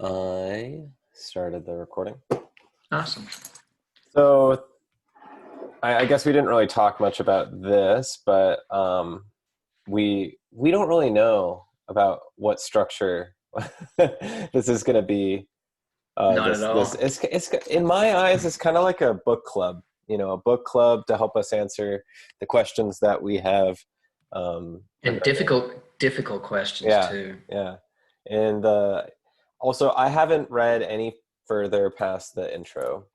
I started the recording. Awesome. So I guess we didn't really talk much about this, but we don't really know about what structure this is going to be. Not at This all. it's in my eyes, it's kind of like a book club. A book club to help us answer the questions that we have And regarding. difficult questions Yeah, too. yeah, and also I haven't read any further past the intro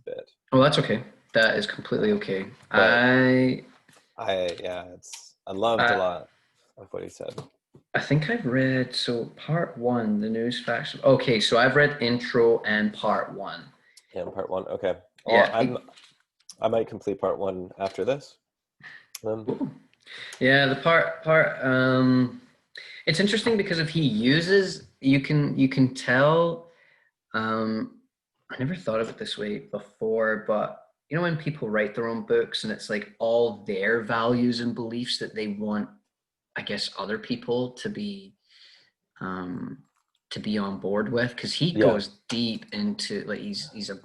bit. Well, that's okay. That is completely okay. But I I loved a I lot of what he said. I think I've read part one, the news facts. Okay, so I've read intro and part one. Yeah, part one. Okay. Well, Yeah. I might complete part one after this. Ooh. Yeah, the part it's interesting because if he uses you can tell I never thought of it this way before, but you know when people write their own books and it's like all their values and beliefs that they want, I guess, other people um, to be on board with, because he Yeah, goes deep into like he's a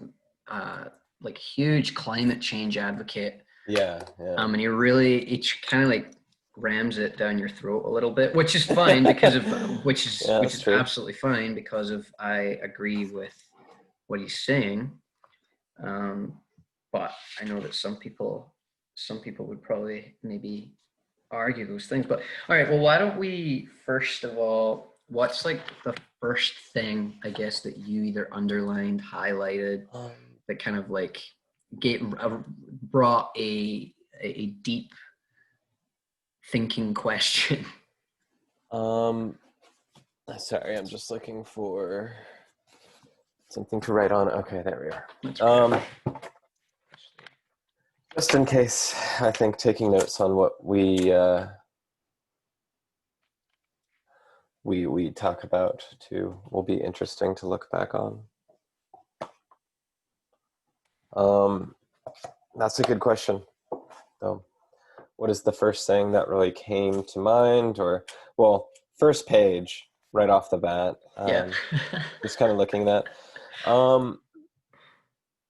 uh, like huge climate change advocate, yeah, yeah. and he kind of like rams it down your throat a little bit, which is fine because of Yeah, which that's is true. absolutely fine because of I agree with what he's saying. Um, but I know that some people would probably maybe argue those things. But all right, well, why don't we first of all, what's like the first thing I guess that you either underlined, highlighted, Um, that kind of like gave brought a deep thinking question. um, sorry, I'm just looking for something to write on. Okay, there we are. That's okay. Just in case, I think taking notes on what we talk about too will be interesting to look back on. Um, that's a good question, though. What is the first thing that really came to mind? Or, well, first page right off the bat. Yeah. Just kind of looking at that.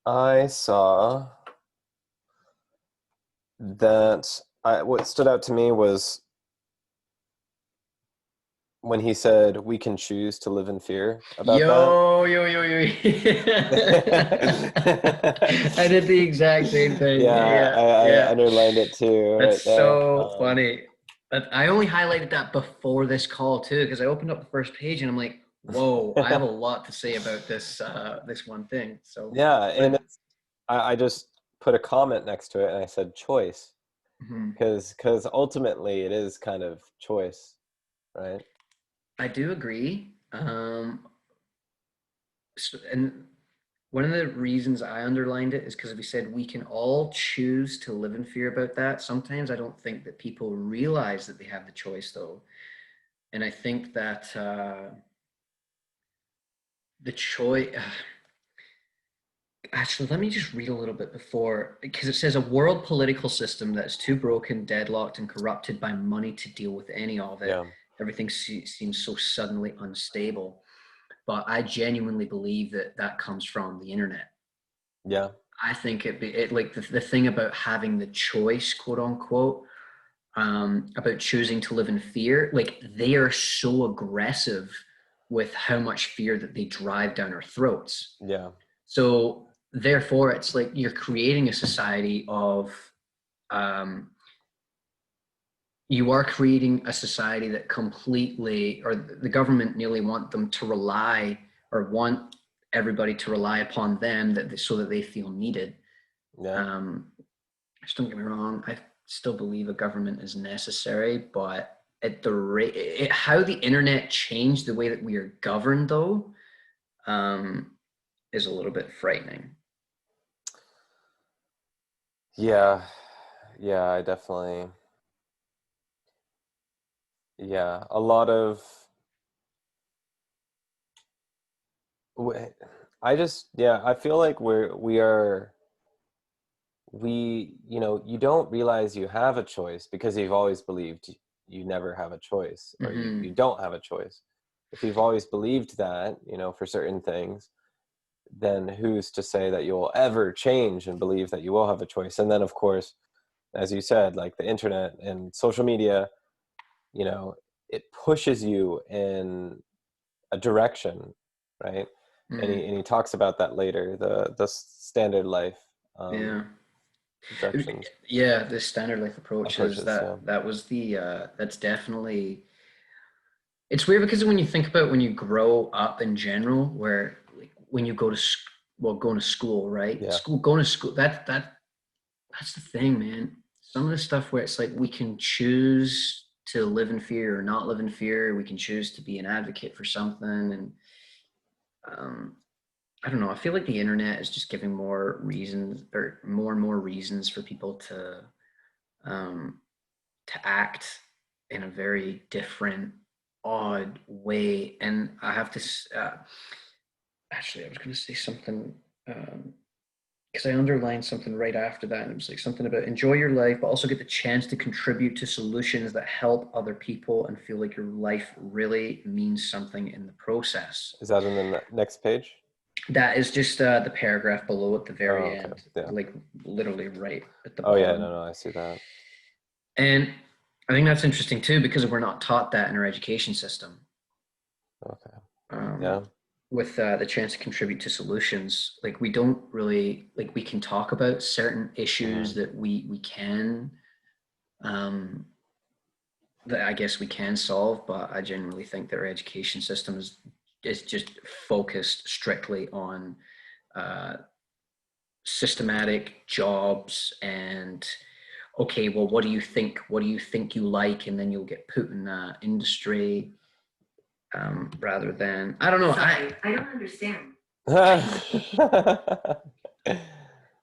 I saw that what stood out to me was when he said we can choose to live in fear about that. Yo, yo, yo, yo. I did the exact same thing. Yeah, Yeah, I yeah. underlined it too That's right there. so funny. I only highlighted that before this call too, because I opened up the first page and I'm like, whoa, I have a lot to say about this one thing. So, Yeah, but and I just put a comment next to it and I said choice mhm. because ultimately it is kind of choice, right? I do agree. And one of the reasons I underlined it is because we said we can all choose to live in fear about that. Sometimes I don't think that people realize that they have the choice, though. And I think that the choice. Actually, let me just read a little bit before, because it says a world political system that is too broken, deadlocked, and corrupted by money to deal with any of it. Yeah, Everything seems so suddenly unstable. But I genuinely believe that that comes from the internet. yeah, I think it like the thing about having the choice, quote unquote, about choosing to live in fear, like they are so aggressive with how much fear that they drive down our throats. yeah, So therefore, it's like you're creating a society of, um, you are creating a society that completely, or the government nearly want them to rely, or want everybody to rely upon them so that they feel needed. yeah. Um, just don't get me wrong, I still believe a government is necessary, but at the rate, how the internet changed the way that we are governed, though, um, is a little bit frightening. Yeah, yeah, I definitely, yeah, a lot of, I just, yeah, I feel like you don't realize you have a choice because you've always believed you never have a choice or you Hmm. don't have a choice. if you've always believed that, for certain things, then who's to say that you'll ever change and believe that you will have a choice? And then, of course, as you said, like the internet and social media, it pushes you in a direction, right? And he talks about that later, the standard life Yeah. objections Yeah, the standard life approaches approaches. Yeah, that was that's definitely, it's weird because when you think about when you grow up in general, where like when you go to going to school, right? yeah, Going to school, that's the thing, man. Some of the stuff where it's like we can choose to live in fear or not live in fear. We can choose to be an advocate for something, and um, I don't know. I feel like the internet is just giving more reasons, or more and more reasons for people um, to act in a very different, odd way. And I have to actually, I was going to say something because I underlined something right after that, and it was like something about enjoy your life, but also get the chance to contribute to solutions that help other people and feel like your life really means something in the process. is that in the next page? That is just the paragraph below at the Oh, very okay. end, Yeah. like literally right at the Oh, yeah. bottom. No, I see that. And I think that's interesting too, because we're not taught that in our education system. Okay. Um, Yeah. with the chance to contribute to solutions, like we don't really, like we can talk about certain issues Hmm. that we can, um, that I guess we can solve, but I generally think that our education system is just focused strictly on uh, systematic jobs and okay, well, what do you think you like, and then you'll get put in that industry, rather than I don't know. Sorry, I don't understand.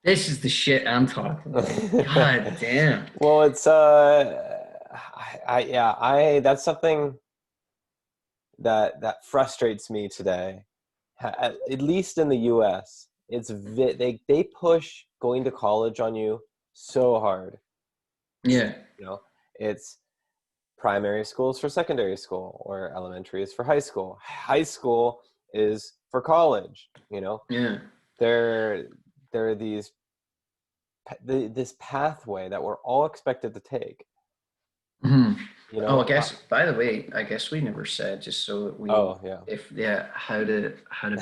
This is the shit I'm talking about. God damn. Well, it's yeah, that's something that frustrates me today. At least in the U.S., they push going to college on you so hard. Yeah. You know, it's primary schools for secondary school, or elementary is for high school. High school is for college. Yeah. There there are this pathway that we're all expected to take. Hmm. You Oh, I know, guess. By the way, I guess we never said, just so that we, oh yeah, if yeah, how to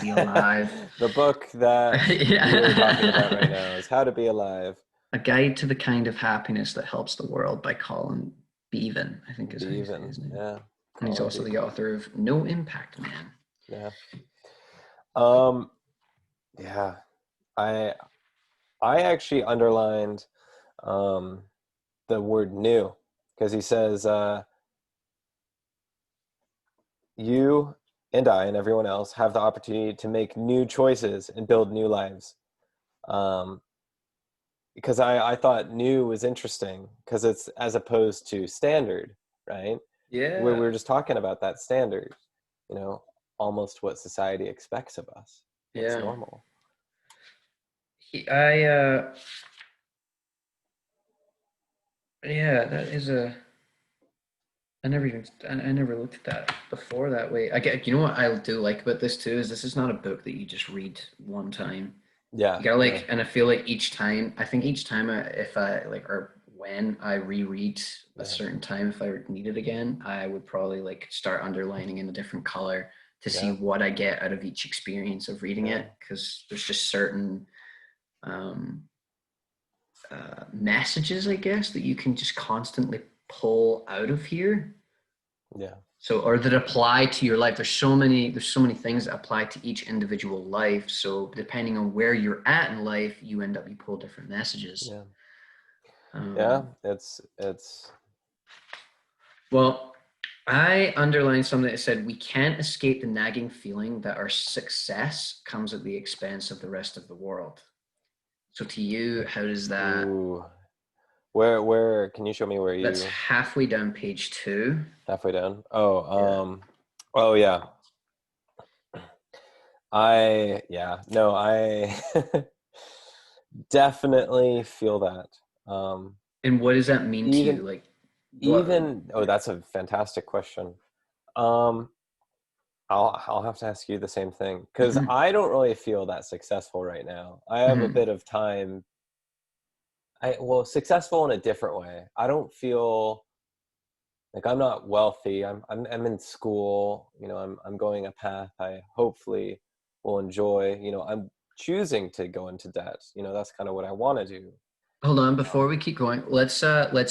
be alive. the book that we are talking about right now is How to Be Alive. A Guide to the Kind of Happiness That Helps the World by Colin Beavan, I think is how you say Beavan, his name. yeah, And he's Colin also the Beavan, author of No Impact Man. yeah, um, yeah. I I actually underlined um the word new, because he says you and I and everyone else have the opportunity to make new choices and build new lives. Um, because I thought new was interesting because it's as opposed to standard, right? We're Yeah. just talking about that standard, you know, almost what society expects of us. What's Yeah. normal. I yeah, that is a I never looked at that before that way. I get, you know what I do like about this too is this is not a book that you just read one time. You Yeah, gotta yeah, like, and I feel like I think each time if I like, or when I reread a yeah, certain time, if I need it again, I would probably like start underlining in a different color to see yeah, what I get out of each experience of reading yeah, it, because there's just certain um, messages, I guess, that you can just constantly pull out of here. yeah, So, or that apply to your life. There's so many things that apply to each individual life. So depending on where you're at in life, you pull different messages. yeah, yeah. Um, It's well, I underlined something that said we can't escape the nagging feeling that our success comes at the expense of the rest of the world. So to you, how does that? ooh. Where can you show me where That's you halfway down page 2. halfway down? Oh, Yeah. oh yeah. Yeah, no, I definitely feel that. And what does that mean to Even you? Like, what? even oh, that's a fantastic question. Um, I'll have to ask you the same thing, because Mhm. I don't really feel that successful right now. I have a Mhm. bit of time. Well, successful in a different way. I don't feel like I'm not wealthy. I'm in school. I'm going a path I hopefully will enjoy. I'm choosing to go into debt. That's kind of what I want to do. Hold on, before we keep going, let's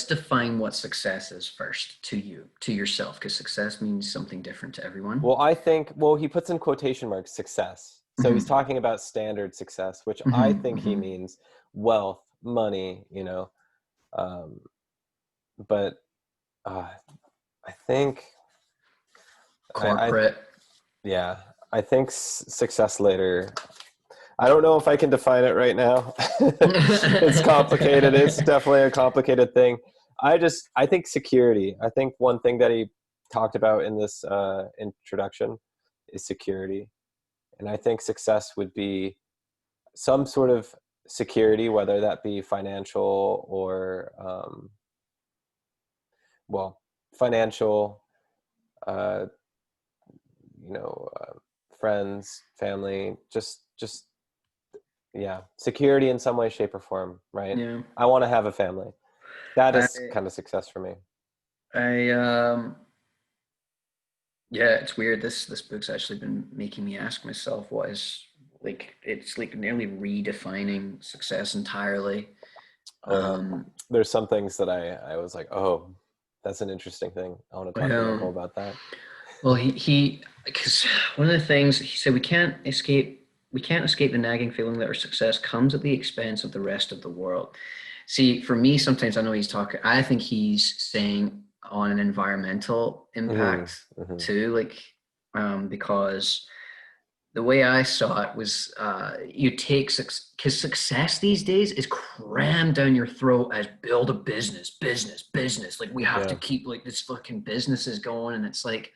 define what success is first to you, to yourself, because success means something different to everyone. Well, I think, well, he puts in quotation marks success. So he's Hmm. talking about standard success, which I Hmm. think he Hmm. means wealth, money. Um, but uh, I think, I Corporate. yeah, I think success later. I don't know if I can define it right now. It's complicated. It's definitely a complicated thing. I think security. I think one thing that he talked about in this introduction is security. And I think success would be some sort of security, whether that be financial or, well, financial, uh, you know, uh, friends, family, just yeah, security in some way, shape, or form, right? Yeah. I want to have a family. That I is kind of success for me. I yeah, it's weird. This book's actually been making me ask myself what is like it's like nearly redefining success entirely. Oh yeah, Um there's some things that I was like, oh, that's an interesting thing. I want to talk to yeah. Michael about that. Well, he because one of the things he said we can't escape the nagging feeling that our success comes at the expense of the rest of the world. See, for me, sometimes I know he's talking. I think he's saying on an environmental Hmm. impact Hmm. too, like because the way I saw it was you take because success these days is crammed down your throat as build a business, business, business. Like we have to Yeah, keep like this fucking business is going, and it's like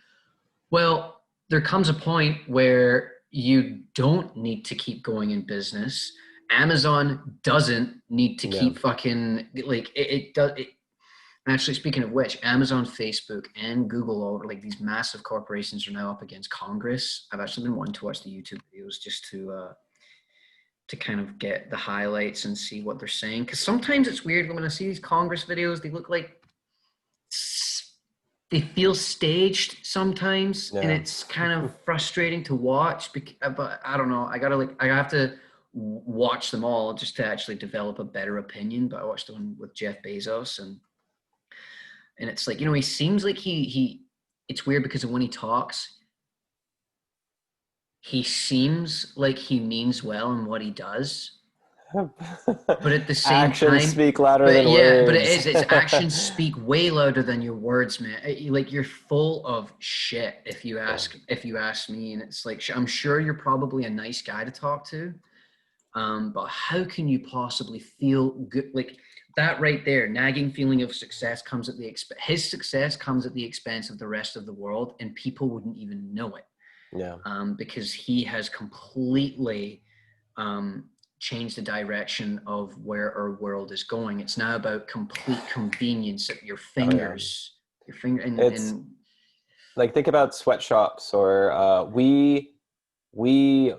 well, there comes a point where you don't need to keep going in business. Amazon doesn't need to yeah. keep fucking like it does. Actually, speaking of which, Amazon, Facebook, and Google, all like these massive corporations, are now up against Congress. I've actually been wanting to watch the YouTube videos just to kind of get the highlights and see what they're saying. Because sometimes it's weird when I see these Congress videos; they look like they feel staged sometimes, and Yeah. it's kind of frustrating to watch. But I don't know. I have to watch them all just to actually develop a better opinion. But I watched the one with Jeff Bezos, and it's like he seems like he. It's weird because when he talks, he seems like he means well in what he does, but at the same Actions time, speak louder but than yeah, but words. its actions speak way louder than your words, man. Like you're full of shit Yeah. if you ask me, and it's like I'm sure you're probably a nice guy to talk to, but how can you possibly feel good like that right there? Nagging feeling of success comes at his success comes at the expense of the rest of the world, and people wouldn't even know it, Yeah. because he has completely um, change the direction of where our world is going. It's now about complete convenience at your Oh yeah. fingers, your finger, It's and like, think about sweatshops, or we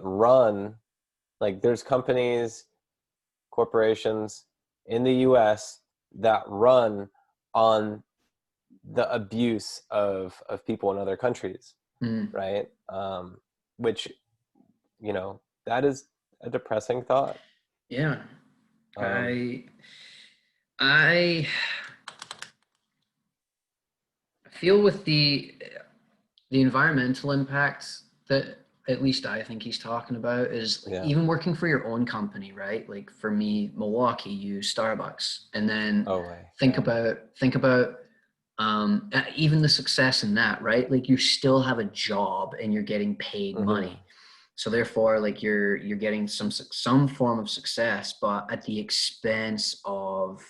run, like, there's companies, corporations in the US that run on the abuse of people in other countries, mm, right? Which, that is a depressing thought. yeah, Um, I I feel with the environmental impacts that at least I think he's talking about is like yeah. even working for your own company, right? Like for me, Milwaukee, use Starbucks, and then Oh, way. think Yeah. about even the success in that, right? Like you still have a job and you're getting paid Hmm. money, so therefore, like you're getting some form of success, but at the expense of,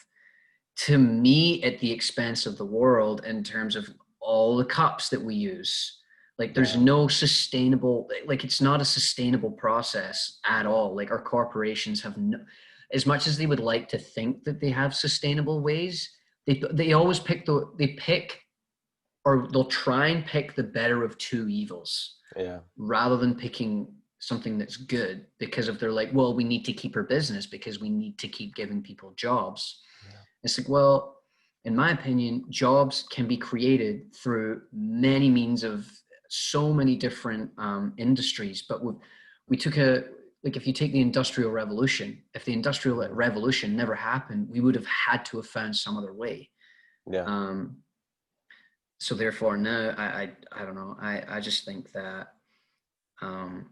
to me, at the expense of the world in terms of all the cups that we use. Like there's Yeah. no sustainable, like it's not a sustainable process at all. Like our corporations have no, as much as they would like to think that they have sustainable ways, they always pick or they'll try and pick the better of two evils Yeah. rather than picking something that's good, because if they're like, well, we need to keep our business because we need to keep giving people jobs. Yeah. It's like, well, in my opinion, jobs can be created through many means of so many different industries. But we took like, if you take the Industrial Revolution, if the Industrial Revolution never happened, we would have had to have found some other way. Yeah. So therefore, no, I don't know. I just think that um,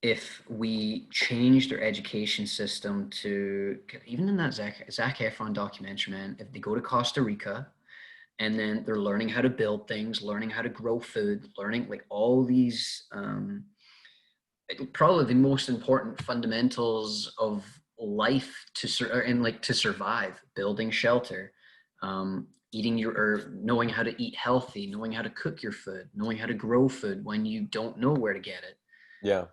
if we changed our education system to, even in that Zac Efron documentary, man, if they go to Costa Rica and then they're learning how to build things, learning how to grow food, learning like all these, probably the most important fundamentals of life to survive, building shelter, eating or knowing how to eat healthy, knowing how to cook your food, knowing how to grow food when you don't know where to get it. Yeah.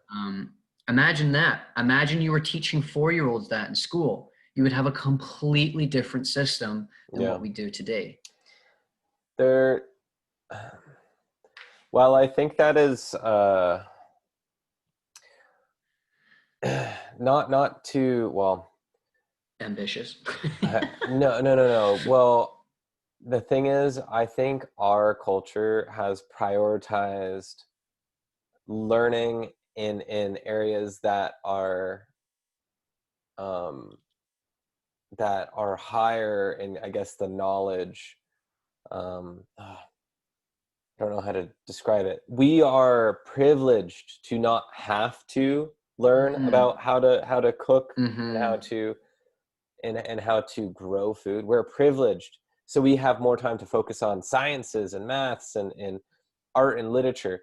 Imagine that. Imagine you were teaching 4-year-olds that in school. You would have a completely different system than Yeah. what we do today. There, well, I think that is not too well. Ambitious. No. Well, the thing is, I think our culture has prioritized learning in areas um, that are higher in, I guess, the knowledge. I don't know how to describe it. We are privileged to not have to learn about how to cook and how to and how to grow food. We're privileged, so we have more time to focus on sciences and maths and art and literature.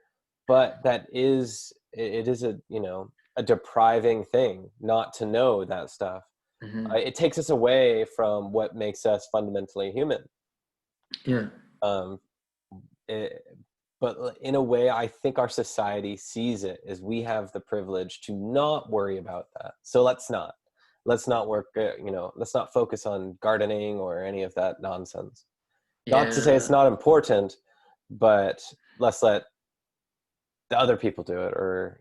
But it is a, a depriving thing not to know that stuff. It takes us away from what makes us fundamentally human. Yeah. Um, it, but in a way, I think our society sees it as we have the privilege to not worry about that. So let's not work, let's not focus on gardening or any of that nonsense. Not to say it's Yeah. not important, but let's let the other people do it, or.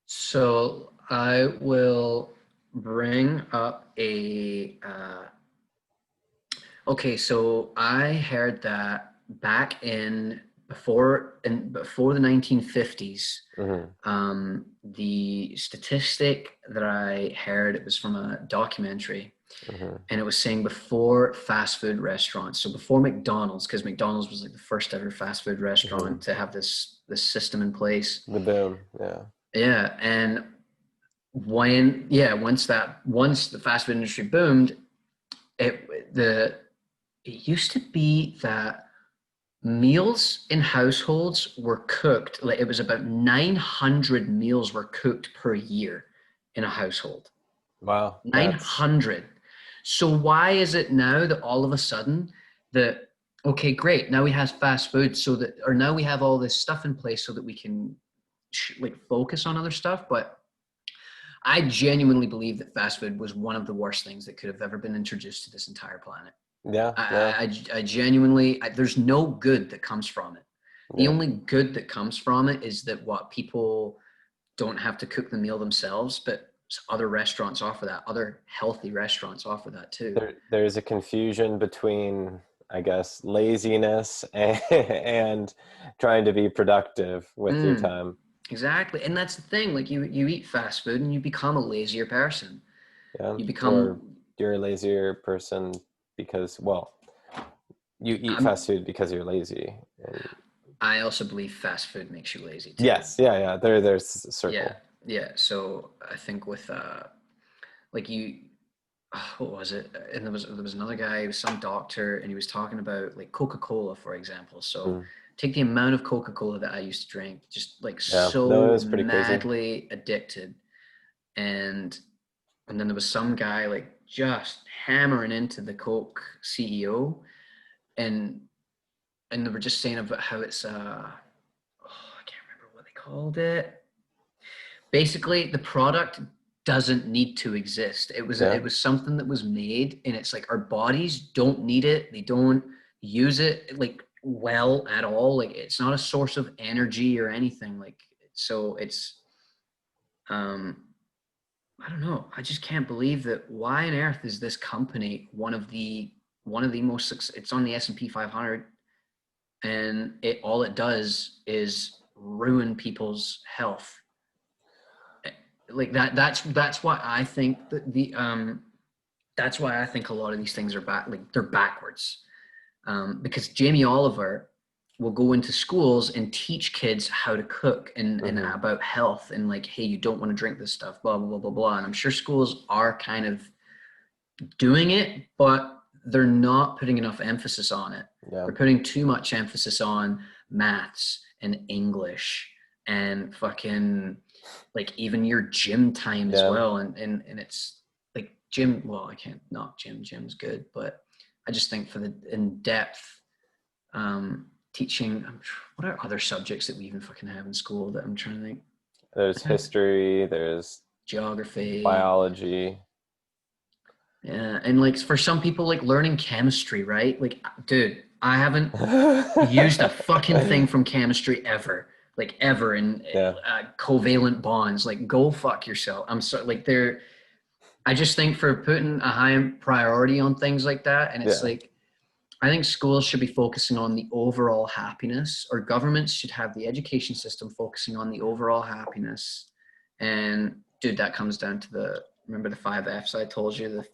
So I will bring up okay, so I heard that back before the 1950s, Hmm. the statistic that I heard, it was from a documentary, Hmm. and it was saying before fast food restaurants, so before McDonald's, because McDonald's was like the first ever fast food Hmm. restaurant to have this system in place. The boom. Yeah. Yeah, and once the fast food industry boomed, it used to be that meals in households were cooked, like it was about 900 meals were cooked per year in a household. Wow. That's 900. So why is it now that all of a sudden that, okay, great, now we have fast food, so that, or now we have all this stuff in place so that we can like focus on other stuff. But I genuinely believe that fast food was one of the worst things that could have ever been introduced to this entire planet. yeah. Yeah. I genuinely, there's no good that comes from it. The Yeah. only good that comes from it is that what people don't have to cook the meal themselves, but other restaurants offer that. Other healthy restaurants offer that too. There's a confusion between, I guess, laziness and trying to be productive with your Mm, time. exactly. And that's the thing. Like you eat fast food and you become a lazier person. Yeah. You Or become, you're a lazier person because, well, you eat fast I'm, food because you're lazy. And I also believe fast food makes you lazy too. yes. Yeah. There's a Yeah. circle. Yeah. So I think with, like what was it? And there was another guy, he was some doctor, and he was talking about like Coca-Cola, for example. So Mm. take the amount of Coca-Cola that I used to drink, just like Yeah. No, it so was pretty crazy. madly addicted. And and then there was some guy like just hammering into the Coke CEO, and and they were just saying about how it's I can't remember what they called it. Basically the product doesn't need to exist. Yeah. It was something that was made, and it's like our bodies don't need it, they don't use it. Like well at all. Like it's not a source of energy or anything. Like so it's I don't know. I just can't believe that. Why on earth is this company one of the most? It's on the S&P 500, and all it does is ruin people's health. Like that's why I think that that's why I think a lot of these things are they're backwards. Because Jamie Oliver will go into schools and teach kids how to cook and about health and like, hey, you don't want to drink this stuff, blah, blah, blah, blah, blah. And I'm sure schools are kind of doing it, but they're not putting enough emphasis on it. Yeah. They're putting too much emphasis on maths and English and fucking like even your gym time as well. And it's like gym, well, I can't knock gym's good, but I just think for the in-depth teaching, what are other subjects that we even fucking have in school that I'm trying to think? There's history, there's geography, biology. Yeah, and like for some people, like learning chemistry, right? Like, dude, I haven't used a fucking thing from chemistry ever, like ever in covalent bonds. Like, go fuck yourself. I'm sorry, like I just think for putting a high priority on things like that, and it's like, I think schools should be focusing on the overall happiness, or governments should have the education system focusing on the overall happiness. And dude, that comes down to remember the 5 F's I told you, the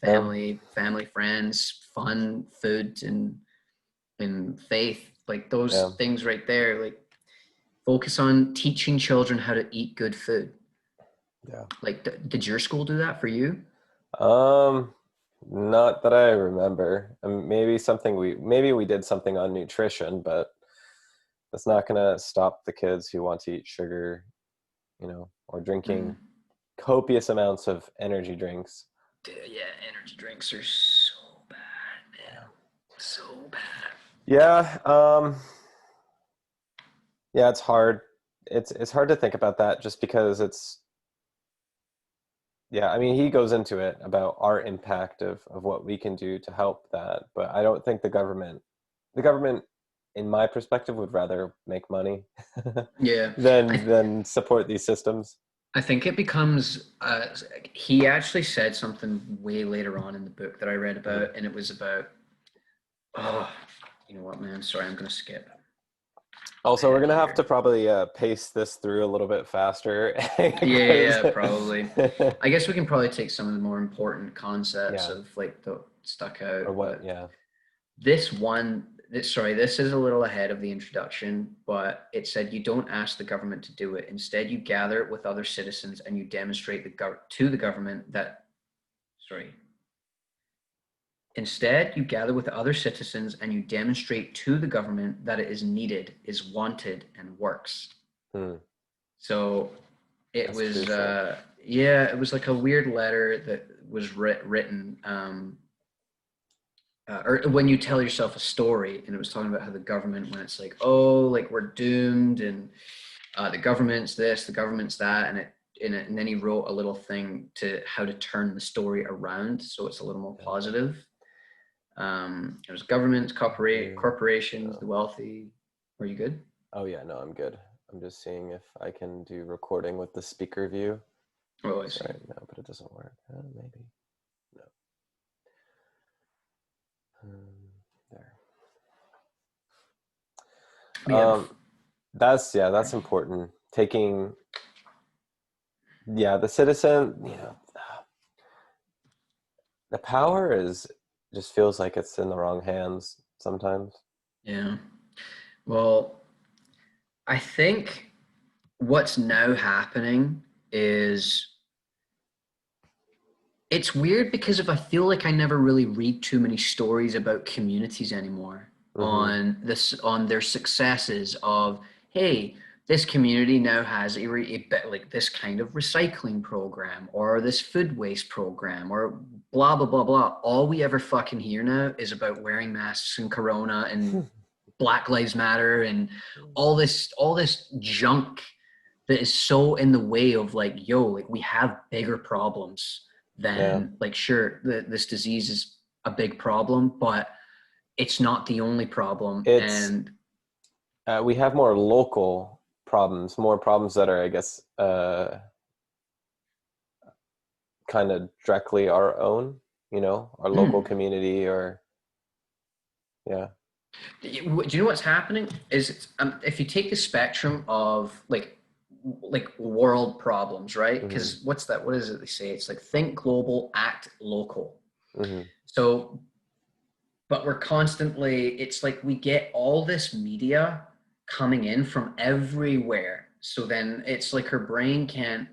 family, friends, fun, food, and faith, like those things right there, like focus on teaching children how to eat good food. Yeah. Like, did your school do that for you? Not that I remember. Maybe we did something on nutrition, but that's not going to stop the kids who want to eat sugar, or drinking copious amounts of energy drinks. Dude, yeah, energy drinks are so bad, man. So bad. Yeah, yeah, it's hard. It's hard to think about that just because I mean, he goes into it about our impact of what we can do to help that, but I don't think the government, in my perspective, would rather make money than support these systems. I think it becomes, he actually said something way later on in the book that I read about, and it was about, you know what, man, sorry, I'm going to skip. Also, we're going to have to probably pace this through a little bit faster. Yeah, probably. I guess we can probably take some of the more important concepts of like the stuck out. Or what, This is a little ahead of the introduction, but it said you don't ask the government to do it. Instead, you gather it with other citizens and you demonstrate to the government that, Instead, you gather with other citizens and you demonstrate to the government that it is needed, is wanted, and works. So it was, it was like a weird letter that was written, or when you tell yourself a story, and it was talking about how the government, when it's like, oh, like we're doomed, and the government's this, the government's that, and then he wrote a little thing to how to turn the story around so it's a little more positive. It was governments, corporations, the wealthy. Are you good? Oh yeah, no, I'm good. I'm just seeing if I can do recording with the speaker view. Oh, I see. Right, no, but it doesn't work. Maybe. No. There. That's important. Taking, the citizen, the power just feels like it's in the wrong hands sometimes. Yeah. Well, I think what's now happening is it's weird because I feel like I never really read too many stories about communities anymore on their successes of, hey, this community now has like this kind of recycling program or this food waste program or blah, blah, blah, blah. All we ever fucking hear now is about wearing masks and Corona and Black Lives Matter and all this junk that is so in the way of like, yo, like we have bigger problems than like, sure, this disease is a big problem, but it's not the only problem. we have more local problems, more problems that are, I guess, kind of directly our own, our local community, or yeah. Do you know what's happening? Is if you take the spectrum of like world problems, right? Hmm. Because what's that? What is it they say? It's like think global, act local. Hmm. So, but we're constantly. It's like we get all this media coming in from everywhere. So then it's like her brain can't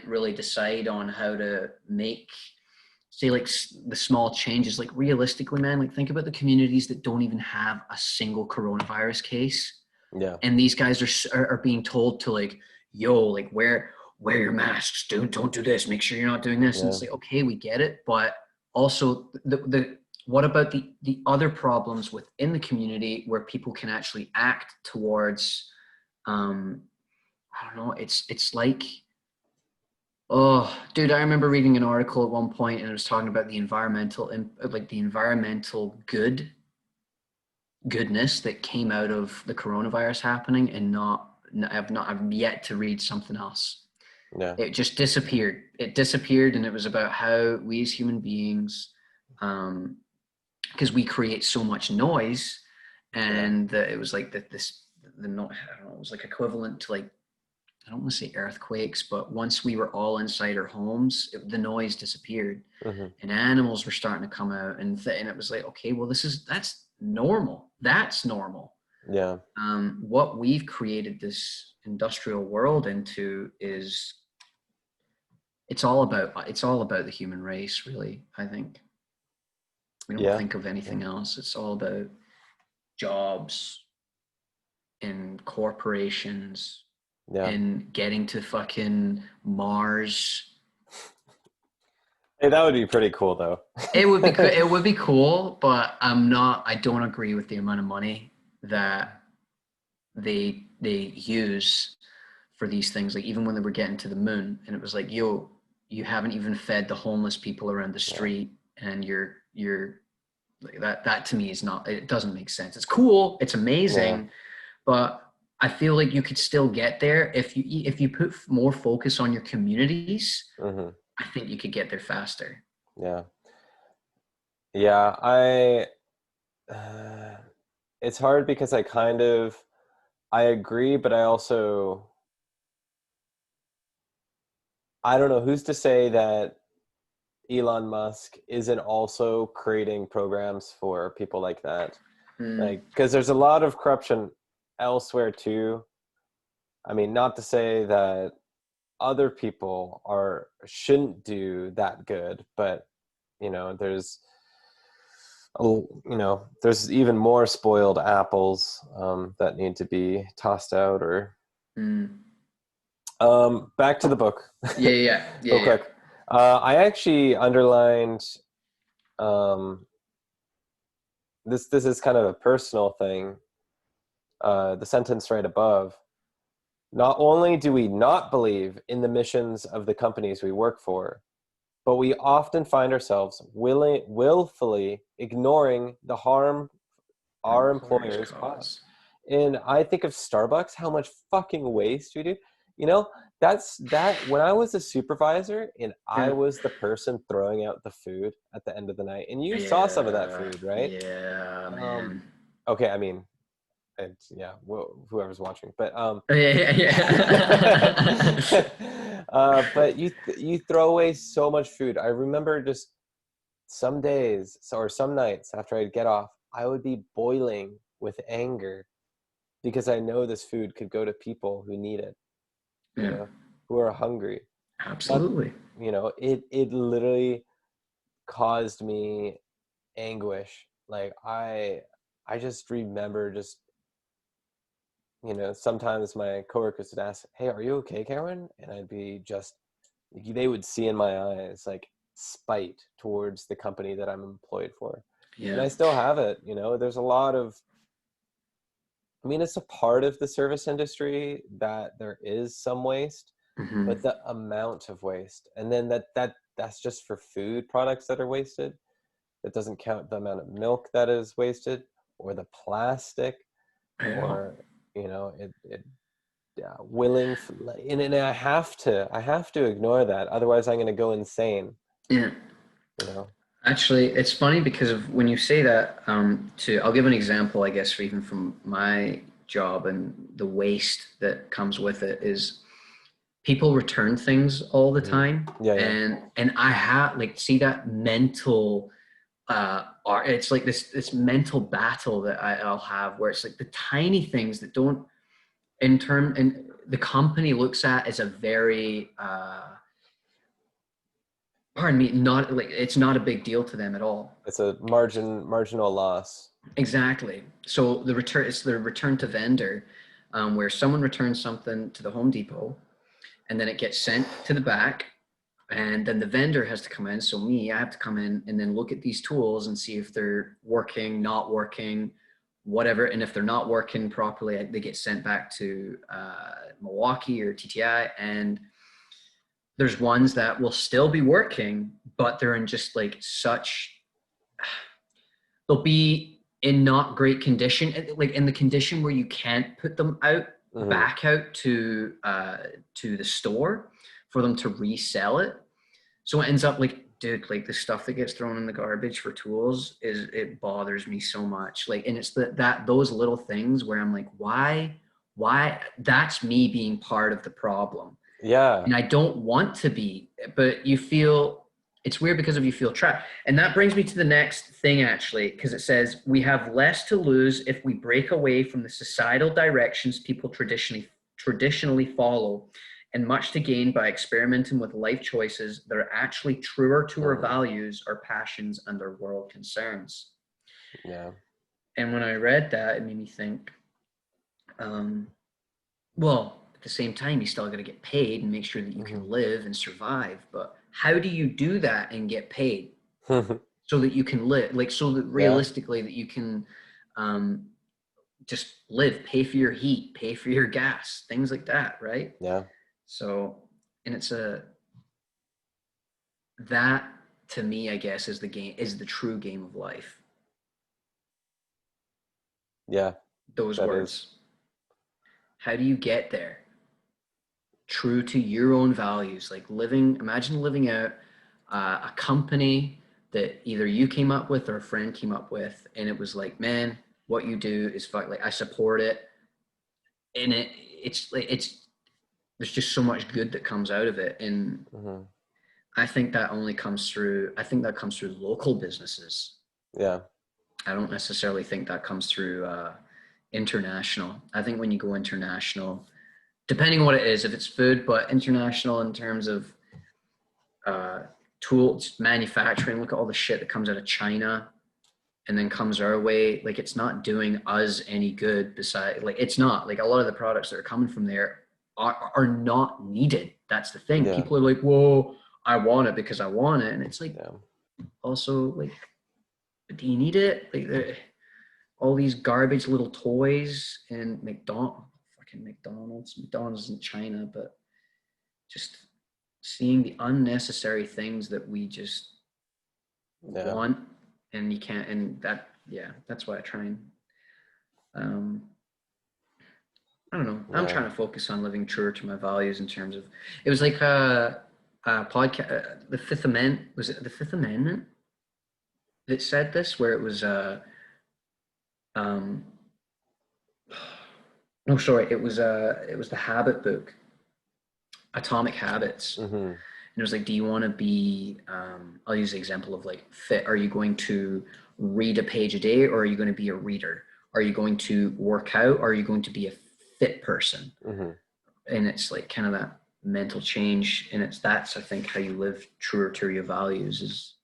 really decide on how to make, say, like the small changes. Like realistically, man, like think about the communities that don't even have a single coronavirus case, Yeah. and these guys are being told to like, yo, like wear your masks, dude, don't do this, make sure you're not doing this. And Yeah. it's like, okay, we get it, but also the what about the other problems within the community where people can actually act towards, um I don't know, it's like, oh, dude, I remember reading an article at one point and it was talking about the environmental, like the environmental goodness that came out of the coronavirus happening, and I've yet to read something else. Yeah. It just disappeared. It disappeared, and it was about how we as human beings, because we create so much noise, Yeah. and it was like that this the no, I don't know, it was like equivalent to like, I don't want to say earthquakes, but once we were all inside our homes, the noise disappeared, Hmm. and animals were starting to come out, and it was like, okay, well, that's normal. That's normal. Yeah. What we've created this industrial world into is, it's all about the human race, really. I think we don't Yeah. think of Yeah. anything else. It's all about jobs and corporations Yeah. and getting to fucking Mars. Hey, that would be pretty cool, though. It would be cool. It would be cool, but I don't agree with the amount of money that they use for these things. Like even when they were getting to the moon, and it was like, yo, you haven't even fed the homeless people around the Yeah. street, and you're like, that to me is not. It doesn't make sense. It's cool. It's Yeah. amazing, but I feel like you could still get there if you put more focus on your communities. Hmm. I think you could get there faster. Yeah. Yeah. Uh, it's hard because I agree, but I don't know who's to say that Elon Musk isn't also creating programs for people like that. Mm, Like, because there's a lot of corruption elsewhere too. I mean, not to say that other people shouldn't do that good, but there's there's even more spoiled apples that need to be tossed out. Or mm. back to the book, Yeah, yeah, yeah, real yeah. quick. I actually underlined, um, this is kind of a personal thing. The sentence right above. Not only do we not believe in the missions of the companies we work for, but we often find ourselves willfully ignoring the harm Our our employers employers cause. cause. And I think of Starbucks, how much fucking waste we do. You know, that when I was a supervisor and I Yeah. was the person throwing out the food at the end of the night, and you saw some of that Yeah, food, right? yeah, Um, man. okay, I mean, yeah, whoever's watching, but Yeah, yeah. but you throw away so much food. I remember just some days or some nights after I'd get off, I would be boiling with anger because I know this food could go to people who need it, Yeah, who are hungry. But absolutely. it literally caused me anguish. Like I just remember just sometimes my coworkers would ask, "Hey, are you okay, Karen?" And I'd be just, they would see in my eyes like spite towards the company that I'm employed for. And Yeah. I still have it. There's a lot of, I mean, it's a part of the service industry that there is some waste, but Hmm. the amount of waste, and then that's just for food products that are wasted. That doesn't count the amount of milk that is wasted, or the plastic, Yeah. or you know, it willing, and I have to ignore that. Otherwise I'm going to go insane, Yeah. you know? Actually, it's funny because of when you say that, I'll give an example, I guess, for even from my job and the waste that comes with it is people return things all the Mhm. time. Yeah. Yeah. And I have like see that mental it's like this mental battle that I'll have where it's like the tiny things that don't and the company looks at as a very pardon me, not like it's not a big deal to them at all. It's a marginal loss. Exactly. So it's the return to vendor, where someone returns something to the Home Depot, and then it gets sent to the back, and then the vendor has to come in. So I have to come in and then look at these tools and see if they're working, not working, whatever. And if they're not working properly, they get sent back to Milwaukee or TTI, and there's ones that will still be working, but they're in just like they'll be in not great condition, like in the condition where you can't put them out Hmm. back out to the store for them to resell it. So it ends up like, dude, like the stuff that gets thrown in the garbage for tools it bothers me so much. Like, and it's that those little things where I'm like, why that's me being part of the problem. Yeah. And I don't want to be, but you feel it's weird because of you feel trapped. And that brings me to the next thing actually, because it says we have less to lose if we break away from the societal directions people traditionally follow, and much to gain by experimenting with life choices that are actually truer to our Hmm. values, our passions, and our world concerns. Yeah. And when I read that, it made me think, um, well, at the same time, you still got to get paid and make sure that you Hmm. can live and survive. But how do you do that and get paid so that you can live? Like, so that Yeah. realistically, that you can um, just live, pay for your heat, pay for your gas, things like that, right? Yeah. So, and it's that to me, I guess, is the true game of life. Yeah. Those That is. words. How do you get there? True to your own values, like imagine living out a company that either you came up with or a friend came up with, and it was like, man, what you do is fuck, like I support it, and it's like there's just so much good that comes out of it. And Hmm. I think that comes through local businesses. Yeah. I don't necessarily think that comes through international. I think when you go international, depending on what it is, if it's food, but international in terms of uh, tools, manufacturing. Look at all the shit that comes out of China and then comes our way. Like it's not doing us any good. Beside, like it's not like a lot of the products that are coming from there are not needed. That's the thing. Yeah. People are like, "Whoa, I want it because I want it," and it's like Yeah. also like, do you need it? Like all these garbage little toys and McDonald's in China, but just seeing the unnecessary things that we just Yeah. want and you can't, and that, yeah, that's why I try and um I don't know, I'm Yeah. trying to focus on living truer to my values in terms of it was like a podcast, the Fifth Amendment, was it the Fifth Amendment that said this, where it was um no, sorry, it was the Habit book, Atomic Habits. Hmm. And it was like, do you want to be, I'll use the example of like fit. Are you going to read a page a day or are you going to be a reader? Are you going to work out or are you going to be a fit person? Hmm. And it's like kind of that mental change. And that's, I think, how you live truer to your values is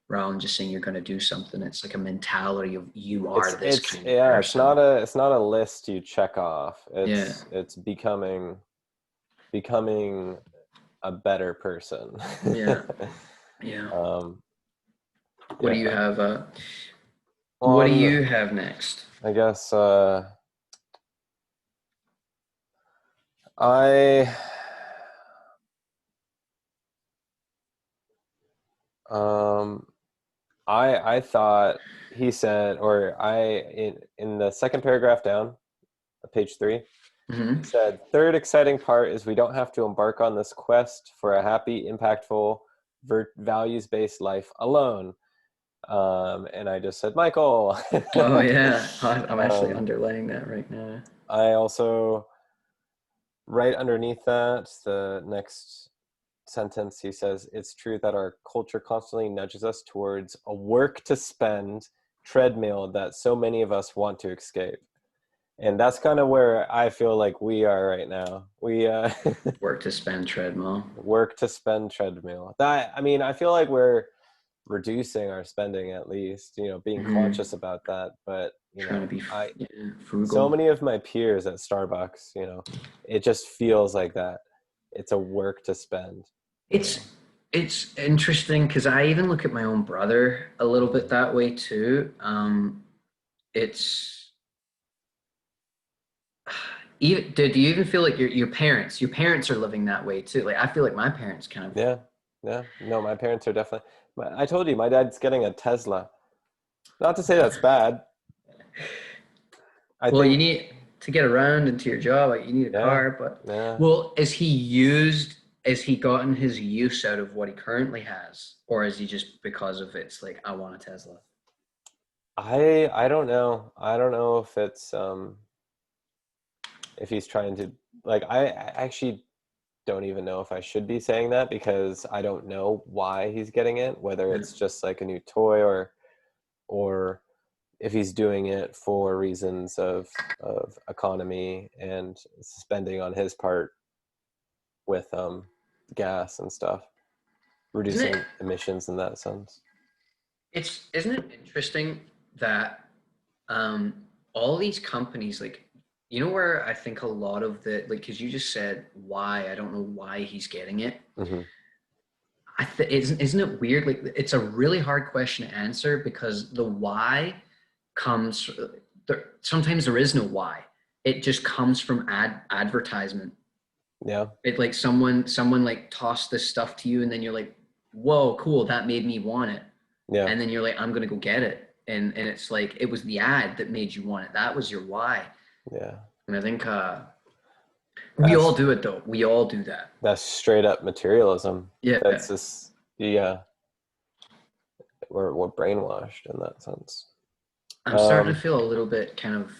rather than just saying you're going to do something. It's like a mentality of you are this It's kind of yeah, person. it's not a list you check off. Yeah. It's becoming a better person. Yeah. Yeah. um What do you yeah. have? What do On you have next? I guess I um I thought he said, or in the second paragraph down, page 3. Mm-hmm. He said, third exciting part is we don't have to embark on this quest for a happy, impactful, values-based life alone. And I just said, Michael. Oh yeah, I'm actually um, underlining that right now. I also, right underneath that, the next sentence, he says, it's true that our culture constantly nudges us towards a work to spend treadmill that so many of us want to escape. And that's kind of where I feel like we are right now. We Work to spend treadmill. work to spend treadmill. That, I mean, I feel like we're reducing our spending, at least, being Mm-hmm. conscious about that. But Trying to be yeah, so frugal. many of my peers at Starbucks, it just feels like that. It's a work to spend. It's it's interesting because I even look at my own brother a little bit Mhm. that way too. It's even. Do you even feel like your parents are living that way too? Like I feel like my parents kind of. Yeah, yeah. No, my parents are definitely. I told you, my dad's getting a Tesla. Not to say that's bad. I Well, you think, need to get around into your job. Like you need a yeah, car, but yeah. well, is he used? Has he gotten his use out of what he currently has, or is he just because of it's like I want a Tesla? I don't know. I don't know if he's trying to, like, I actually don't even know if I should be saying that, because I don't know why he's getting it, whether Yeah. it's just like a new toy, or if he's doing it for reasons of economy and spending on his part with gas and stuff, Isn't it? reducing emissions in that sense. Isn't it interesting that um, all these companies, like, where I think a lot of the, like, because you just said why, I don't know why he's getting it. Hmm. Isn't it weird? Like, it's a really hard question to answer because the why comes, sometimes there is no why. It just comes from advertisement. Yeah, It like someone like tossed this stuff to you and then you're like, whoa, cool, that made me want it. yeah, And then you're like, I'm gonna go get it. And it's like it was the ad that made you want it. That was your why. yeah. And I think we all That's do it though. We all do that. that's straight up materialism. Yeah. That's just, yeah, we're brainwashed in that sense. I'm starting to Um, feel a little bit kind of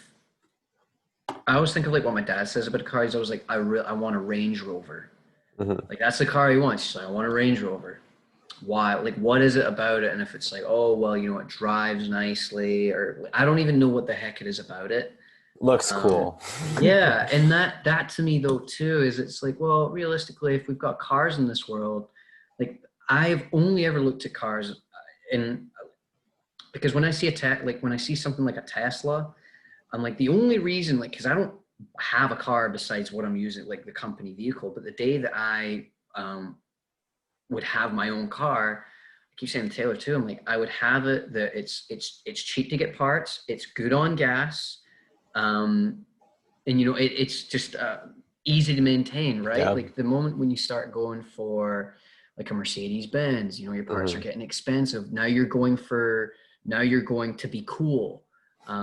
I always think of like what my dad says about cars. I was like, I want a Range Rover. mhm. Like that's the car he wants. He's like, I want a Range Rover. Why? Like, what is it about it? And if it's like, oh, well, it drives nicely, or I don't even know what the heck it is about it. Looks Um, cool. yeah, and that to me though too is it's like, well, realistically, if we've got cars in this world, like I've only ever looked at cars in because when I see like when I see something like a Tesla, I'm like the only reason like because I don't have a car besides what I'm using like the company vehicle, but the day that I would have my own car, I keep saying to Taylor too. I'm like, I would have it that it's cheap to get parts, it's good on gas, and it's just easy to maintain, right? Yeah. Like the moment when you start going for like a Mercedes Benz, your parts are Hmm. getting expensive. Now you're going to be cool.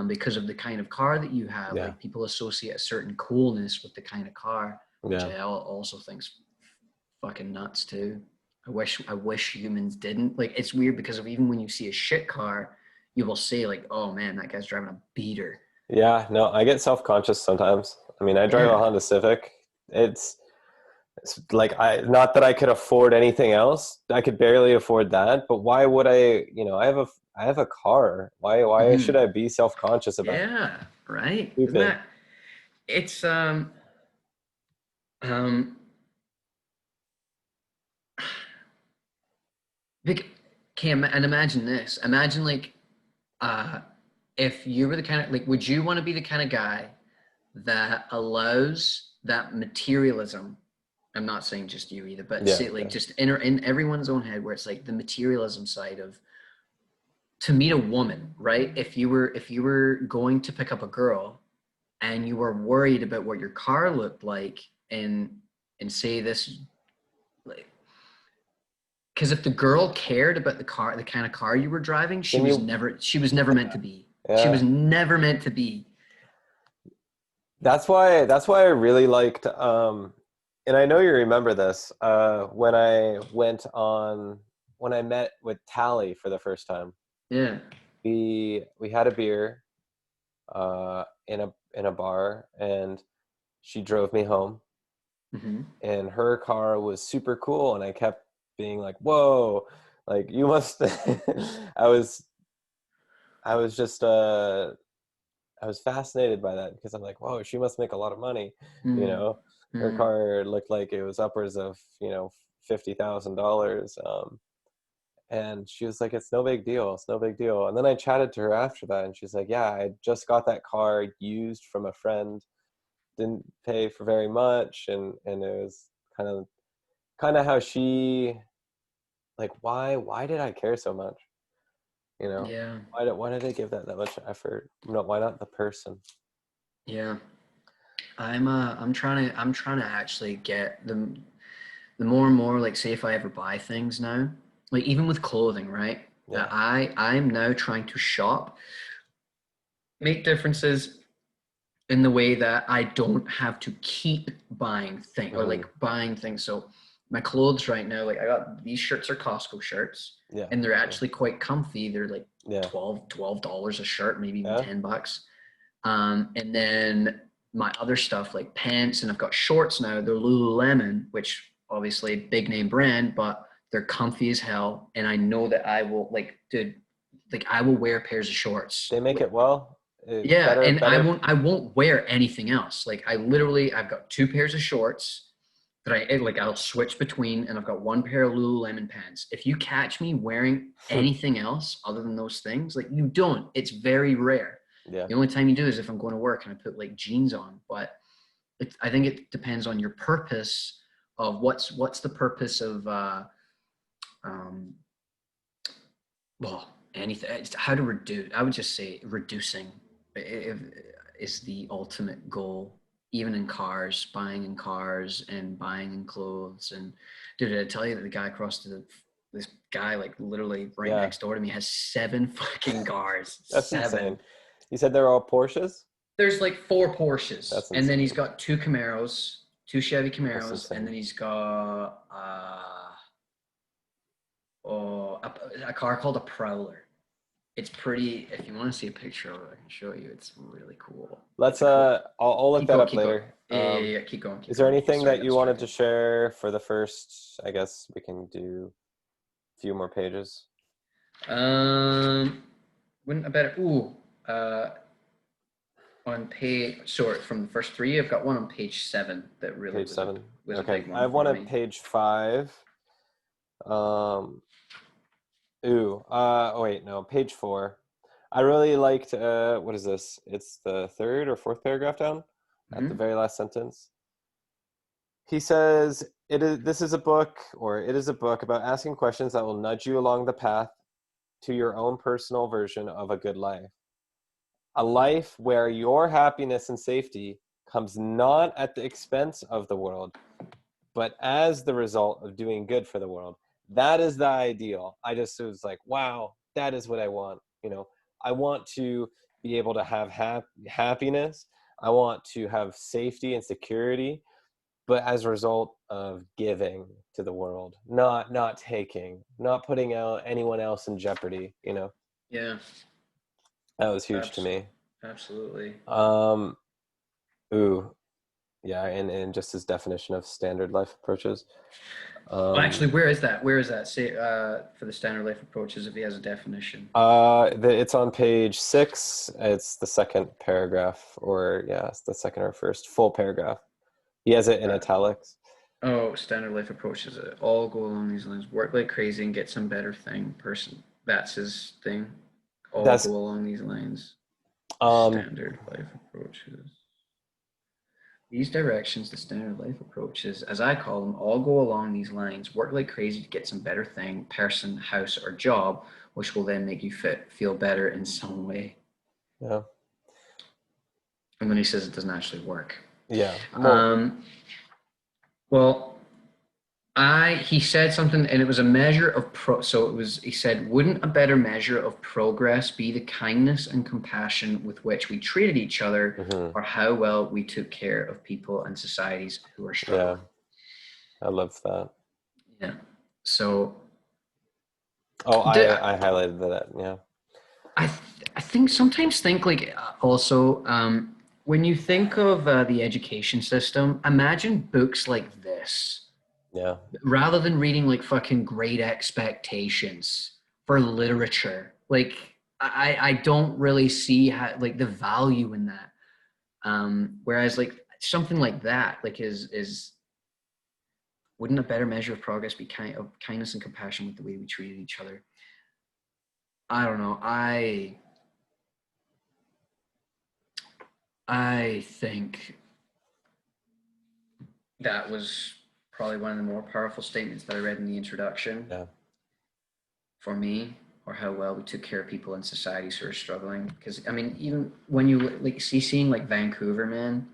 Because of the kind of car that you have, Yeah. like people associate a certain coolness with the kind of car, which Yeah. I also think's fucking nuts too. I wish humans didn't. Like it's weird because of even when you see a shit car, you will say like, "Oh man, that guy's driving a beater." Yeah. No, I get self-conscious sometimes. I mean, I drive a Yeah, Honda Civic. It's like, not that I could afford anything else. I could barely afford that, but why would I, I have a car. Why should hmm I be self-conscious about it? yeah, right. Isn't Stupid. that? It's um. Okay, and imagine this. Imagine like, uh, if you were the kind of like, would you want to be the kind of guy that allows that materialism? I'm not saying just you either, but Yeah. say like Yeah. just in everyone's own head where it's like the materialism side of to meet a woman, right? If you were going to pick up a girl and you were worried about what your car looked like and say this like because if the girl cared about the kind of car you were driving, Then she was never meant to be. She yeah. was never meant to be. That's why I really liked and I know you remember this, when I met with Tally for the first time. Yeah. We had a beer in a bar, and she drove me home, Hmm. and her car was super cool, and I kept being like, "Whoa, like you must." I was I was just I was fascinated by that because I'm like, "Whoa, she must make a lot of money," you Mm. know. Her Mm. car looked like it was upwards of $50,000. And she was like, "It's no big deal. It's no big deal." And then I chatted to her after that, and she's like, "Yeah, I just got that car used from a friend. Didn't pay for very much, and it was kind of how she, like, why did I care so much? You know, Yeah. why did I give that much effort? No, why not the person?" Yeah. I'm trying to actually get the more and more, like, say if I ever buy things now, like even with clothing, right? Yeah. I'm now trying to shop, make differences in the way that I don't have to keep buying things, or Hmm. like buying things. So my clothes right now, like I got these shirts are Costco shirts, Yeah. and they're Yeah. actually quite comfy. They're like Yeah. $12 a shirt, maybe even Yeah. $10. And then my other stuff like pants, and I've got shorts now. They're Lululemon, which obviously big name brand, but they're comfy as hell. And I know that I will, like, dude, like I will wear pairs of shorts. They make it well. Yeah, Better, and I better. won't wear anything else. Like I've got two pairs of shorts that I'll switch between, and I've got one pair of Lululemon pants. If you catch me wearing anything else other than those things, like you don't. It's very rare. Yeah. The only time you do is if I'm going to work and I put like jeans on. But I think it depends on your purpose of what's the purpose of um, well, anything. It's how to reduce. I would just say reducing is the ultimate goal. Even in cars, buying in cars and buying in clothes. And dude, did I tell you that the guy across the this guy, like literally right Yeah. next door to me, has seven fucking cars. That's Seven. insane. You said they're all Porsches? There's like four Porsches, That's and then he's insane. got two Camaros, two Chevy That's Camaros, and insane. then he's got a car called a Prowler. It's pretty. If you want to see a picture of it, I can show you. It's really cool. Let's It's a cool. I'll look Keep that going. up Keep going. later. Yeah, yeah, yeah, yeah. Keep going. Keep Is there going. anything Sorry, I that got you wanted to distracted. share for the first, I guess we can do a few more pages. Um, wouldn't a better? Ooh, uh, on page. Sorry, from the first three, I've got one on page 7 that really Page was a 7. Okay. big I one have one for at me. page 5. Um oh wait, no, page 4. I really liked what is this? It's the third or fourth paragraph down at the Hmm. very last sentence. He says, it is a book about asking questions that will nudge you along the path to your own personal version of a good life. A life where your happiness and safety comes not at the expense of the world, but as the result of doing good for the world. That is the ideal. I just was like, wow, that is what I want. I want to be able to have happiness. I want to have safety and security, but as a result of giving to the world, not taking, not putting out anyone else in jeopardy. Yeah, That was huge to abs- me. absolutely. Um, ooh, yeah, and just his definition of standard life approaches. Well, Um, actually, where is that? Where is that? Say for the standard life approaches, if he has a definition. it's on page 6. It's the second paragraph, or yeah, it's the second or first full paragraph. He has it in Right. italics. Oh, standard life approaches all go along these lines. Work like crazy and get some better thing. Person, that's his thing. All That's go along these lines. um, Standard life approaches. These directions, the standard life approaches, as I call them, all go along these lines. Work like crazy to get some better thing, person, house, or job, which will then make you feel better in some way. yeah, And then he says it doesn't actually work. yeah. Well, Um, well, He said something, and it was a measure of so it was, he said, wouldn't a better measure of progress be the kindness and compassion with which we treated each other, Hmm. or how well we took care of people and societies who are Yeah, struggling? I love that. Yeah. So Oh, do, I highlighted that. Yeah, I think sometimes think like also when you think of the education system, imagine books like this yeah, rather than reading like fucking Great Expectations for literature. Like I don't really see how like the value in that. Whereas like something like that like is wouldn't a better measure of progress be kindness and compassion with the way we treated each other? I don't know. I think that was probably one of the more powerful statements that I read in the introduction yeah, for me, or how well we took care of people in societies who are struggling. Because I mean, even when you like seeing like Vancouver, man,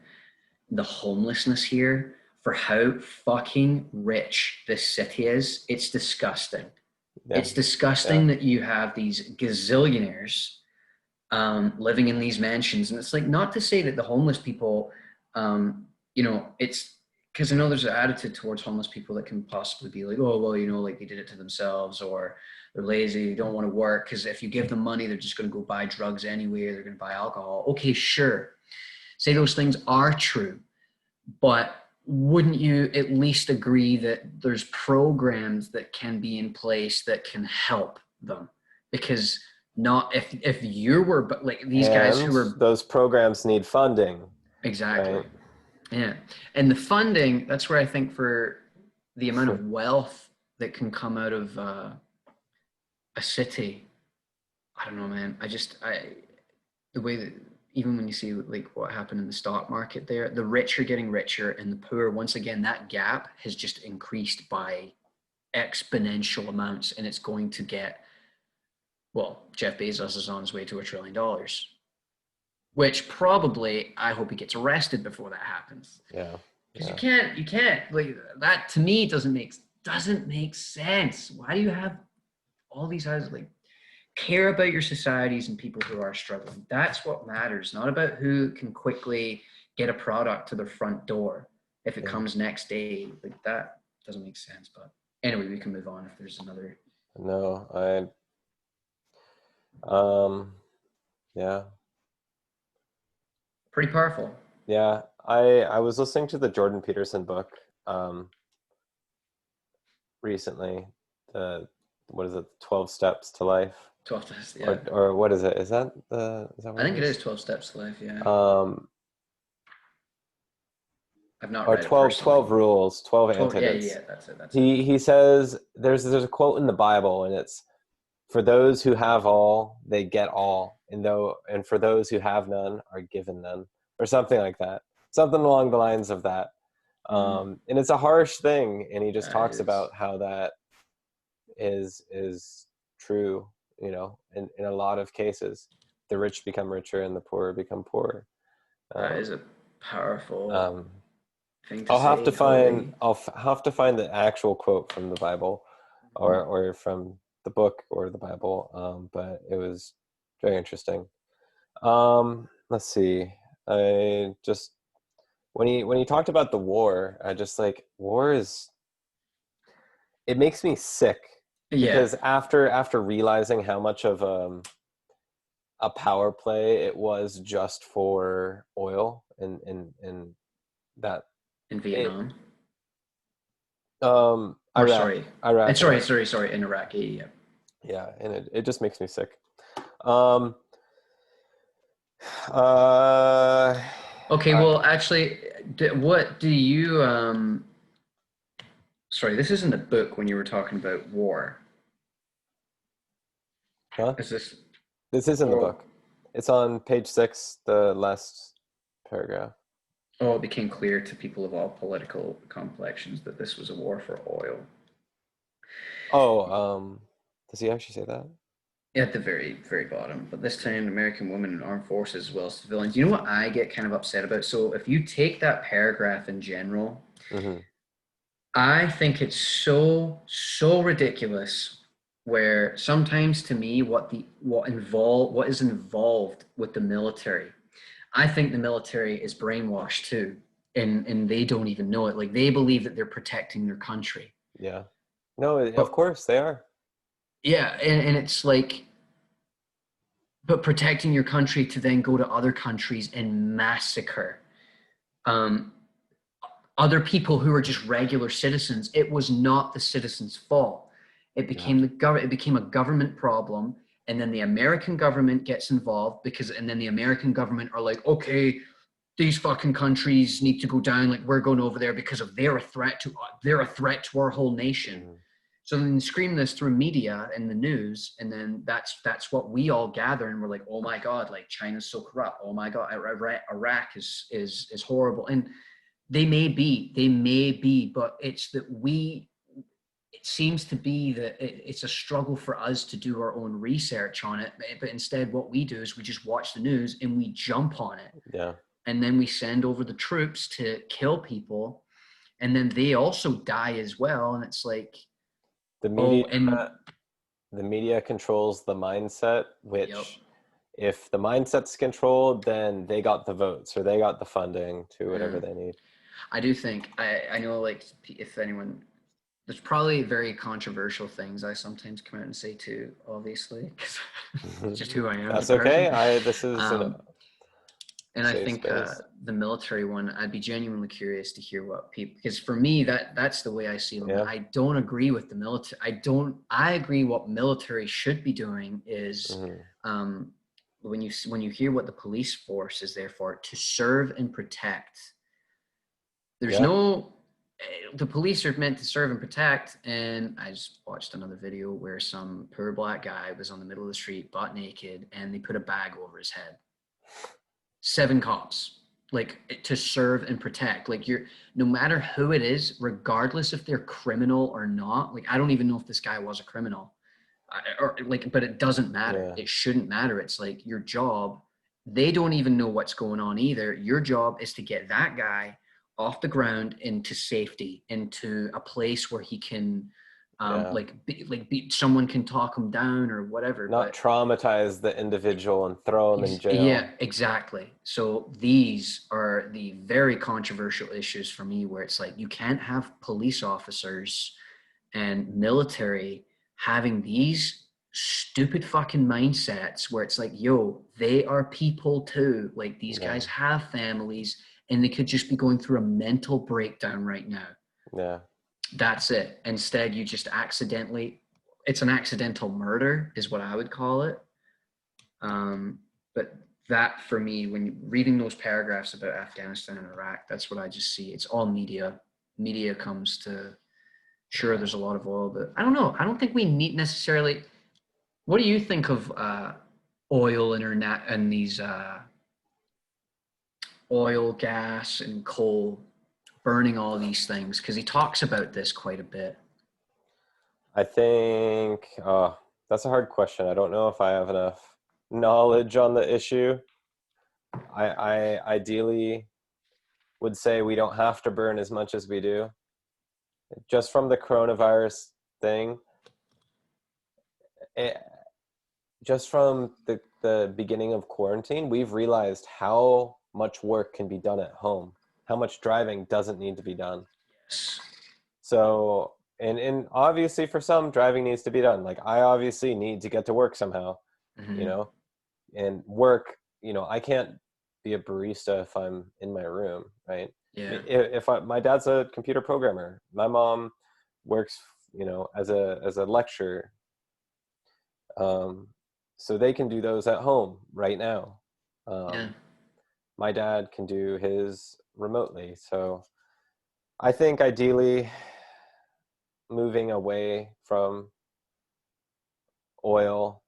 the homelessness here for how fucking rich this city is, it's disgusting. yeah, It's yeah. disgusting that you have these gazillionaires living in these mansions. And it's like, not to say that the homeless people, it's because I know there's an attitude towards homeless people that can possibly be like, oh, well, like they did it to themselves, or they're lazy, they don't want to work. Because if you give them money, they're just going to go buy drugs anyway, or they're going to buy alcohol. Okay, sure. Say those things are true. But wouldn't you at least agree that there's programs that can be in place that can help them? Because not if you were but like these guys who And are those programs need funding, exactly. right? Yeah. And the funding, that's where I think for the amount of wealth that can come out of a city, I don't know, man. The way that even when you see like what happened in the stock market there, the rich are getting richer and the poor, once again, that gap has just increased by exponential amounts, and it's going to get, well, Jeff Bezos is on his way to $1 trillion, which probably I hope he gets arrested before that happens. Yeah, Because yeah, you can't like that to me doesn't make sense. Why do you have all these guys like care about your societies and people who are struggling? That's what matters, not about who can quickly get a product to their front door if it yeah. comes next day. Like that doesn't make sense. But anyway, we can move on if there's another. No, um, yeah, Pretty powerful. yeah. I was listening to the Jordan Peterson book, um, recently. The what is it? 12 Steps to Life, 12 steps, yeah. or what is it? Is that I what think it it is is? 12 steps to life, yeah. Um, I've not or read it 12 personally. rules, 12 12, yeah, antidotes. yeah, that's it. He says there's a quote in the Bible, and it's, for those who have all, they get all, and for those who have none are given none, or something like that, something along the lines of that. Mm, And it's a harsh thing, and he just that talks is. about how that is true, in a lot of cases. The rich become richer and the poor become poorer. That um, is a powerful um, thing to say, Holy. Have to find the actual quote from the Bible, Mm. or from the book or the Bible. But it was very interesting. Let's see. I just when he talked about the war, I just like, war is, it makes me sick, Yeah, because after realizing how much of a power play it was just for oil, and that in it Vietnam. Or Iraq, sorry. And Iraq, sorry, Iraq. sorry, sorry, in Iraq. Yeah, yeah. Yeah, and it just makes me sick. Um, uh, Okay, I, well, actually, what do you sorry, this isn't a book when you were talking about war. huh? Is this This is in the or book. It's on page 6, the last paragraph. oh, it became clear to people of all political complexions that this was a war for oil. Oh, does he actually say that? At the very, very bottom. But this time, American women in armed forces as well as civilians. You know what I get kind of upset about? So if you take that paragraph in general, Mm-hmm. I think it's so ridiculous where sometimes to me what is involved with the military. I think the military is brainwashed too, and they don't even know it. Like they believe that they're protecting their country. Yeah. No, of But course they are. yeah, and it's like but protecting your country to then go to other countries and massacre um, other people who are just regular citizens. It was not the citizens' fault. Yeah. It became a government problem, and then the American government gets involved and then the American government are like, okay, these fucking countries need to go down. Like we're going over there because of they're a threat to our whole nation. Mhm. So then scream this through media and the news, and then that's what we all gather, and we're like, oh my god, like China's so corrupt. Oh my god, Iraq is horrible, and they may be, but it's that it seems to be that it's a struggle for us to do our own research on it. But instead, what we do is we just watch the news and we jump on it. Yeah. And then we send over the troops to kill people. And then they also die as well. And it's like, The media oh, and the media controls the mindset, yep. which if the mindset's controlled, then they got the votes or they got the funding to Yeah. whatever they need. I do think, I know, like, if anyone, there's probably very controversial things I sometimes come out and say too, obviously, because it's just who I am as a That's okay. person. This is a Um, and I safe think space. the military one, I'd be genuinely curious to hear what people, because for me, that's the way I see them. Yeah. I don't agree with the military. I agree what military should be doing is Hmm. um, when you hear what the police force is there for, to serve and protect. There's Yeah. no, the police are meant to serve and protect. And I just watched another video where some poor black guy was on the middle of the street, butt naked, and they put a bag over his head. 7 cops, like to serve and protect. Like you're, no matter who it is, regardless if they're criminal or not. Like I don't even know if this guy was a criminal, or like, but it doesn't matter. Yeah. It shouldn't matter. It's like your job. They don't even know what's going on either. Your job is to get that guy off the ground into safety, into a place where he can, Yeah. someone can talk him down or whatever. Not But traumatize the individual and throw them in yeah, jail. exactly. So these are the very controversial issues for me where it's like you can't have police officers and military having these stupid fucking mindsets where it's like, yo, they are people too. Like these Yeah. guys have families and they could just be going through a mental breakdown right now. Yeah. That's it. Instead, you just accidentally, it's an accidental murder, is what I would call it. But that for me, when reading those paragraphs about Afghanistan and Iraq, that's what I just see. It's all media. Media comes to, sure, Yeah. there's a lot of oil, but I don't know. I don't think we need necessarily. What do you think of oil internet and these oil, gas, and coal burning all these things? Because he talks about this quite a bit. I think that's a hard question. I don't know if I have enough knowledge on the issue. I ideally would say we don't have to burn as much as we do. Just from the coronavirus thing, it, just from the beginning of quarantine, we've realized how much work can be done at home, how much driving doesn't need to be done. Yes. So, and obviously for some, driving needs to be done. Like I obviously need to get to work somehow, you Mm-hmm. know, and work, I can't be a barista if I'm in my room, right? Yeah. My dad's a computer programmer, my mom works, as a lecturer, um, so they can do those at home right now. Yeah. Um, my dad can do his remotely, so I think ideally moving away from oil,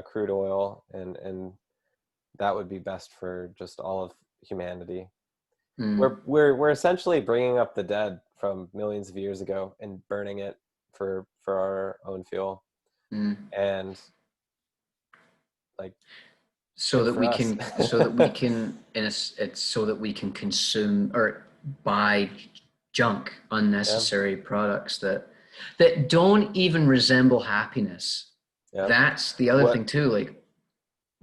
crude oil, and that would be best for just all of humanity. Mm. We're essentially bringing up the dead from millions of years ago and burning it for our own fuel, Mm. and like So good that for we us. can, so that we can, and it's so that we can consume or buy junk, Yeah. unnecessary products that don't even resemble happiness. Yeah. That's the other thing What? too. Like,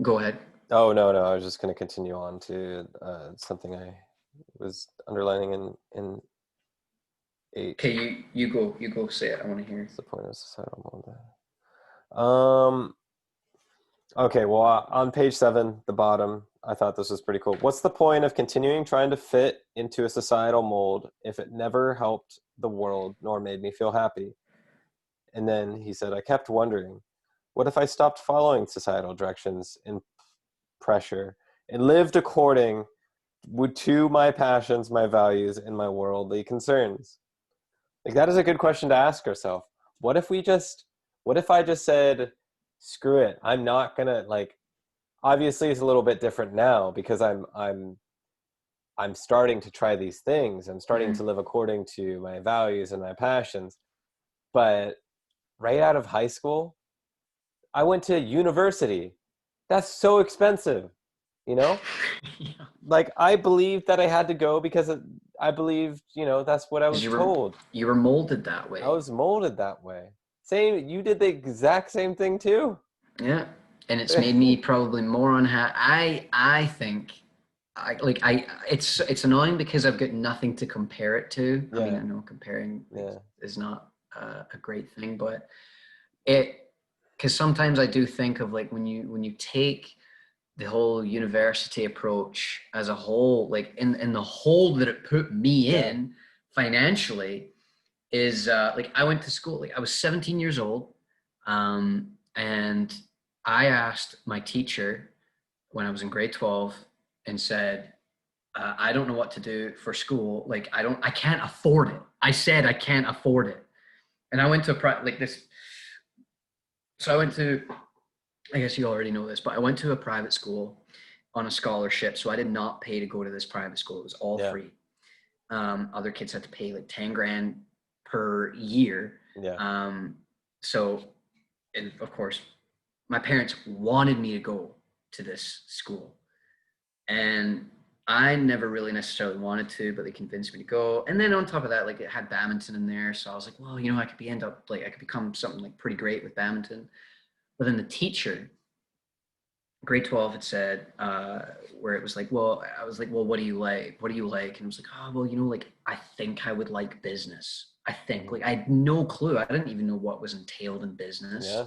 go ahead. Oh, no, no. I was just going to continue on to something I was underlining in 8. Okay, you go say it. I want to hear. What's the point of societal mold? Okay, well, on page 7, the bottom, I thought this was pretty cool. What's the point of continuing trying to fit into a societal mold if it never helped the world nor made me feel happy? And then he said, I kept wondering, what if I stopped following societal directions and pressure and lived according to my passions, my values, and my worldly concerns? Like, that is a good question to ask ourselves. What if I just said, screw it, I'm not gonna, like, obviously it's a little bit different now because I'm starting to try these things. I'm starting to live according to my values and my passions. But right out of high school, I went to university. That's so expensive, you know? Yeah. Like, I believed that I had to go because I believed, that's what I Because was told. you were molded that I way. was molded that way. Same, you did the exact same thing too. Yeah, and it's made me probably more unhappy. I think it's annoying because I've got nothing to compare it to. I mean, Yeah, I know comparing yeah, is not a great thing, but it because sometimes I do think of like when you take the whole university approach as a whole, like in the hole that it put me yeah, in financially is like I went to school, like I was 17 years old, and I asked my teacher when I was in grade 12 and said, I don't know what to do for school. Like I can't afford it. I said I can't afford it. And I went to like this. So I went to, I guess you already know this, but I went to a private school on a scholarship. So I did not pay to go to this private school. It was all yeah, free. Other kids had to pay like 10 grand per year. yeah, Um, so, and of course, my parents wanted me to go to this school. And I never really necessarily wanted to, but they convinced me to go. And then on top of that, like it had badminton in there. So I was like, well, I could I could become something like pretty great with badminton. But then the teacher, grade 12 had said, where it was like, well, I was like, well, what do you like? What do you like? And I was like, oh, well, like, I think I would like business. I think, like, I had no clue. I didn't even know what was entailed in business. yeah,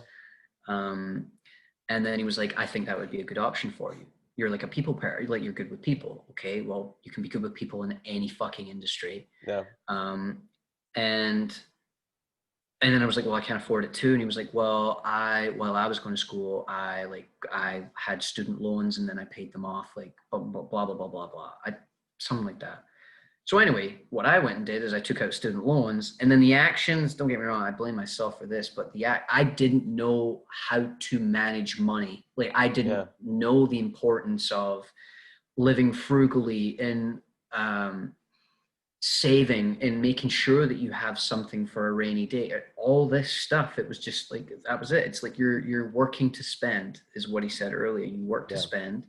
Um, and then he was like, I think that would be a good option for you. You're like a people pair, like you're good with people. Okay, well, you can be good with people in any fucking industry. yeah, Um, and and then I was like, well, I can't afford it too. And he was like, well, while I was going to school, I had student loans and then I paid them off, like blah blah blah blah blah blah blah. Something like that. So anyway, what I went and did is I took out student loans, and then the actions. Don't get me wrong, I blame myself for this, but I didn't know how to manage money. Like I didn't yeah, know the importance of living frugally and saving and making sure that you have something for a rainy day. All this stuff, it was just like that was it. It's like you're working to spend, is what he said earlier. You work to yeah. spend.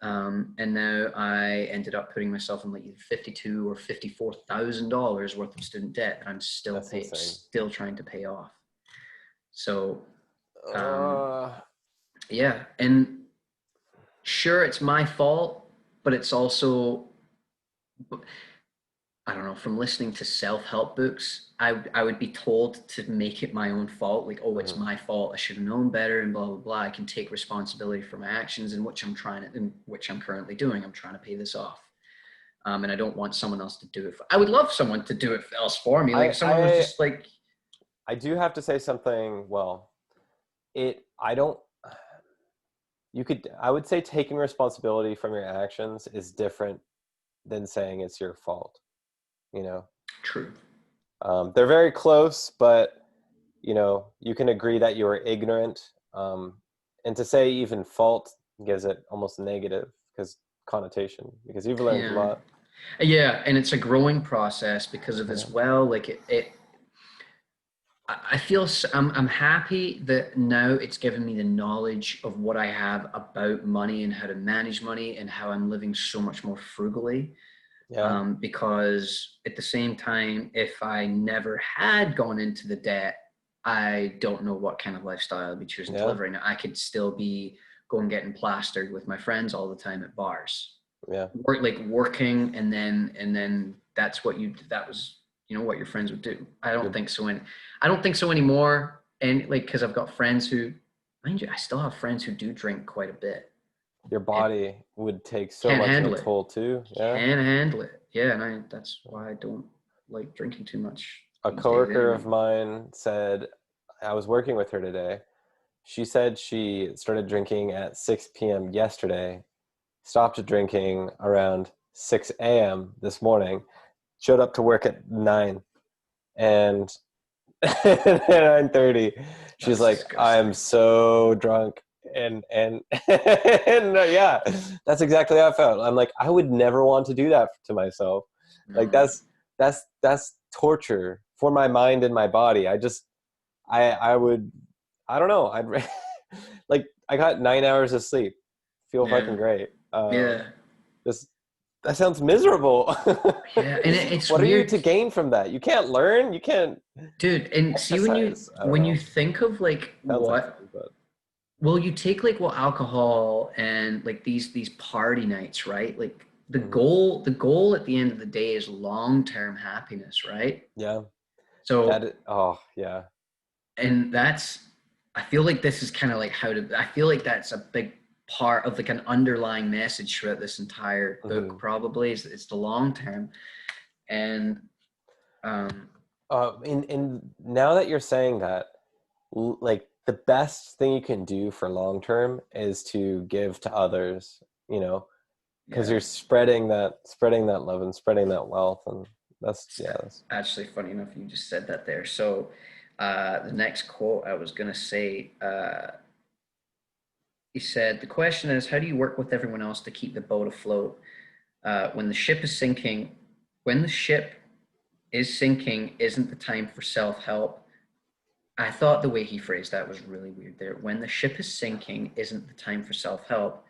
And now I ended up putting myself in like either 52 or $54,000 worth of student debt that I'm That's insane. still trying to pay off. So um, Uh, yeah, and sure, it's my fault, but it's also, I don't know, from listening to self-help books, I would be told to make it my own fault. Like, oh, it's mhm. my fault. I should have known better and blah, blah, blah. I can take responsibility for my actions in which I'm currently doing. I'm trying to pay this off. And I don't want someone else to do it. I would love someone to do it else for me. Like I if someone was I just like, I do have to say something. Well, I don't. I would say taking responsibility from your actions is different than saying it's your fault. You know, true. they're very close, but you can agree that you were ignorant. And to say even fault gives it almost negative because connotation because you've learned a Yeah. lot. Yeah. And it's a growing process because of Yeah, as well. Like I feel I'm happy that now it's given me the knowledge of what I have about money and how to manage money and how I'm living so much more frugally. Yeah. Because at the same time, if I never had gone into the debt, I don't know what kind of lifestyle I'd be choosing to Yeah. live right now. I could still be going getting plastered with my friends all the time at bars, Yeah. working, and then that was what your friends would do. I don't Your think so. I don't think so anymore. And like, because I've got friends who, mind you, I still have friends who do drink quite a bit your and body would take so can't much of a handle it. toll too. Yeah. Can't handle it. Yeah, and that's why I don't like drinking too much A these days coworker anyway. of mine said, I was working with her today. She said she started drinking at 6 p.m. yesterday, stopped drinking around 6 a.m. this morning, showed up to work at 9, and at 9:30, she's That's like, "I am disgusting. so drunk." And and yeah, that's exactly how I felt. I'm like, I would never want to do that to myself. Like No. that's torture for my mind and my body. I would, I don't know. Like, I got 9 hours of sleep. Feel Yeah. fucking great. Yeah. Just that sounds miserable. Yeah. And it's What are you weird, to gain from that? You can't learn. You can't dude. And see, exercise. I don't when you know. think of like Sounds like what fun, but well, you take like alcohol and like these party nights, right? Like mhm. the goal at the end of the day is long-term happiness, right? Yeah, So, oh yeah. and that's, I feel like this is kind of like I feel like that's a big part of like an underlying message throughout this entire book, Hmm. probably is it's the long term. And um In now that you're saying that, like the best thing you can do for long term is to give to others. Because yeah, you're spreading that love and spreading that wealth, and that's it's yeah. That's, actually funny enough you just said that there. So the next quote I was gonna say, he said, the question is, how do you work with everyone else to keep the boat afloat? When the ship is sinking, when the ship is sinking, isn't the time for self-help. I thought the way he phrased that was really weird there. When the ship is sinking, isn't the time for self-help.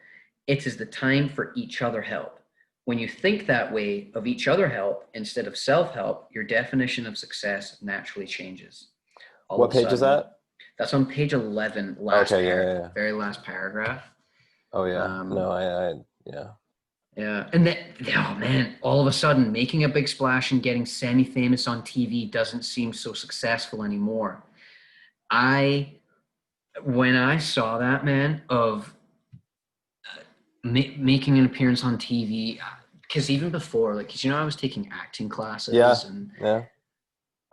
It is the time for each other help. When you think that way of each other help instead of self-help, your definition of success naturally changes. All of what a page is sudden, that? that's on page 11, Okay, yeah, yeah, yeah. very last paragraph. Oh yeah. Um, No, I yeah. Yeah, and then oh man, all of a sudden, making a big splash and getting semi-famous on TV doesn't seem so successful anymore. I When I saw that, man, of making an appearance on TV, because even before, like, 'cause, I was taking acting classes, Yeah, and yeah,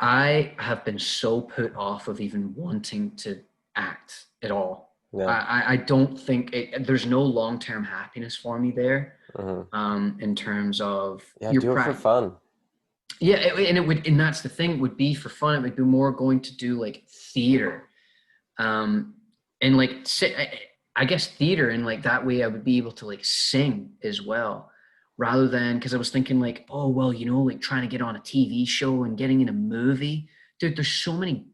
I have been so put off of even wanting to act at all. yeah. I don't think there's no long-term happiness for me there, Hmm. in terms of Yeah, your do it for practice. fun. Yeah, and that's the thing. It would be for fun. It would be more going to do like theater, um, and like I guess theater, and like that way I would be able to like sing as well, rather than because I was thinking like, oh well, like trying to get on a TV show and getting in a movie, dude. There's so many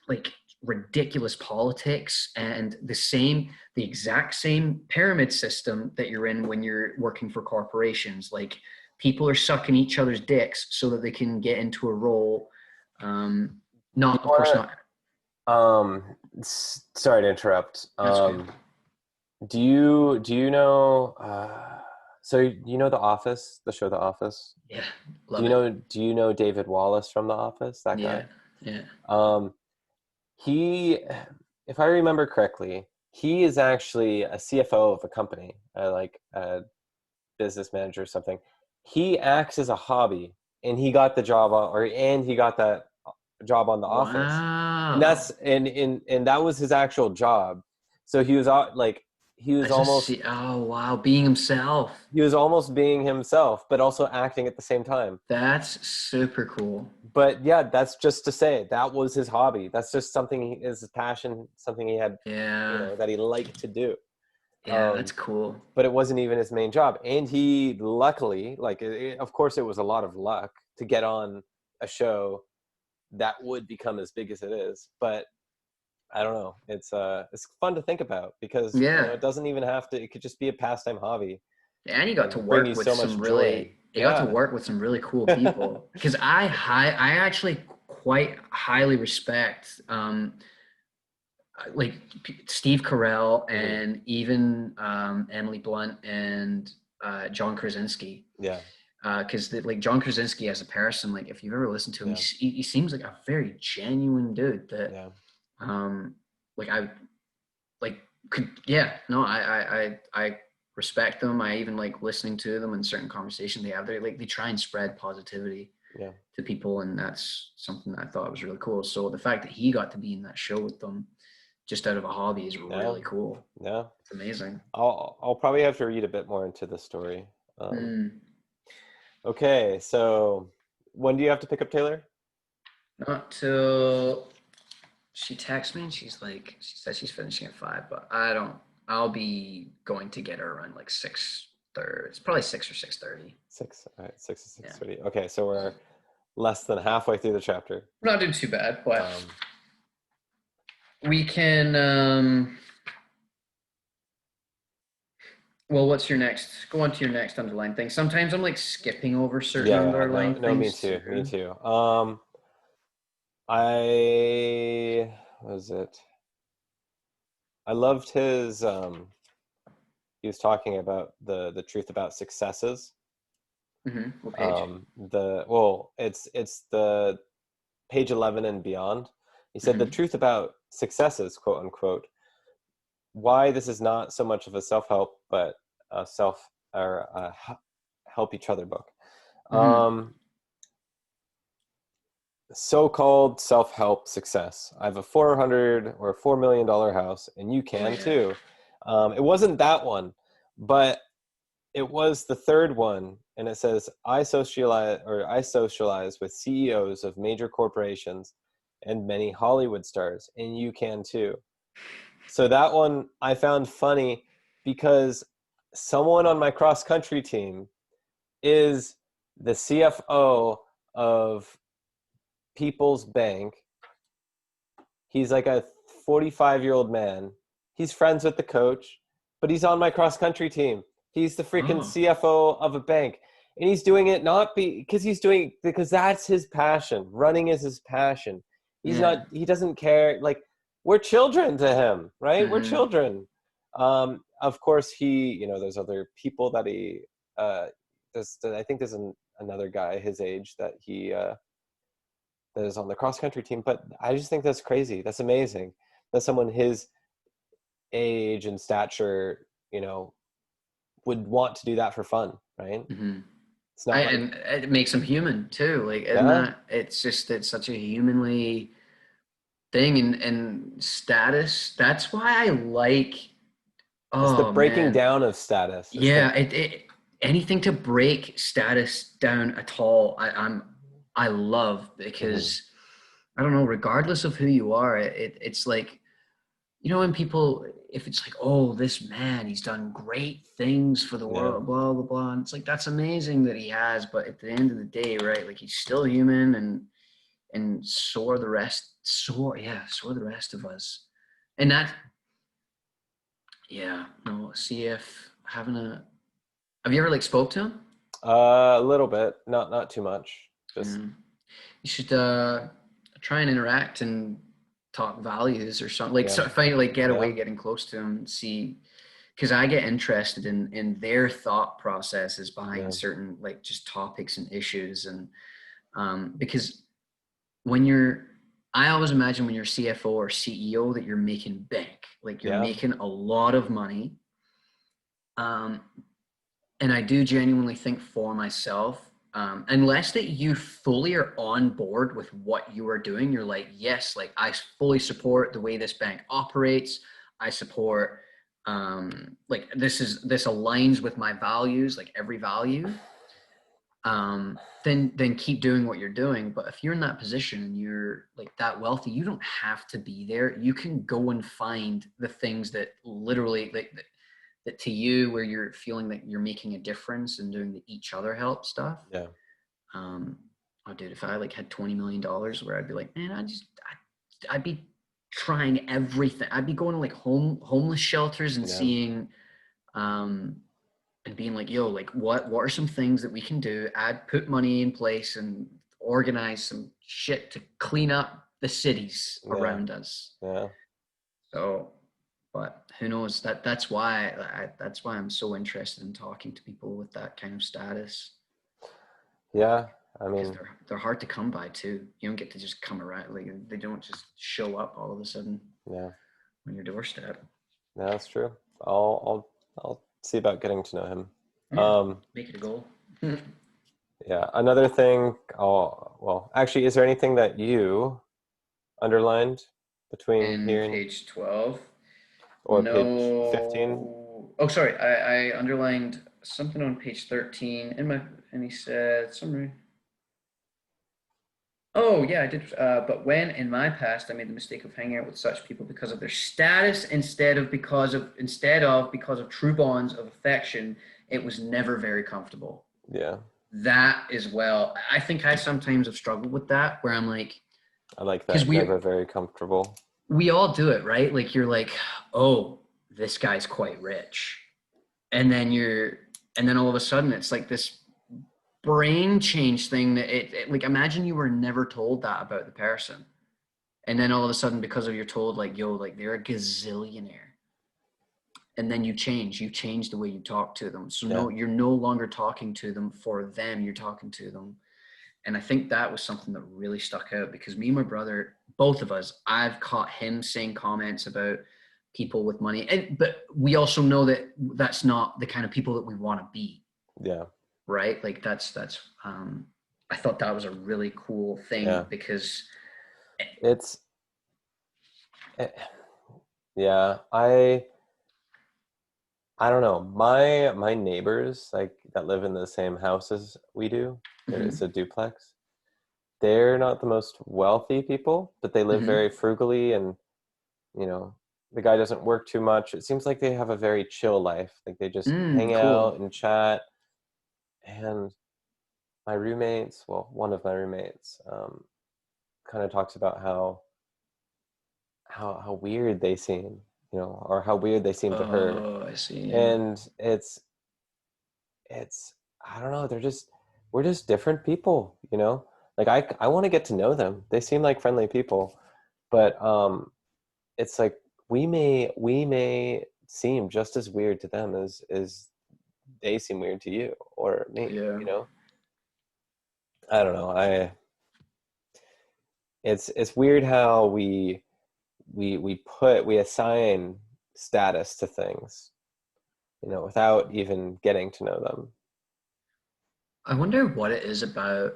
like ridiculous politics and the exact same pyramid system that you're in when you're working for corporations. Like people are sucking each other's dicks so that they can get into a role. Um, Do you not, of course, want not. to sorry to interrupt. That's okay. Do you know so you know The Office, the show The Office? Yeah, Do love you it. know do you know David Wallace from The Office, that Yeah, guy? yeah. Um he, if I remember correctly, he is actually a CFO of a company, like a business manager or something. He acts as a hobby, and he got that job on The Office, and Wow. that was his actual job. So he was like he was almost Oh wow, being himself. he was almost being himself, but also acting at the same time. That's super cool. But yeah, that's just to say that was his hobby. That's just something is his passion, something he had, Yeah, that he liked to do. yeah, that's Um, cool. but it wasn't even his main job. And he luckily, like, of course, it was a lot of luck to get on a show that would become as big as it is. But I don't know. It's fun to think about because Yeah. it doesn't even have to. It could just be a pastime hobby And you got to and bring you work with so some much really joy. you got to Yeah. work with some really cool people. Because I actually quite highly respect like Steve Carell Hmm. and even Emily Blunt and John Krasinski. Yeah. Because like John Krasinski as a person, like if you've ever listened to him, Yeah. he seems like a very genuine dude that Yeah. um like I like could yeah no I respect them. I even like listening to them in certain conversations they have. They like they try and spread positivity Yeah. to people, and that's something that I thought was really cool. So the fact that he got to be in that show with them just out of a hobby is Yeah. really cool. Yeah. It's amazing. I'll probably have to read a bit more into the story. Mm, Okay, so when do you have to pick up Taylor? not till she texts me and she's like, she says she's finishing at 5, but I don't. I'll be going to get her around like 6:30. It's probably 6 or 6:30. Six. All right, 6 to Yeah, 6:30. Okay, so we're less than halfway through the chapter. we're not doing too bad, but Um, we can. Well, what's your next? Go on to your next underlined thing. Sometimes I'm like skipping over certain yeah, no, underlined no, me things too, me too. too. What was it? I loved his. He was talking about the truth about successes. What page? It's the page 11 and beyond. He said the Hmm. truth about successes, quote unquote, why this is not so much of a self-help but a self or a help each other book. Hmm. So-called self-help success. I have a 400 or $4 million house and you Oh can yeah. too. It wasn't that one, but it was the third one, and it says I socialize with CEOs of major corporations and many Hollywood stars, and you can too. So that one I found funny because someone on my cross country team is the CFO of People's Bank. He's like a 45-year-old man. He's friends with the coach, but he's on my cross country team. He's the freaking Oh CFO of a bank. And he's doing it not because that's his passion. Running is his passion. yeah. He doesn't care. Like, we're children to him, right? We're Hmm. children. Of course, there's other people that I think there's another guy his age that is on the cross country team. But I just think that's crazy. That's amazing that someone his age and stature, would want to do that for fun, right? Hmm. It's not like, And it makes him human too. Like, isn't yeah, that? It's such a humanly thing and status. That's why I like. it's the Oh breaking man, down of status. It's the yeah. It anything to break status down at all. I love mhm, because I don't know. Regardless of who you are, it's like when people, if it's like, oh, this man, he's done great things for the yeah, world, blah blah blah, and it's like that's amazing that he has, but at the end of the day, right, like he's still human, and so are the rest. So are the rest of us, and that, yeah, no. See if having a, have you ever like spoke to him? a little bit, not too much. Just Yeah. You should try and interact and talk values or something. Like, yeah, so find like get yeah, away, getting close to them, see, because I get interested in their thought processes behind yeah, certain like just topics and issues, and because when you're, I always imagine when you're CFO or CEO that you're making bank, like you're yeah, making a lot of money. Um, and I do genuinely think for myself, unless that you fully are on board with what you are doing, you're like, yes, like I fully support the way this bank operates. I support, like this aligns with my values, like every value. Then keep doing what you're doing. But if you're in that position and you're like that wealthy, you don't have to be there. You can go and find the things that literally like that to you where you're feeling that you're making a difference and doing the each other help stuff. yeah, um oh dude, if I like had $20 million, where I'd be like, man, I'd be trying everything. I'd be going to like homeless shelters and yeah, seeing um and being like, yo, like what are some things that we can do, put money in place and organize some shit to clean up the cities Yeah. around us. Yeah. So, but who knows? That's why I'm so interested in talking to people with that kind of status, Yeah. I because mean, they're hard to come by too. You don't get to just come around, like they don't just show up all of a sudden yeah. on your doorstep. Yeah, that's true. I'll see about getting to know him. Yeah, Um, make it a goal. yeah. Another thing. Oh, well, actually, is there anything that you underlined between In here and page 12. or page 15? No. Oh, sorry. I underlined something on page 13 and he said summary. Oh, yeah, I did. But when in my past I made the mistake of hanging out with such people because of their status instead of true bonds of affection, it was never very comfortable. Yeah, That as well. I think I sometimes have struggled with that where I'm like, I like because that. Never very comfortable. we all do it, right? Like you're like, oh, this guy's quite rich. And then all of a sudden it's like this brain change thing that like imagine you were never told that about the person. And then all of a sudden, because of you're told like, yo, like they're a gazillionaire. And then you change the way you talk to them. So Yeah, no, you're no longer talking to them for them, you're talking to them. And I think that was something that really stuck out because me and my brother, both of us, I've caught him saying comments about people with money. But we also know that that's not the kind of people that we want to be, yeah, right? Like I thought that was a really cool thing yeah. because It's eh, yeah. I don't know. My neighbors like that live in the same house as we do. It's mhm, a duplex. They're not the most wealthy people, but they live mhm. very frugally, and you know, the guy doesn't work too much. It seems like they have a very chill life. Like they just hang Cool. out and chat. And my roommates, well, one of my roommates, kind of talks about how weird they seem, or how weird they seem to her. Oh, I see. Yeah. And it's I don't know. We're just different people, you know. Like I want to get to know them. They seem like friendly people, but it's like we may seem just as weird to them as they seem weird to you or me. Yeah. I don't know. It's weird how we assign status to things, without even getting to know them. I wonder what it is about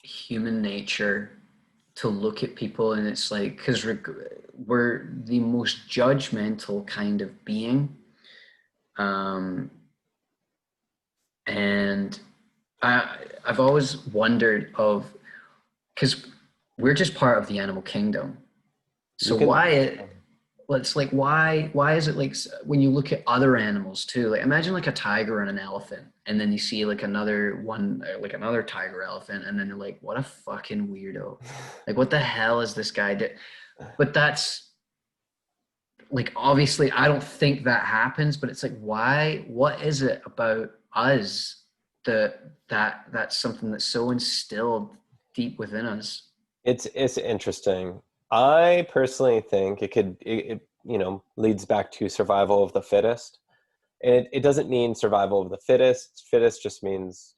human nature to look at people and it's like because we're the most judgmental kind of being, um, and I've always wondered of because we're just part of the animal kingdom. You So can, why it well, it's like why is it like when you look at other animals too? Like imagine like a tiger and an elephant, and then you see like another one, like another tiger elephant, and then you're like, what a fucking weirdo! Like what the hell is this guy did? But that's like obviously I don't think that happens, but it's like why? What is it about us that's something that's so instilled deep within us? it's interesting. I personally think it leads back to survival of the fittest. And it doesn't mean survival of the fittest. Fittest just means,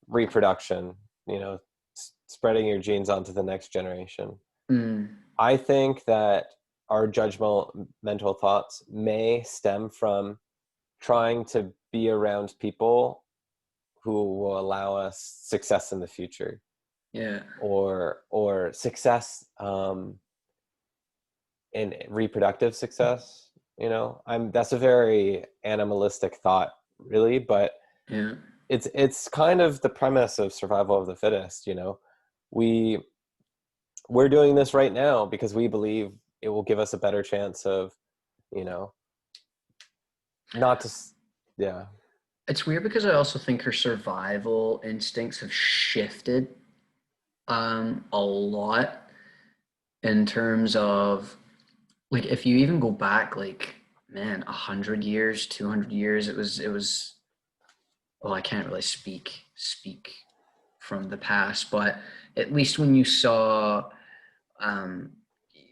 reproduction, spreading your genes onto the next generation. Mm, I think that our judgmental thoughts may stem from trying to be around people who will allow us success in the future, yeah. or success, in reproductive success. That's a very animalistic thought, really, but Yeah. it's kind of the premise of survival of the fittest. We we're doing this right now because we believe it will give us a better chance of, you know not to yeah. It's weird because I also think her survival instincts have shifted a lot in terms of like if you even go back like man, 100 years, 200 years. It was. Well, I can't really speak from the past, but at least when you saw, um,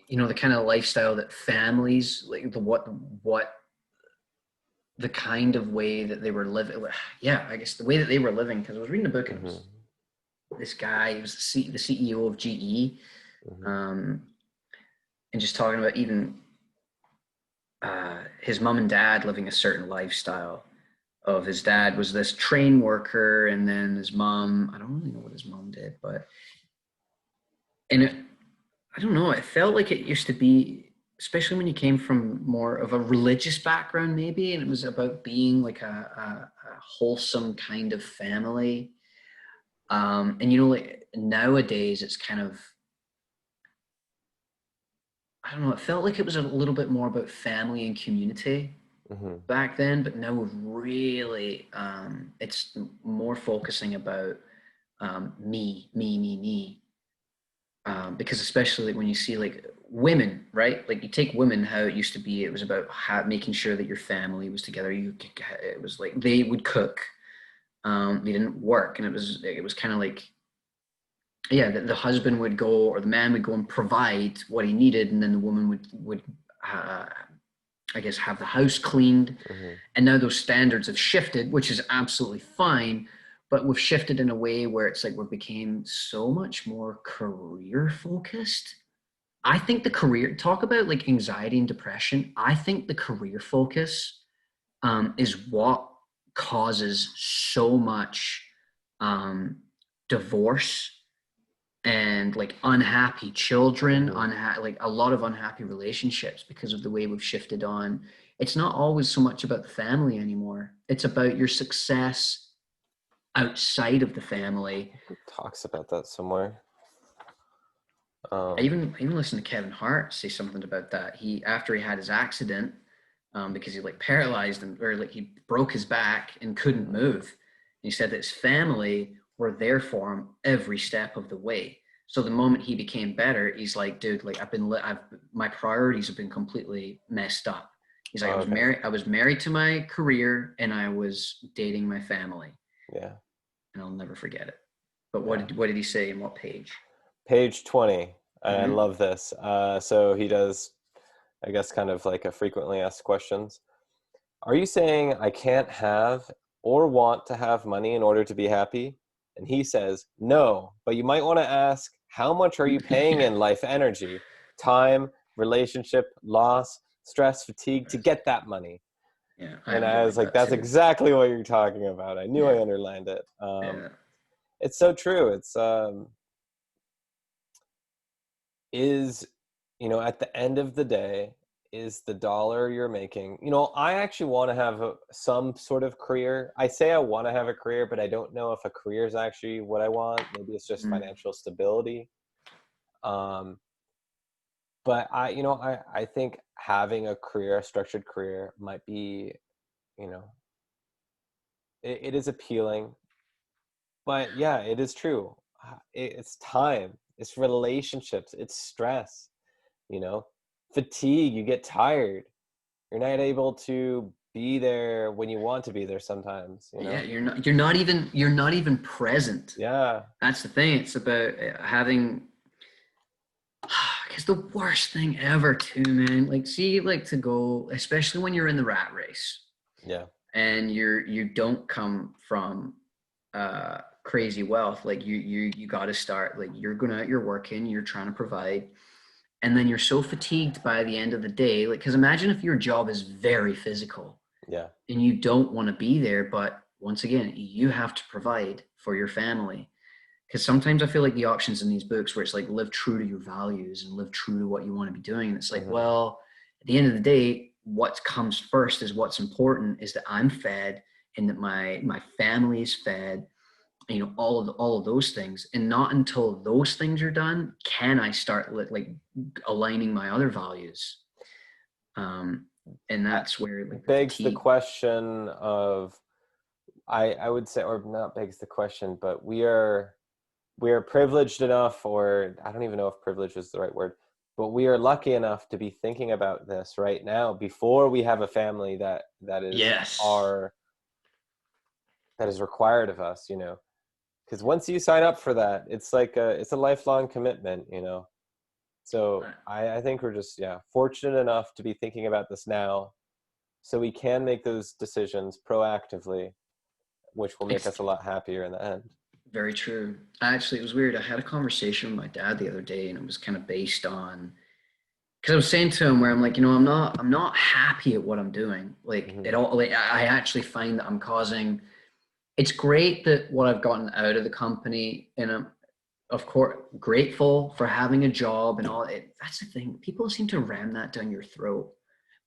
the kind of lifestyle that families like what the kind of way that they were living. Yeah, I guess the way that they were living. Because I was reading a book and it was Mm-hmm. this guy. He was the CEO of GE, Mm-hmm. um, and just talking about even his mom and dad living a certain lifestyle. Of his dad was this train worker, and then his mom. I don't really know what his mom did, but and I don't know. It felt like it used to be, especially when you came from more of a religious background, maybe, and it was about being like a wholesome kind of family. And like nowadays, it's kind of, I don't know. It felt like it was a little bit more about family and community Mm-hmm. back then, but now we've really, it's more focusing about me. Because especially when you see like women, right? Like you take women, how it used to be, it was about making sure that your family was together. It was like they would cook, they didn't work, and it was kind of like, yeah, the husband would go or the man would go and provide what he needed, and then the woman would uh, I guess have the house cleaned. Mm-hmm. And now those standards have shifted, which is absolutely fine. But we've shifted in a way where it's like we became so much more career focused. I think the career, talk about like anxiety and depression. I think the career focus is what causes so much um, divorce and like unhappy children, Mm-hmm. like a lot of unhappy relationships because of the way we've shifted on. It's not always so much about the family anymore. It's about your success outside of the family. He talks about that somewhere. I even listened to Kevin Hart say something about that. He after he had his accident, because he like paralyzed him or like he broke his back and couldn't move. And he said that his family were there for him every step of the way. So the moment he became better, he's like, dude, like I've my priorities have been completely messed up. He's like, Oh, okay. I was married to my career and I was dating my family, Yeah. and I'll never forget it. But Yeah. what did he say and what page? Page 20. I Mm-hmm. love this. So he does, I guess, kind of like a frequently asked questions. Are you saying I can't have or want to have money in order to be happy? And he says, no, but you might want to ask, how much are you paying Yeah, in life energy, time, relationship, loss, stress, fatigue to get that money? yeah, I And I was underlined like, that that's too. exactly what you're talking about. I knew I Yeah, underlined it. yeah. It's so true. Is, at the end of the day, is the dollar you're making, I actually want to have some sort of career. I say I want to have a career, but I don't know if a career is actually what I want. Maybe it's just Mm. financial stability. um but I think having a career, a structured career, might be, you know it is appealing. But yeah, it is true. It's time, it's relationships, it's stress, you know fatigue. You get tired. You're not able to be there when you want to be there sometimes. Yeah, you're not even present. Yeah. That's the thing. It's about having because the worst thing ever too, man. Like, see, like to go, especially when you're in the rat race Yeah. and you don't come from crazy wealth. Like you got to start. Like you're working, you're trying to provide, and then you're so fatigued by the end of the day. Like, because imagine if your job is very physical Yeah. and you don't want to be there, but once again, you have to provide for your family. Because sometimes I feel like the options in these books where it's like live true to your values and live true to what you want to be doing. And it's like, Hmm. well, at the end of the day, what comes first is what's important is that I'm fed and that my family is fed, all of those things. And not until those things are done can I start like aligning my other values. Um, and Uh, that's where like the begs the fatigue. question of, I would say, or not begs the question, but we are privileged enough, or I don't even know if privilege is the right word. but we are lucky enough to be thinking about this right now before we have a family that is Yes. that is required of us, you know. Because once you sign up for that, it's like it's a lifelong commitment, you know. So I think we're just, yeah, fortunate enough to be thinking about this now, so we can make those decisions proactively, which will make It's us a lot happier in the end. very true. Actually, it was weird. I had a conversation with my dad the other day, and it was kind of based on, because I was saying to him where I'm like, I'm not happy at what I'm doing. Like Hmm. it all, like I actually find that I'm causing. It's great that what I've gotten out of the company, and I'm of course grateful for having a job and all. That's the thing. People seem to ram that down your throat.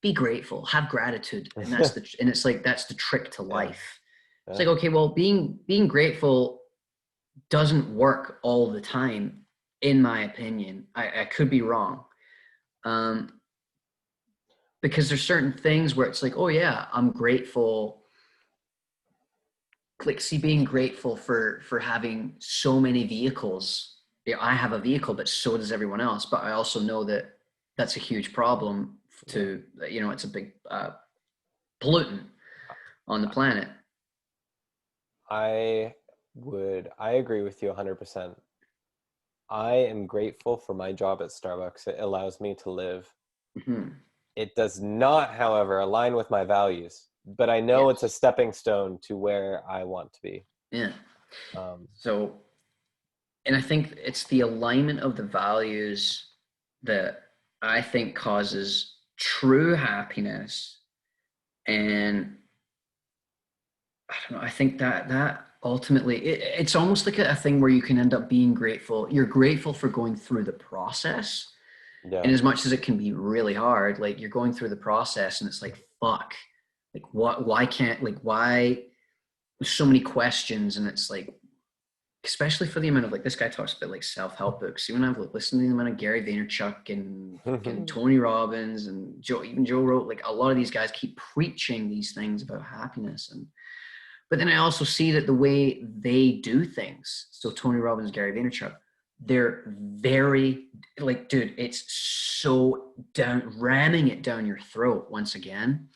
Be grateful, have gratitude, and it's like that's the trick to Yeah, life. It's yeah, like, okay, well, being grateful doesn't work all the time, in my opinion. I could be wrong. Um, because there's certain things where it's like, oh yeah, I'm grateful. Like, see, being grateful for having so many vehicles. Yeah, I have a vehicle, but so does everyone else. But I also know that that's a huge problem yeah. to, it's a big pollutant on the planet. I agree with you 100%. I am grateful for my job at Starbucks. It allows me to live. Hmm. It does not, however, align with my values, but I know it's a Yes. stepping stone to where I want to be. Yeah. Um, So, and I think it's the alignment of the values that I think causes true happiness. And I don't know, I think that ultimately it's almost like a thing where you can end up being grateful. You're grateful for going through the process. yeah. And as much as it can be really hard, like you're going through the process and it's like, fuck, like what, why can't, like, why there's so many questions. And it's like, especially for the amount of, like, this guy talks about like self-help books. Even I've listened to the amount of Gary Vaynerchuk and fucking Tony Robbins and even Joe wrote, like a lot of these guys keep preaching these things about happiness. And but then I also see that the way they do things, so Tony Robbins, Gary Vaynerchuk, they're very, like, dude, it's so down, ramming it down your throat once again.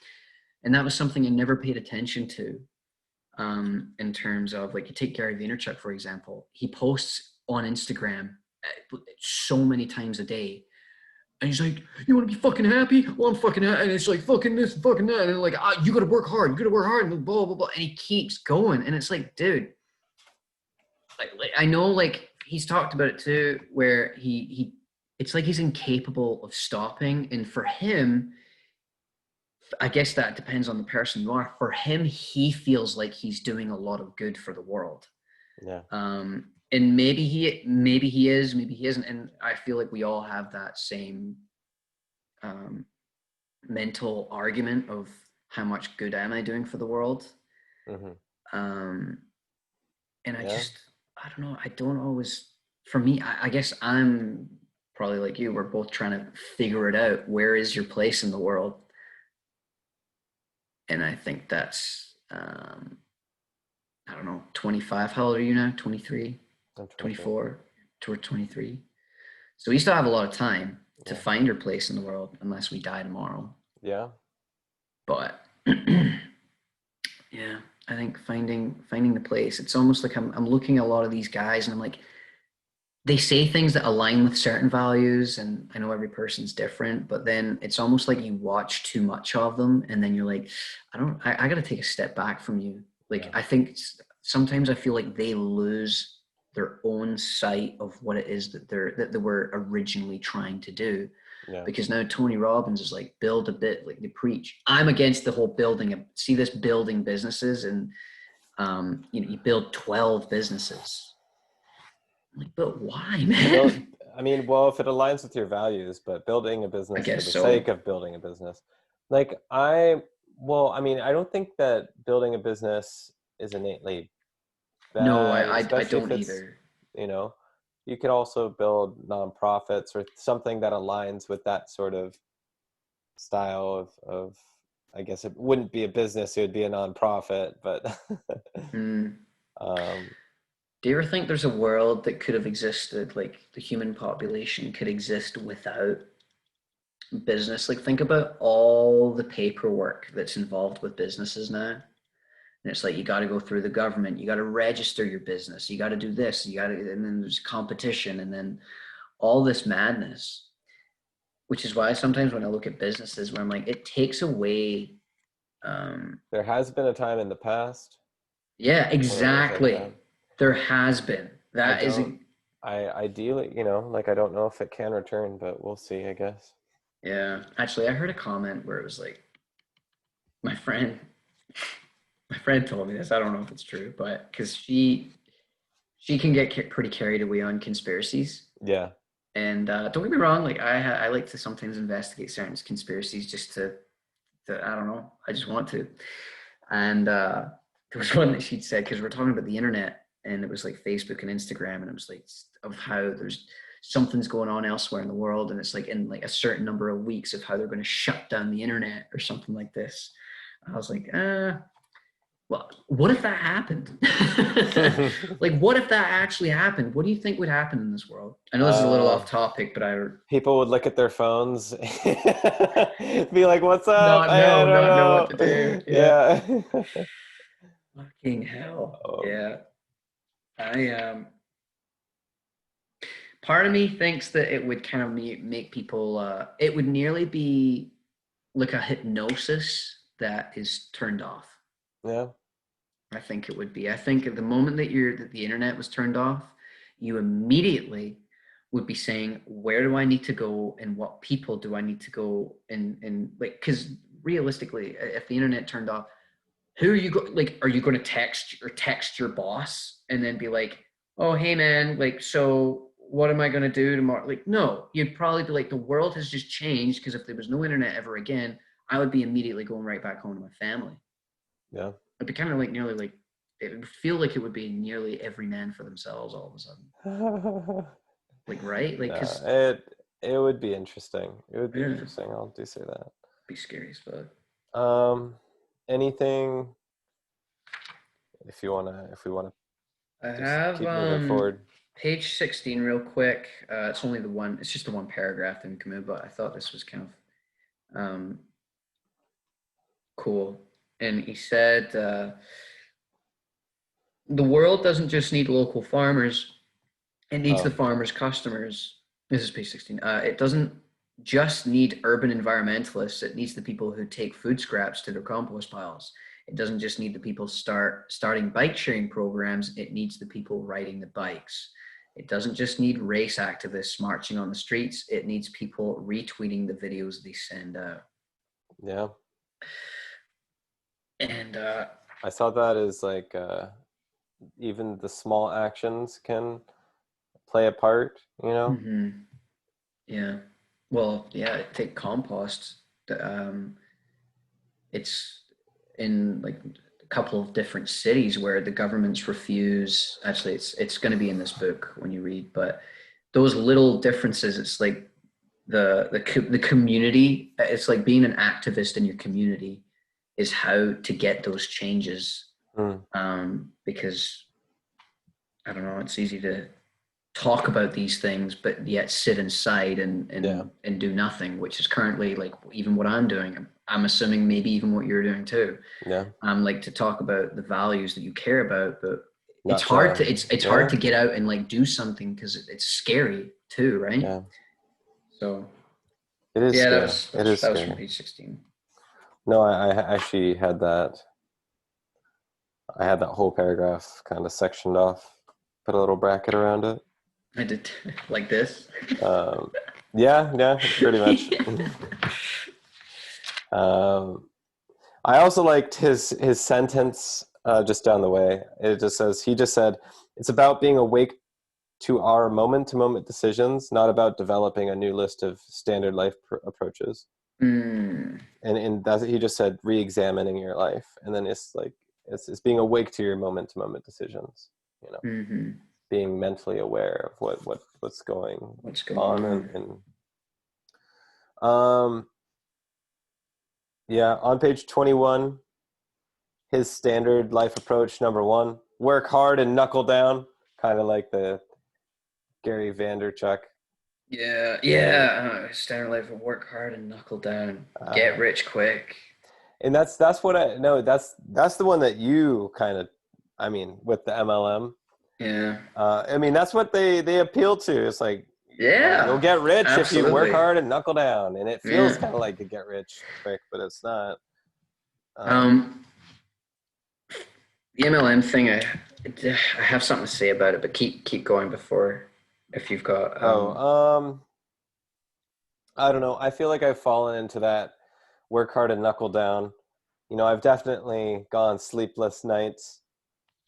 And that was something I never paid attention to, in terms of, like, you take Gary Vaynerchuk, for example, he posts on Instagram so many times a day. And he's like, you want to be fucking happy? Well, I'm fucking happy. And it's like, fucking this, fucking that. And like, you got to work hard. You got to work hard. And blah, blah, blah. And he keeps going. And it's like, dude, like I know, like, he's talked about it too, where it's like he's incapable of stopping. And for him, I guess that depends on the person you are. For him, he feels like he's doing a lot of good for the world. Yeah. And maybe he is, maybe he isn't. And I feel like we all have that same, um, mental argument of how much good am I doing for the world. Hmm. Um, and Yeah. I don't know. I don't always, for me, I guess I'm probably like you. We're both trying to figure it out. Where is your place in the world? And I think that's, I don't know, 25. How old are you now? 23, I'm 23. 24, toward 23. So we still have a lot of time to Yeah. find our place in the world unless we die tomorrow. Yeah. But yeah, I think finding the place. It's almost like I'm looking at a lot of these guys and I'm like, they say things that align with certain values, and I know every person's different, but then it's almost like you watch too much of them and then you're like, I gotta take a step back from you. Like, Yeah. I think sometimes I feel like they lose their own sight of what it is that they were originally trying to do, Yeah. because now Tony Robbins is like, build a bit, like they preach. I'm against the whole see this building businesses, and you build 12 businesses. I'm like, but why, Build, man? I mean, well, if it aligns with your values, but building a I business for guess the so. sake of building a business, like I mean, I don't think that building a business is innately No, bad, I especially if don't it's, either. you know, you could also build nonprofits or something that aligns with that sort of style of, I guess it wouldn't be a business, it would be a nonprofit, but Mm, um, Do you ever think there's a world that could have existed, like the human population could exist without business? Like, think about all the paperwork that's involved with businesses now. And it's like you got to go through the government, you got to register your business, you got to do this, you got to, and then there's competition, and then all this madness. Which is why sometimes when I look at businesses, where I'm like, it takes away. There has been a time in the past Yeah, when it was like exactly. that. There has been. I That is don't. I ideally, like I don't know if it can return, but we'll see, I guess. yeah. Actually, I heard a comment where it was like, my friend, my friend told me this. I don't know if it's true, but because she can get pretty carried away on conspiracies. Yeah. And don't get me wrong, like I like to sometimes investigate certain conspiracies just to I don't know, I just want to. And there was one that she'd said, because we're talking about the internet, and it was like Facebook and Instagram, and it was like of how there's something's going on elsewhere in the world, and it's like in like a certain number of weeks of how they're going to shut down the internet or something like this. I was like, well, what if that happened? Like, what if that actually happened? What do you think would happen in this world? I know this is a little off topic, but I People would look at their phones, be like, "What's up? not know, I don't not know what to do. know." Yeah. Yeah. Fucking hell. Oh, Yeah. I part of me thinks that it would kind of make people it would nearly be like a hypnosis that is turned off. yeah. I think it would be. I think at the moment that the internet was turned off, you immediately would be saying, where do I need to go and what people do I need to go and like, because realistically, if the internet turned off, who are you like, are you going to text your boss and then be like, oh, hey man, like, so what am I going to do tomorrow? Like, no, you'd probably be like, the world has just changed, because if there was no internet ever again, I would be immediately going right back home to my family. Yeah. It'd be kind of like nearly like, it would feel like it would be nearly every man for themselves all of a sudden. Like, right? Like, No, cause it would be interesting. It would be yeah, interesting. I'll do say that. be scary as fuck. Um, anything if we wanna I just have keep moving forward. page 16 real quick. It's only the one, it's just the one paragraph in Camus, but I thought this was kind of cool. And he said, the world doesn't just need local farmers, it needs the Oh, farmers' customers. This is page 16. It doesn't just need urban environmentalists, it needs the people who take food scraps to their compost piles. It doesn't just need the people starting bike sharing programs, it needs the people riding the bikes. It doesn't just need race activists marching on the streets, it needs people retweeting the videos they send out. yeah. And I saw that as like even the small actions can play a part. mhm, yeah, well, yeah, take compost. It's in like a couple of different cities where the governments refuse. Actually, it's going to be in this book when you read, but those little differences, it's like the community. It's like being an activist in your community is how to get those changes. Mm, Because I don't know, it's easy to talk about these things but yet sit inside and yeah. and do nothing, which is currently like even what I'm doing. I'm assuming maybe even what you're doing too. Yeah. Like to talk about the values that you care about, but Not to it's hard yeah. to get out and like do something because it's scary too, right? Yeah. So It is yeah, scary. It is that was from scary. page 16. No, I actually had that. I had that whole paragraph kind of sectioned off, put a little bracket around it. I did like this. Um, yeah, yeah, pretty much. Yeah. um, I also liked his sentence just down the way. It just says he just said it's about being awake to our moment to moment decisions, not about developing a new list of standard life approaches. Mm, And that's he just said re-examining your life, and then it's like it's being awake to your moment to moment decisions. mm-hmm. Being mentally aware of what's going What's going on on? and um yeah, on page 21, his standard life approach number 1: work hard and knuckle down. kind of like the Gary Vanderchuck. Standard life of work hard and knuckle down, get Uh, rich quick. and that's what I know. That's the one that you kind of, I mean, with the MLM. Yeah, I mean, that's what they appeal to. It's like, you'll yeah, get rich if you work absolutely. hard and knuckle down, and it feels Yeah. kind of like a get rich quick, but it's not. Um, Um, the MLM thing, I have something to say about it, but keep going before if you've got oh, I don't know. I feel like I've fallen into that work hard and knuckle down. I've definitely gone sleepless nights,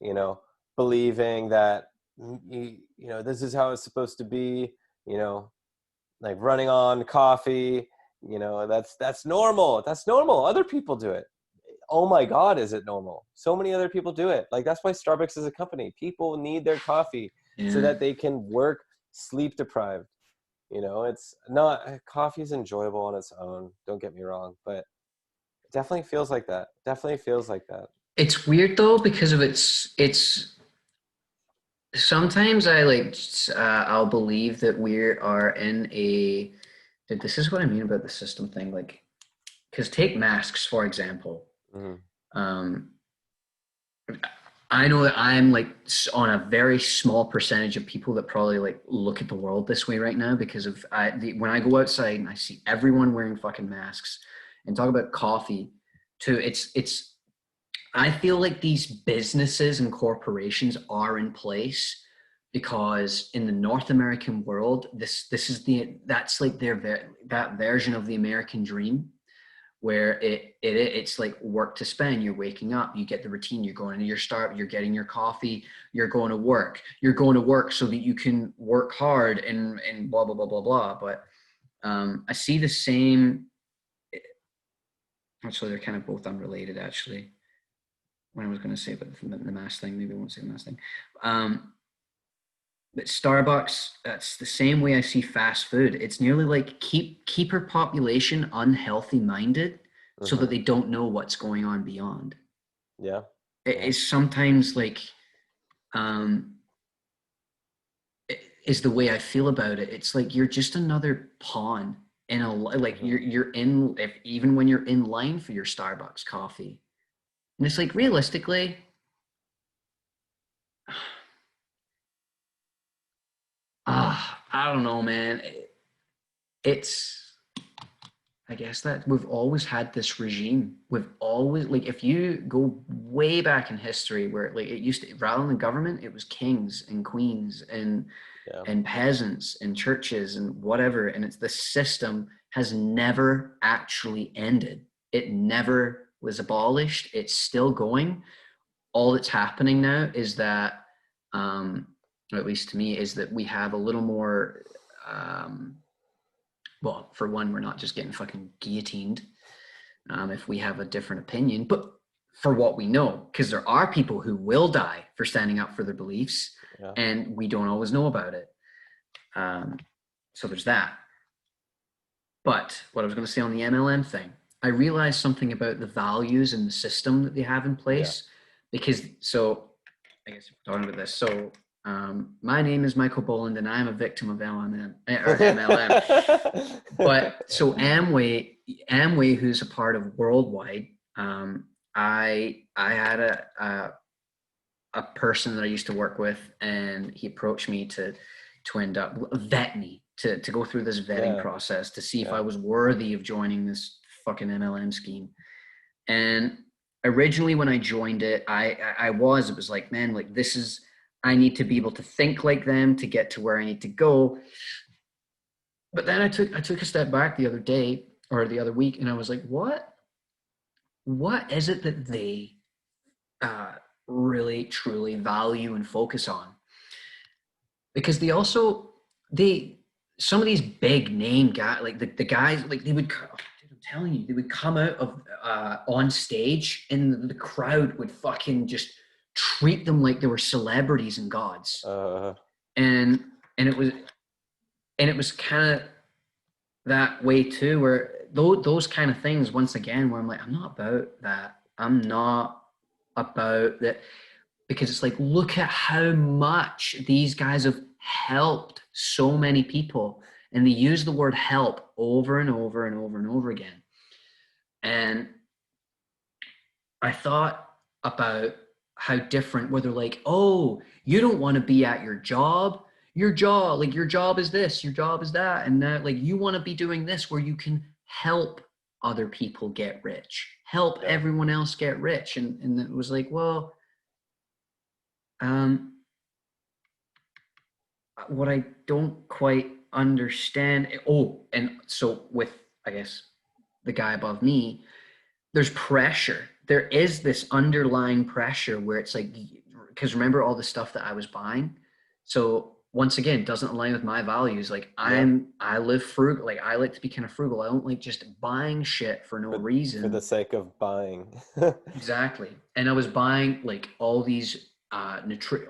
you know, believing that, this is how it's supposed to be, you know, like running on coffee, that's normal. That's normal. Other people do it. Oh my God, is it normal? So many other people do it. Like, that's why Starbucks is a company. People need their coffee so yeah. that they can work sleep deprived. It's not, coffee is enjoyable on its own. Don't get me wrong, but it definitely feels like that. Definitely feels like that. It's weird though because of its. Sometimes I'll believe that we are in a. This is what I mean about the system thing. Like, because take masks for example. Mm-hmm. Um, I know that I'm like on a very small percentage of people that probably like look at the world this way right now because of when I go outside and I see everyone wearing fucking masks and talk about coffee too. It's I feel like these businesses and corporations are in place because in the North American world, this is that's like that version of the American dream where it's like work to spend. You're waking up, you get the routine, you're going to your start, you're getting your coffee, you're going to work so that you can work hard and blah blah blah blah blah. But I see the same. Actually, they're kind of both unrelated. Actually, what I was going to say about the mask thing, maybe I won't say the mask thing. But Starbucks, that's the same way I see fast food. It's nearly like keep her population unhealthy minded so that Mm-hmm. they don't know what's going on beyond. Yeah. It Yeah. is sometimes like um is the way I feel about it. It's like you're just another pawn in a like Mm-hmm. you're in if even when you're in line for your Starbucks coffee. And it's like realistically, I don't know, man. It's I guess that we've always had this regime. We've always like if you go way back in history where like it used to rather than government, it was kings and queens Yeah. and peasants and churches and whatever. And it's the system has never actually ended. It never was abolished. It's still going. All that's happening now is that or at least to me, is that we have a little more um, well, for one, we're not just getting fucking guillotined if we have a different opinion, but for what we know, because there are people who will die for standing up for their beliefs, Yeah. and we don't always know about it. So there's that. But what I was going to say on the MLM thing, I realized something about the values and the system that they have in Yeah. place. Because, so I guess we're talking about this. So my name is Michael Boland, and I'm a victim of MLM. But so Amway, who's a part of Worldwide, I had a person that I used to work with, and he approached me to end up vet me to go through this vetting Yeah. process to see if Yeah. I was worthy of joining this fucking MLM scheme. And originally, when I joined it, it was like, man, like this is I need to be able to think like them to get to where I need to go. But then I took a step back the other day or the other week, and I was like, what is it that they uh, really truly value and focus on? Because they some of these big name guys like the guys like they would I'm telling you they would come out of on stage and the crowd would fucking just treat them like they were celebrities and gods. uh, and and it was kind of that way too, where those kind of things, once again, where I'm like, I'm not about that. I'm not about that. because it's like, look at how much these guys have helped so many people. And they use the word help over and over and over and over again. And I thought about how different, where they're like, oh, you don't want to be at your job. Like your job is this, your job is that. And that, like, you want to be doing this where you can help other people get rich, help Yeah. everyone else get rich. And it was like, well, um, what I don't quite understand. Oh, and so with, I guess, the guy above me, there's pressure. There is this underlying pressure where it's like, because remember all the stuff that I was buying. So once again, doesn't align with my values. Like Yeah. I live frugal. Like I like to be kind of frugal. I don't like just buying shit for no For the reason. sake of buying. Exactly. And I was buying like all these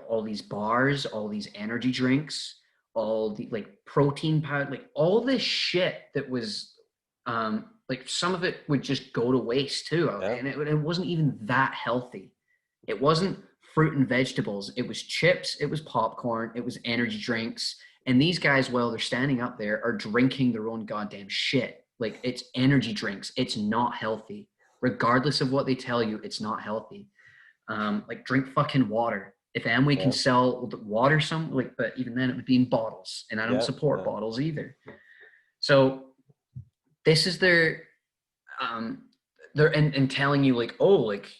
all these bars, all these energy drinks, all the like protein powder, like all this shit that was like some of it would just go to waste too. Yeah. And it wasn't even that healthy. It wasn't fruit and vegetables. It was chips, it was popcorn, it was energy drinks. And these guys, while they're standing up there, are drinking their own goddamn shit. Like it's energy drinks. It's not healthy regardless of what they tell you, it's not healthy. Like drink fucking water. If Amway can Yeah. sell water but even then it would be in bottles, and I don't Yeah. support Yeah. bottles either. So this is they're and telling you like, oh, like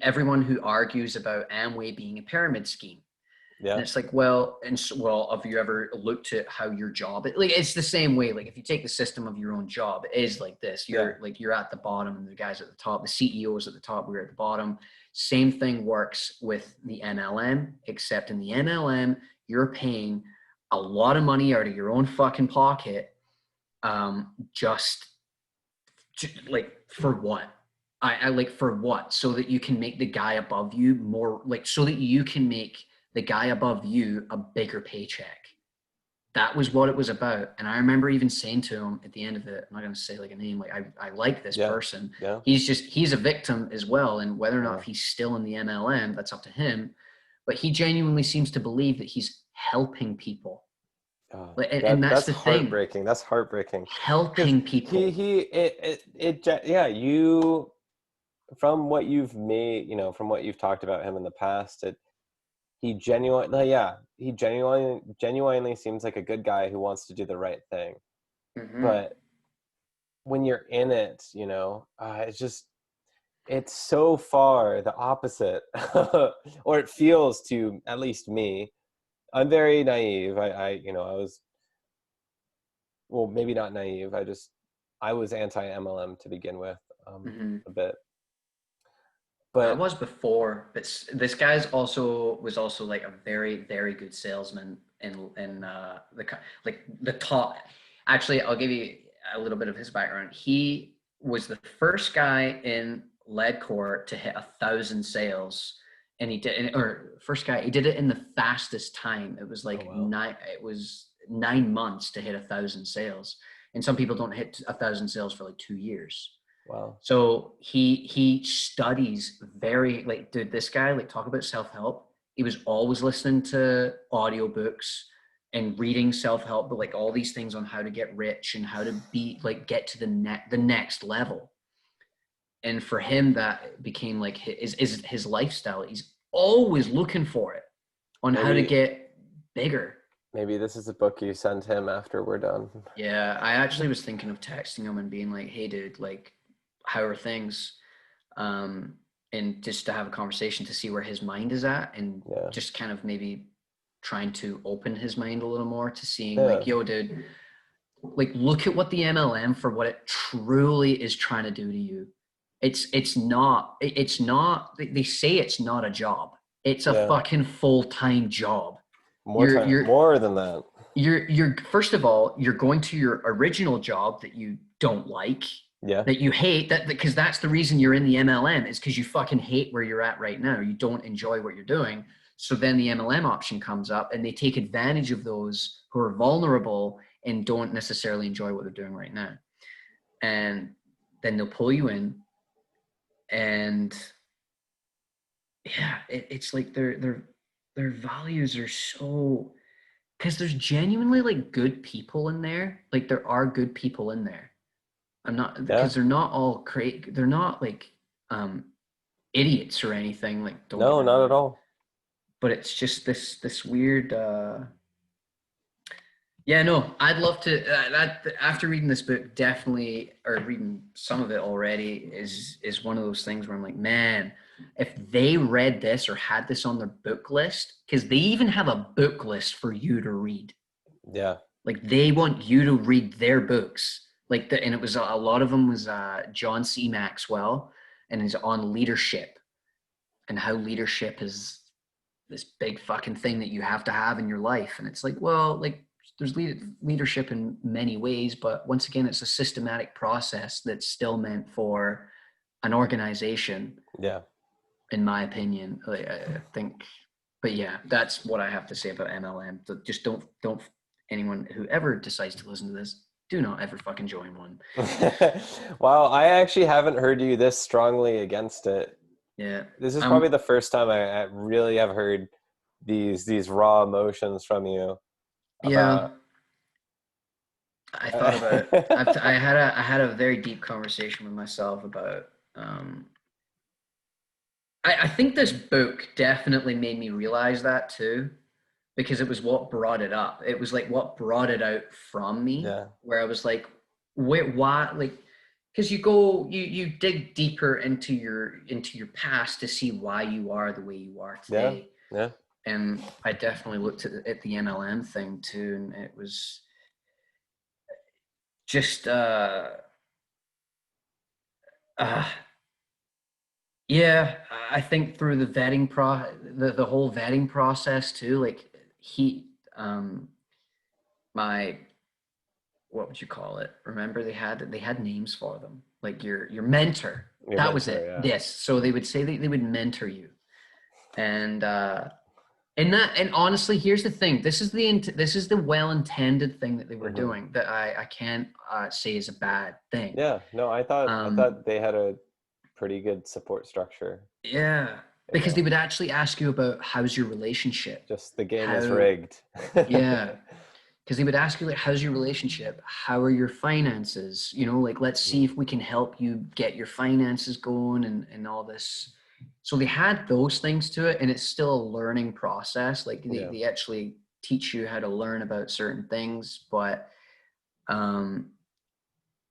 everyone who argues about Amway being a pyramid scheme. And Yeah. it's like, well, well, have you ever looked at how your job like it's the same way. Like if you take the system of your own job, it is like this. Yeah. You're at the bottom and the guys at the top, the CEOs at the top, we're at the bottom. Same thing works with the MLM, except in the MLM, you're paying a lot of money out of your own fucking pocket, just like for what? I like for what? So that you can make the guy above you more like so that you can make the guy above you a bigger paycheck. That was what it was about. And I remember even saying to him at the end of it, I'm not going to say like a name, like I like this Yeah. person. Yeah. He's a victim as well. And whether or not Yeah. he's still in the MLM, that's up to him. But he genuinely seems to believe that he's helping people. And that's That's the thing, heartbreaking. That's heartbreaking. Because helping people. yeah, you, from what you've made, from what you've talked about him in the past, he genuinely seems like a good guy who wants to do the right thing. Mm-hmm. But when you're in it, it's so far the opposite, or it feels to at least me. I'm very naive. I was, well, maybe not naive. I was anti MLM to begin with, Mm-hmm. a bit, I but was before, but this guy's also was also like a very very good salesman in like the top. Actually, I'll give you a little bit of his background. He was the first guy in Ledcore to hit 1,000 sales, and or first guy he did it in the fastest time. It was oh like wow, 9 months to hit 1,000 sales, and some people don't hit 1,000 sales for like 2 years. wow, So he studies very like dude, this guy like talk about self-help. He was always listening to audiobooks and reading self-help, but like all these things on how to get rich and how to be like get to the next level. And for him, that became like his lifestyle. He's always looking for it on how to maybe get bigger. maybe this is a book you send him after we're done. Yeah, I actually was thinking of texting him and being like, "Hey, dude, like, how are things?" Um, and just to have a conversation to see where his mind is at, and Yeah. just kind of maybe trying to open his mind a little more to seeing Yeah. like, "Yo, dude, like, look at what the MLM for what it truly is trying to do to you. It's not. They say it's not a job. It's a Yeah. fucking full-time job. More You're time, you're more than that. you're first of all you're going to your original job that you don't like, Yeah. that you hate, that because that's the reason you're in the MLM is because you fucking hate where you're at right now, you don't enjoy what you're doing. So then the MLM option comes up and they take advantage of those who are vulnerable and don't necessarily enjoy what they're doing right now, and then they'll pull you in, and yeah, it's like their values are so, because there's genuinely like good people in there. Like there are good people in there. I'm not, Yeah. because they're not all great. They're not like um idiots or anything. Like don't get No, me not at wrong, all. but it's just this weird. Yeah, no, I'd love to. That after reading this book, definitely, or reading some of it already, is one of those things where I'm like, man, if they read this or had this on their book list, because they even have a book list for you to read. Yeah. Like they want you to read their books. Like and it was a lot of them was John C. Maxwell, and is on leadership and how leadership is this big fucking thing that you have to have in your life. And it's like, well, like there's leadership in many ways, but once again, it's a systematic process that's still meant for an organization, Yeah. in my opinion. I think, but yeah, that's what I have to say about MLM. So just don't anyone who ever decides to listen to this, do not ever fucking join one. Wow, I actually haven't heard you this strongly against it. Yeah. This is probably the first time I really have heard these raw emotions from you Yeah. about. I thought about it. I had a very deep conversation with myself about um, I think this book definitely made me realize that too, because it was what brought it up. It was like what brought it out from me, Yeah. where I was like, wait, why? Like, because you dig deeper into your past to see why you are the way you are Yeah. today. Yeah. And I definitely looked at the MLM thing too, and it was just uh yeah, I think through the whole vetting process too, like he my what would you call it? Remember they had names for them. Like your mentor. Your That was mentor, it. yeah. Yes. So they would say they would mentor you. And and honestly, here's the thing. This is the well-intended thing that they were Hmm. doing that I can't say is a bad thing. Yeah. No, I Um thought they had a pretty good support structure yeah, in because they there. would actually ask you about how's your relationship? Just the game is How rigged. Yeah, because they would ask you like, how's your relationship? How are your finances? You know, like let's see Mhm. if we can help you get your finances going and all this. So they had those things to it, and it's still a learning process. Like Yeah. they actually teach you how to learn about certain things, but um,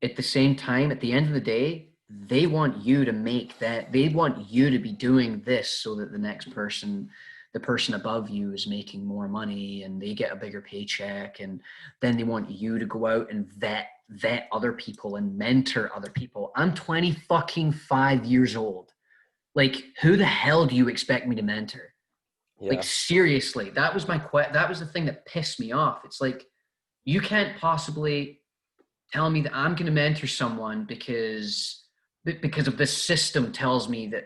at the same time, at the end of the day, they want you to make that, they want you to be doing this so that the next person, the person above you is making more money and they get a bigger paycheck. And then they want you to go out and vet other people and mentor other people. I'm 20 fucking 5 years old. Like, who the hell do you expect me to mentor? Like, Yeah. seriously, that was the thing that pissed me off. It's like, you can't possibly telling me that I'm going to mentor someone because of this system tells me that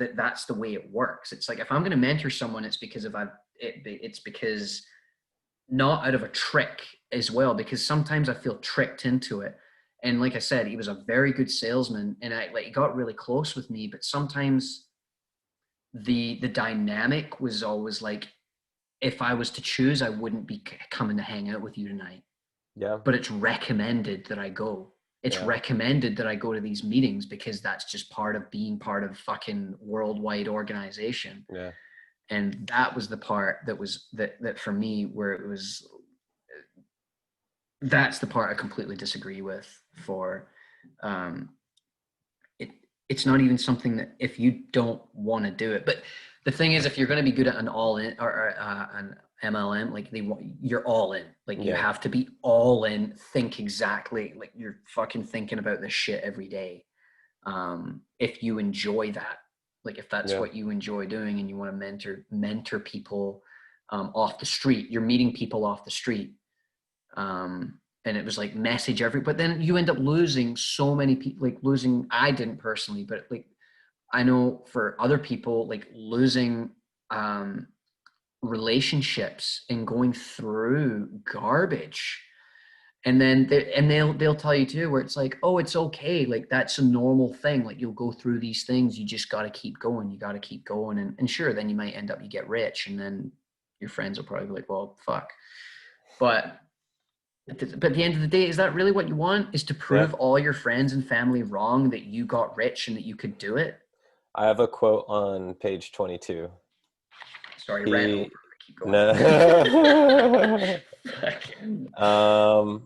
that that's the way it works. It's like if I'm going to mentor someone, it's because it's because not out of a trick as well. Because sometimes I feel tricked into it. And like I said, he was a very good salesman, and he got really close with me. But sometimes the dynamic was always like, if I was to choose, I wouldn't be coming to hang out with you tonight, Yeah. but it's recommended that I go. It's Yeah. recommended that I go to these meetings because that's just part of being part of fucking worldwide organization. Yeah. And that was the part that was that for me where it was, that's the part I completely disagree with. For um it it's not even something that if you don't want to do it. But the thing is, if you're going to be good at an all in or an MLM, like they want, you're all in. Like you Yeah. have to be all in. Think exactly like you're fucking thinking about this shit every day. If you enjoy that, like if that's Yeah. what you enjoy doing, and you want to mentor people off the street, you're meeting people off the street. And it was like message every, but then you end up losing so many people, like losing, I didn't personally, but like I know for other people, like losing um relationships and going through garbage. And then they'll tell you too, where it's like, oh, it's okay, like that's a normal thing, like you'll go through these things, you just got to keep going, you got to keep going, and sure, then you might end up, you get rich, and then your friends will probably be like, well, fuck. But at the end of the day, is that really what you want? Is to Yeah. prove all your friends and family wrong that you got rich and that you could do it? I have a quote on page 22. Sorry, ran over. He Keep going. no.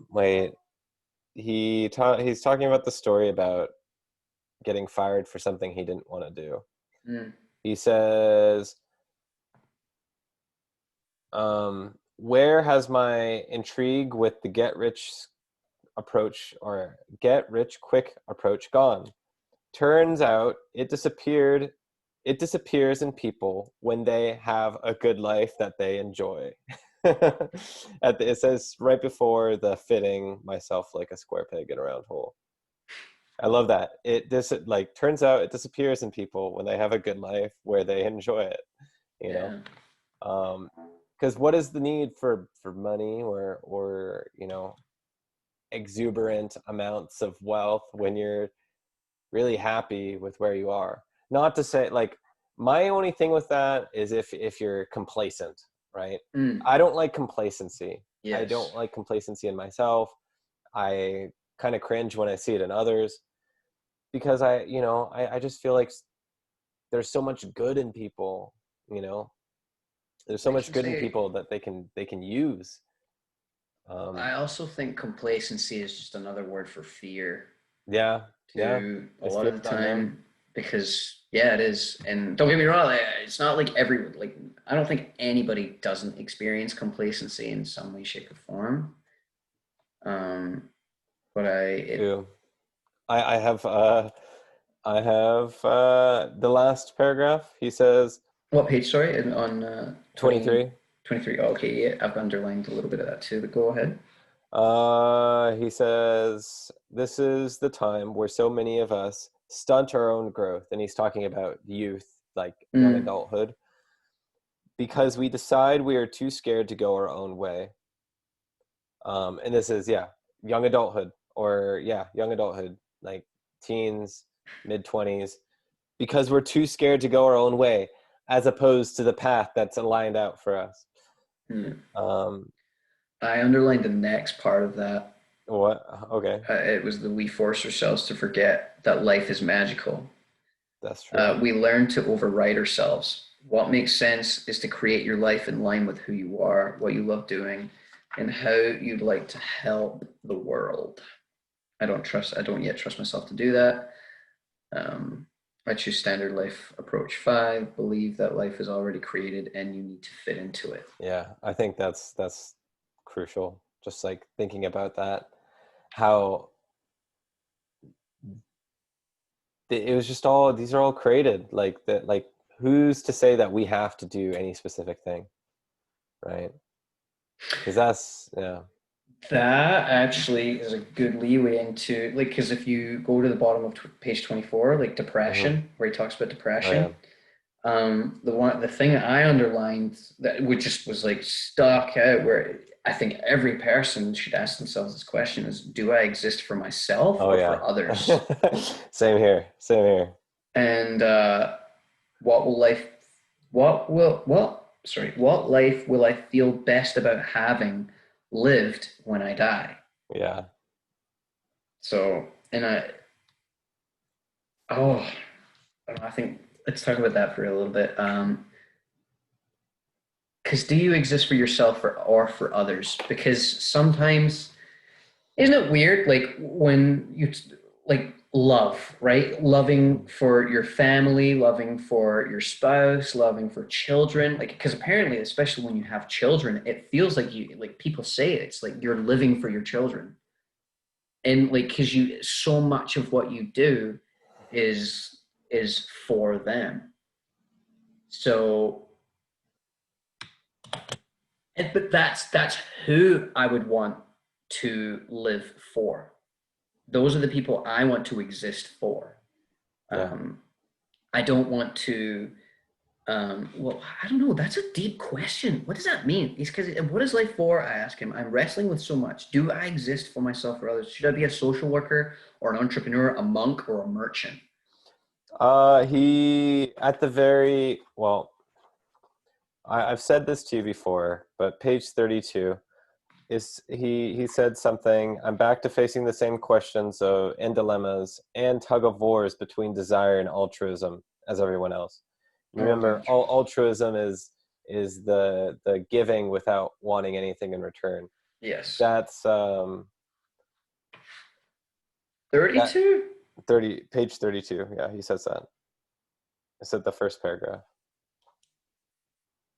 Wait. He's talking about the story about getting fired for something he didn't want to do. Mm. He says, where has my intrigue with the get rich approach or get rich quick approach gone? Turns out it disappears in people when they have a good life that they enjoy. It says right before the fitting myself like a square peg in a round hole. I love that. Turns out it disappears in people when they have a good life where they enjoy it, you know? Yeah. Because what is the need for money or exuberant amounts of wealth when you're really happy with where you are? Not to say, like, my only thing with that is if you're complacent, right? Mm. I don't like complacency. I Yes. don't like complacency in myself. I kind of cringe when I see it in others because I just feel like there's so much good in people, there's so I much can good in say people that they can use. I also think complacency is just another word for fear Yeah, yeah. to a It's lot fear of the of the unknown. time, because yeah, it is. And don't get me wrong, it's not like everyone, like I don't think anybody doesn't experience complacency in some way, shape, or form. Um, but Too. I have the last paragraph. He says what page, sorry, on 20, 23. 23. Oh, okay, yeah, I've underlined a little bit of that too, but go ahead. He says this is the time where so many of us stunt our own growth, and he's talking about youth, like young Mm, adulthood, because we decide we are too scared to go our own way. And this is, yeah, young adulthood, or yeah, young adulthood, like teens, mid-20s, because we're too scared to go our own way, as opposed to the path that's lined out for us. mm. Um, I underlined the next part of that. what? Okay, It was that we force ourselves to forget that life is magical. that's true. We learn to override ourselves. What makes sense is to create your life in line with who you are, what you love doing, and how you'd like to help the world. I don't yet trust myself to do that. Um, I choose standard life approach 5, believe that life is already created and you need to fit into it. Yeah, I think that's crucial. Just like thinking about that, how it was just all, these are all created like that. Like, who's to say that we have to do any specific thing, right? Because that's, yeah. That actually is a good leeway into, like, because if you go to the bottom of page 24, like Hmm. depression, where he talks about Oh yeah. depression, the thing that I underlined that which just was like stuck out, where I think every person should ask themselves this question is, do I exist for myself Oh or yeah. for others? Same here. Same here. And what will life, what life will I feel best about having lived when I die? Yeah. So, and oh, I think let's talk about that for a little bit. Because do you exist for yourself or for others? Because sometimes, isn't it weird? Like when you like love, right? Loving for your family, loving for your spouse, loving for children. Like, because apparently, especially when you have children, it feels like like people say it's like you're living for your children. And like, because so much of what you do is is for them. So, but that's who I would want to live for. Those are the people I want to exist for. Yeah. Um, I don't want to. Well, I don't know. That's a deep question. What does that mean? He's because what is life for? I ask him. I'm wrestling with so much. Do I exist for myself or others? Should I be a social worker or an entrepreneur, a monk or a merchant? He at the very well, I've said this to you before, but page 32 is he said something. I'm back to facing the same questions and dilemmas and tug of wars between desire and altruism as everyone else. You Okay. remember, altruism is the giving without wanting anything in return. Yes. That's that 32? 30 page 32. Yeah, he says that. I said the first paragraph,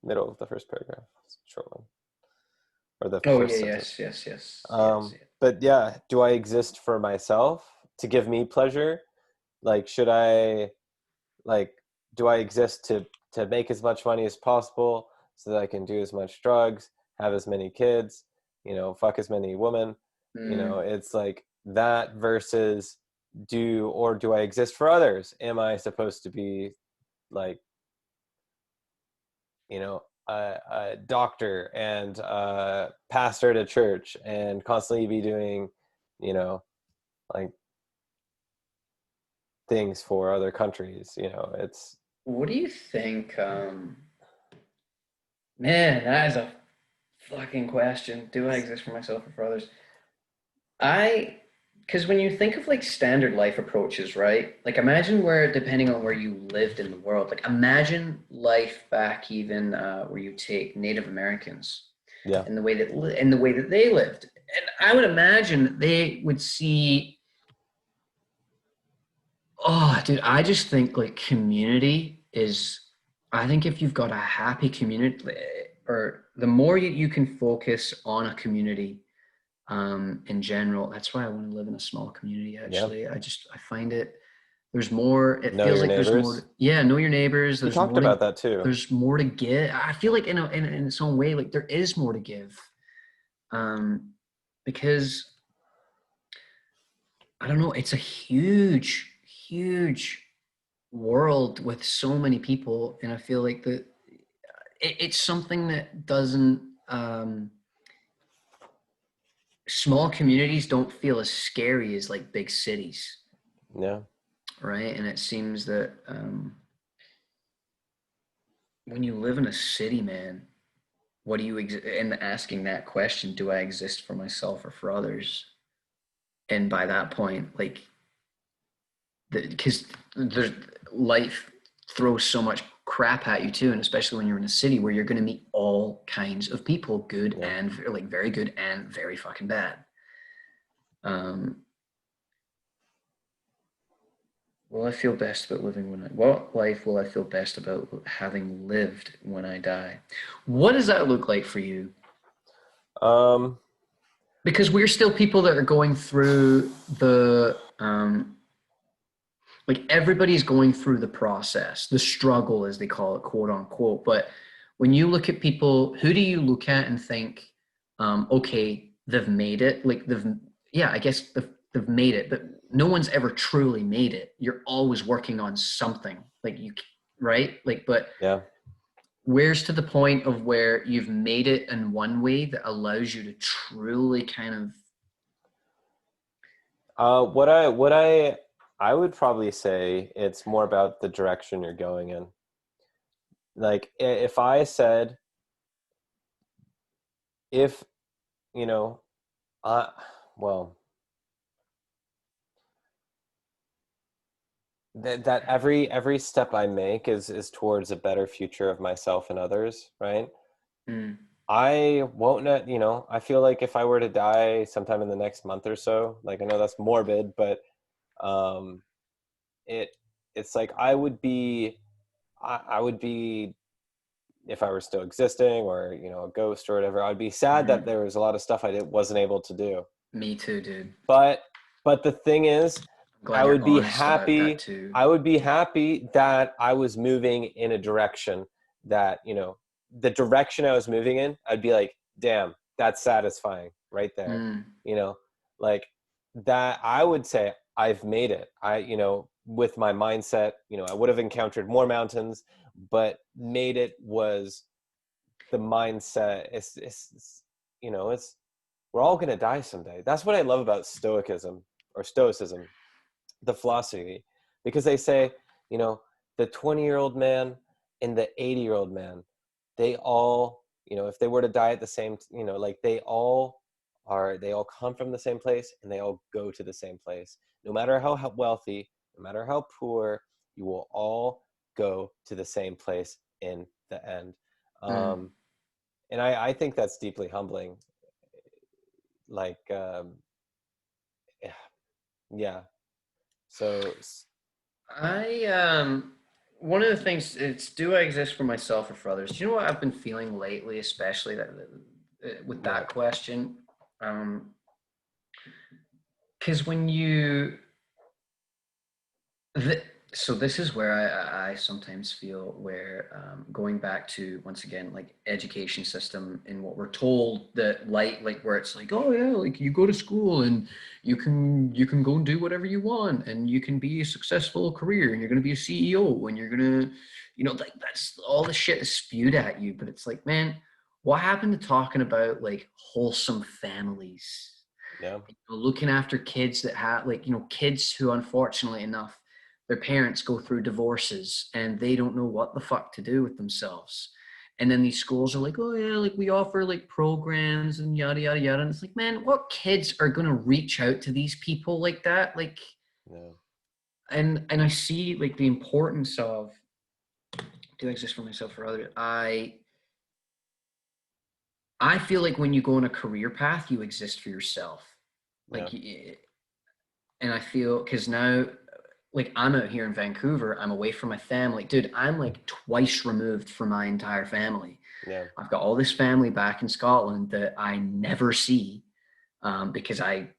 middle of the first paragraph, short one, or the Oh yeah, first yes, sentence. yes, yes, yes, yes. But yeah, do I exist for myself to give me pleasure? Like, should I like do I exist to make as much money as possible so that I can do as much drugs, have as many kids, fuck as many women? Mm. It's like that versus do I exist for others? Am I supposed to be like, a doctor and a pastor at a church and constantly be doing, you know, like things for other countries? It's What do you think? Man, that is a fucking question. Do I exist for myself or for others? I, because when you think of like standard life approaches, right? Like imagine where, depending on where you lived in the world, like imagine life back even where you take Native Americans yeah, and the way that they lived. And I would imagine they would see, oh, dude, I just think like community is, I think if you've got a happy community, or the more you can focus on a community, in general. That's why I want to live in a small community, yeah. actually. I find it, there's more, it Know feels your like there's more, neighbors. yeah, know your neighbors. He talked about that too. There's more to get. I feel like in its own way, like there is more to give. Um, because I don't know, it's a huge, huge world with so many people. And I feel like it's something that doesn't, small communities don't feel as scary as like big cities, Yeah. right? And it seems that when you live in a city, man, what do you and asking that question, do I exist for myself or for others? And by that point, like, because there's life throws so much crap at you too, and especially when you're in a city where you're going to meet all kinds of people, good Yeah. and like very good and very fucking bad. Um, Will I feel best about living when I, what life will I feel best about having lived when I die? What does that look like for you? Um, Because we're still people that are going through like everybody's going through the process, the struggle, as they call it, quote unquote. But when you look at people, who do you look at and think, okay, they've made it? Like yeah, I guess they've made it, but no one's ever truly made it. You're always working on something, like you, right? Like, but yeah. where's to the point of where you've made it in one way that allows you to truly kind of, What I would probably say it's more about the direction you're going in. Like, if I said, if you know, uh, well, that every step I make is towards a better future of myself and others, right? mm, I won't not, I feel like if I were to die sometime in the next month or so, like I know that's morbid, but um it it's like I would be, if I were still existing or, a ghost or whatever, I'd be sad that mm, there was a lot of stuff wasn't able to do. me too, dude. But the thing is, I'm I glad you're would be honest about that happy too. I would be happy that I was moving in a direction that, the direction I was moving in, I'd be like, damn, that's satisfying right there. Mm, You know, like that I would say I've made it. With my mindset, I would have encountered more mountains, but made it was the mindset. It's you know, it's we're all going to die someday. That's what I love about stoicism, the philosophy, because they say, you know, the 20-year-old man and the 80-year-old man, they all, you know, if they were to die at the same, you know, like they all come from the same place and they all go to the same place. No matter how wealthy, no matter how poor, you will all go to the same place in the end. Mm. And I think that's deeply humbling. Like, yeah. So, I one of the things, it's, do I exist for myself or for others? Do you know what I've been feeling lately, especially that with that what? question? Because when you Th so this is where I sometimes feel where, going back to, once again, like education system and what we're told, that like where it's like, oh yeah, like you go to school and you can go and do whatever you want and you can be a successful career and you're going to be a CEO and you're going to, like that's all the shit is spewed at you. But it's like, man, what happened to talking about like wholesome families? Yeah. Looking after kids that have, like, kids who unfortunately enough, their parents go through divorces and they don't know what the fuck to do with themselves. And then these schools are like, oh yeah, like we offer like programs and yada yada yada. And it's like, man, what kids are gonna reach out to these people like that? Like, Yeah. and I see like the importance of, do I exist for myself or others? I feel like when you go on a career path, you exist for yourself. Yeah. Like, and I feel, because now, like, I'm out here in Vancouver, I'm away from my family. Dude, I'm like twice removed from my entire family. Yeah. I've got all this family back in Scotland that I never see, because I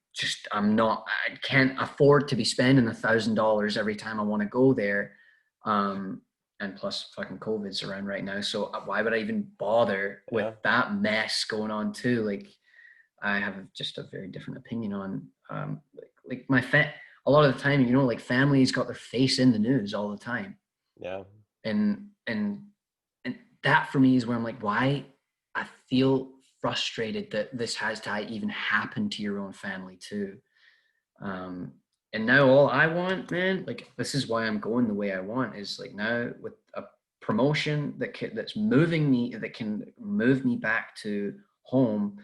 can't afford to be spending $1,000 every time I want to go there. And plus fucking COVID's around right now. So why would I even bother with Yeah. that mess going on too? Like, I have just a very different opinion on, like a lot of the time, like families got their face in the news all the time. Yeah. And that for me is where I'm like, why? I feel frustrated that this has to even happen to your own family too. Um, and now all I want, man, like this is why I'm going the way I want, is like now with a promotion that's moving me, that can move me back to home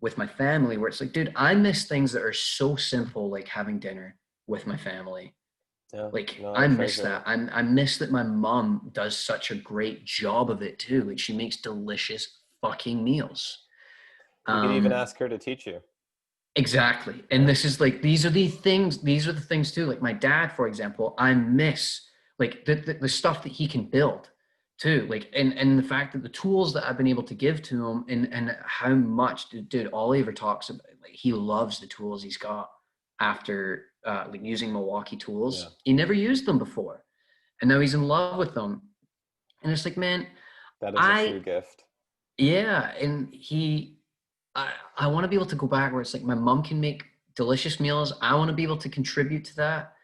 with my family, where it's like, dude, I miss things that are so simple, like having dinner with my family. Yeah. Like No, I I miss treasure that. it. I miss that my mom does such a great job of it too. Like she makes delicious fucking meals. You could even Um, ask her to teach you. exactly. And Yeah. this is like, these are the things too. Like my dad, for example, I miss like the stuff that he can build too. Like, and the fact that the tools that I've been able to give to him, and how much, dude, all he ever talks about, like he loves the tools he's got after, like using Milwaukee Yeah. tools. He never used them before. And now he's in love with them. And it's like, man, That is a I, true gift. yeah. And I want to be able to go back where it's like my mom can make delicious meals. I want to be able to contribute to that.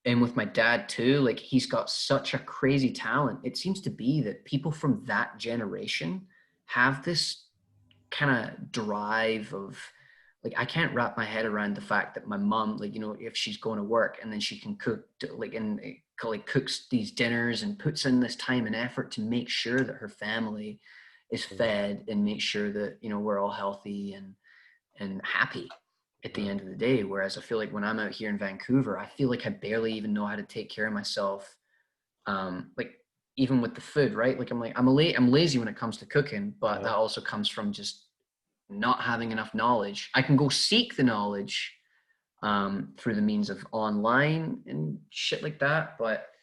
And with my dad too, like he's got such a crazy talent. It seems to be that people from that generation have this kind of drive of, like, I can't wrap my head around the fact that my mom, like, if she's going to work and then she can cook, like, and like cooks these dinners and puts in this time and effort to make sure that her family is Mhm. fed and make sure that, we're all healthy and happy at the Yeah. end of the day. Whereas I feel like when I'm out here in Vancouver, I feel like I barely even know how to take care of myself. Like even with the food, right? Like I'm lazy when it comes to cooking, but Yeah. that also comes from just not having enough knowledge. I can go seek the knowledge, through the means of online and shit like that, but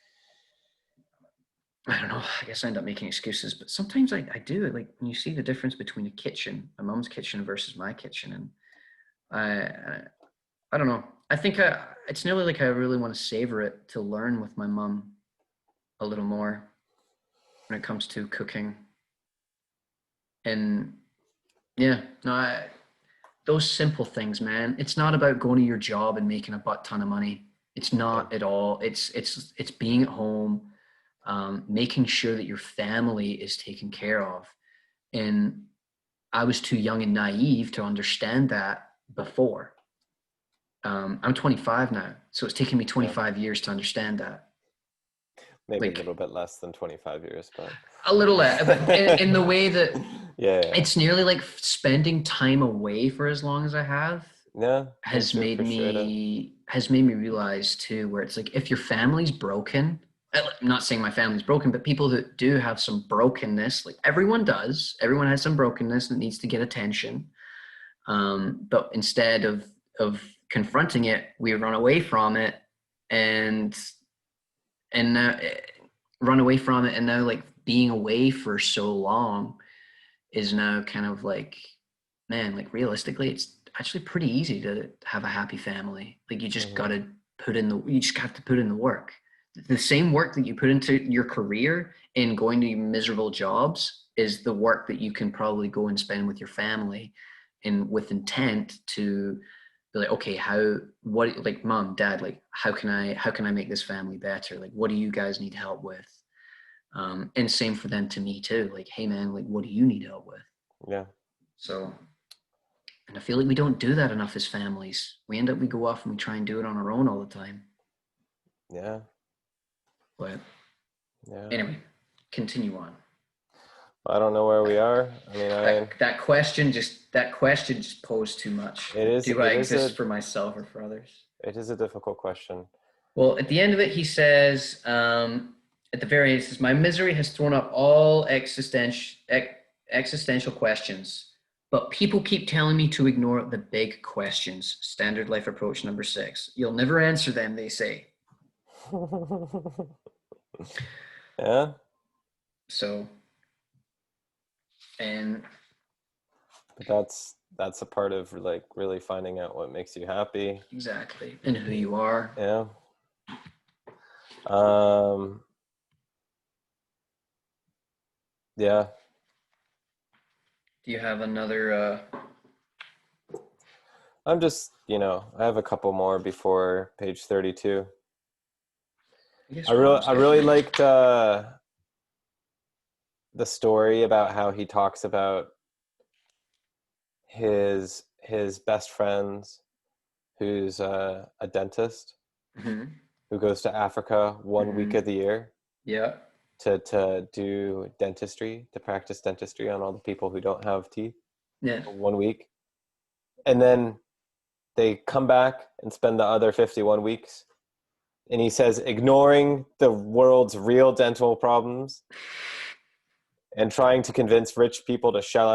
I don't know. I guess I end up making excuses, but sometimes I do. Like when you see the difference between a kitchen, my mom's kitchen versus my kitchen, and I don't know. I think it's nearly like I really want to savor it to learn with my mom a little more when it comes to cooking. And yeah, no, those simple things, man. It's not about going to your job and making a butt ton of money. It's Yeah. not at all. It's being at home, making sure that your family is taken care of. And I was too young and naive to understand that before. I'm 25 now, so it's taken me Yeah. 25 years to understand that. Maybe a Like little bit less than 25 years, but a little, but in the way that yeah, it's nearly like spending time away for as long as I have yeah, makes you appreciate it. has made me realize too, where it's like if your family's broken, I'm not saying my family's broken, but people that do have some brokenness, like everyone does, everyone has some brokenness that needs to get attention. But instead of confronting it, we run away from it, and now run away from it, and now like being away for so long is now kind of like, man, like realistically, it's actually pretty easy to have a happy family. Like you just Hmm. gotta you just have to put in the work. The same work that you put into your career in going to miserable jobs is the work that you can probably go and spend with your family and with intent to be like, okay, what, like mom, dad, like how can I make this family better? Like, what do you guys need help with? And same for them to me too. Like, hey man, like what do you need help with? Yeah, So, and I feel like we don't do that enough as families. We go off and we try and do it on our own all the time. yeah, But yeah. anyway, continue on. I don't know where we are. I mean, That question just posed too much. Do I exist for myself or for others? it is a difficult question. Well, at the end of it, he says, at the very end, he says, my misery has thrown up all existential questions, but people keep telling me to ignore the big questions. Standard life approach number 6. You'll never answer them, they say. Yeah, So, and but that's a part of like really finding out what makes you happy. exactly, and who you are. Yeah. Um, yeah. Do you have another? I'm just, I have a couple more before page 32. I guess I we're really almost I there. really liked the story about how he talks about his best friends who's a dentist Mm-hmm. who goes to Africa 1 week Mm-hmm. of the year Yeah. to do dentistry, to practice dentistry on all the people who don't have teeth Yeah. for 1 week. And then they come back and spend the other 51 weeks. And he says, ignoring the world's real dental problems and trying to convince rich people to shell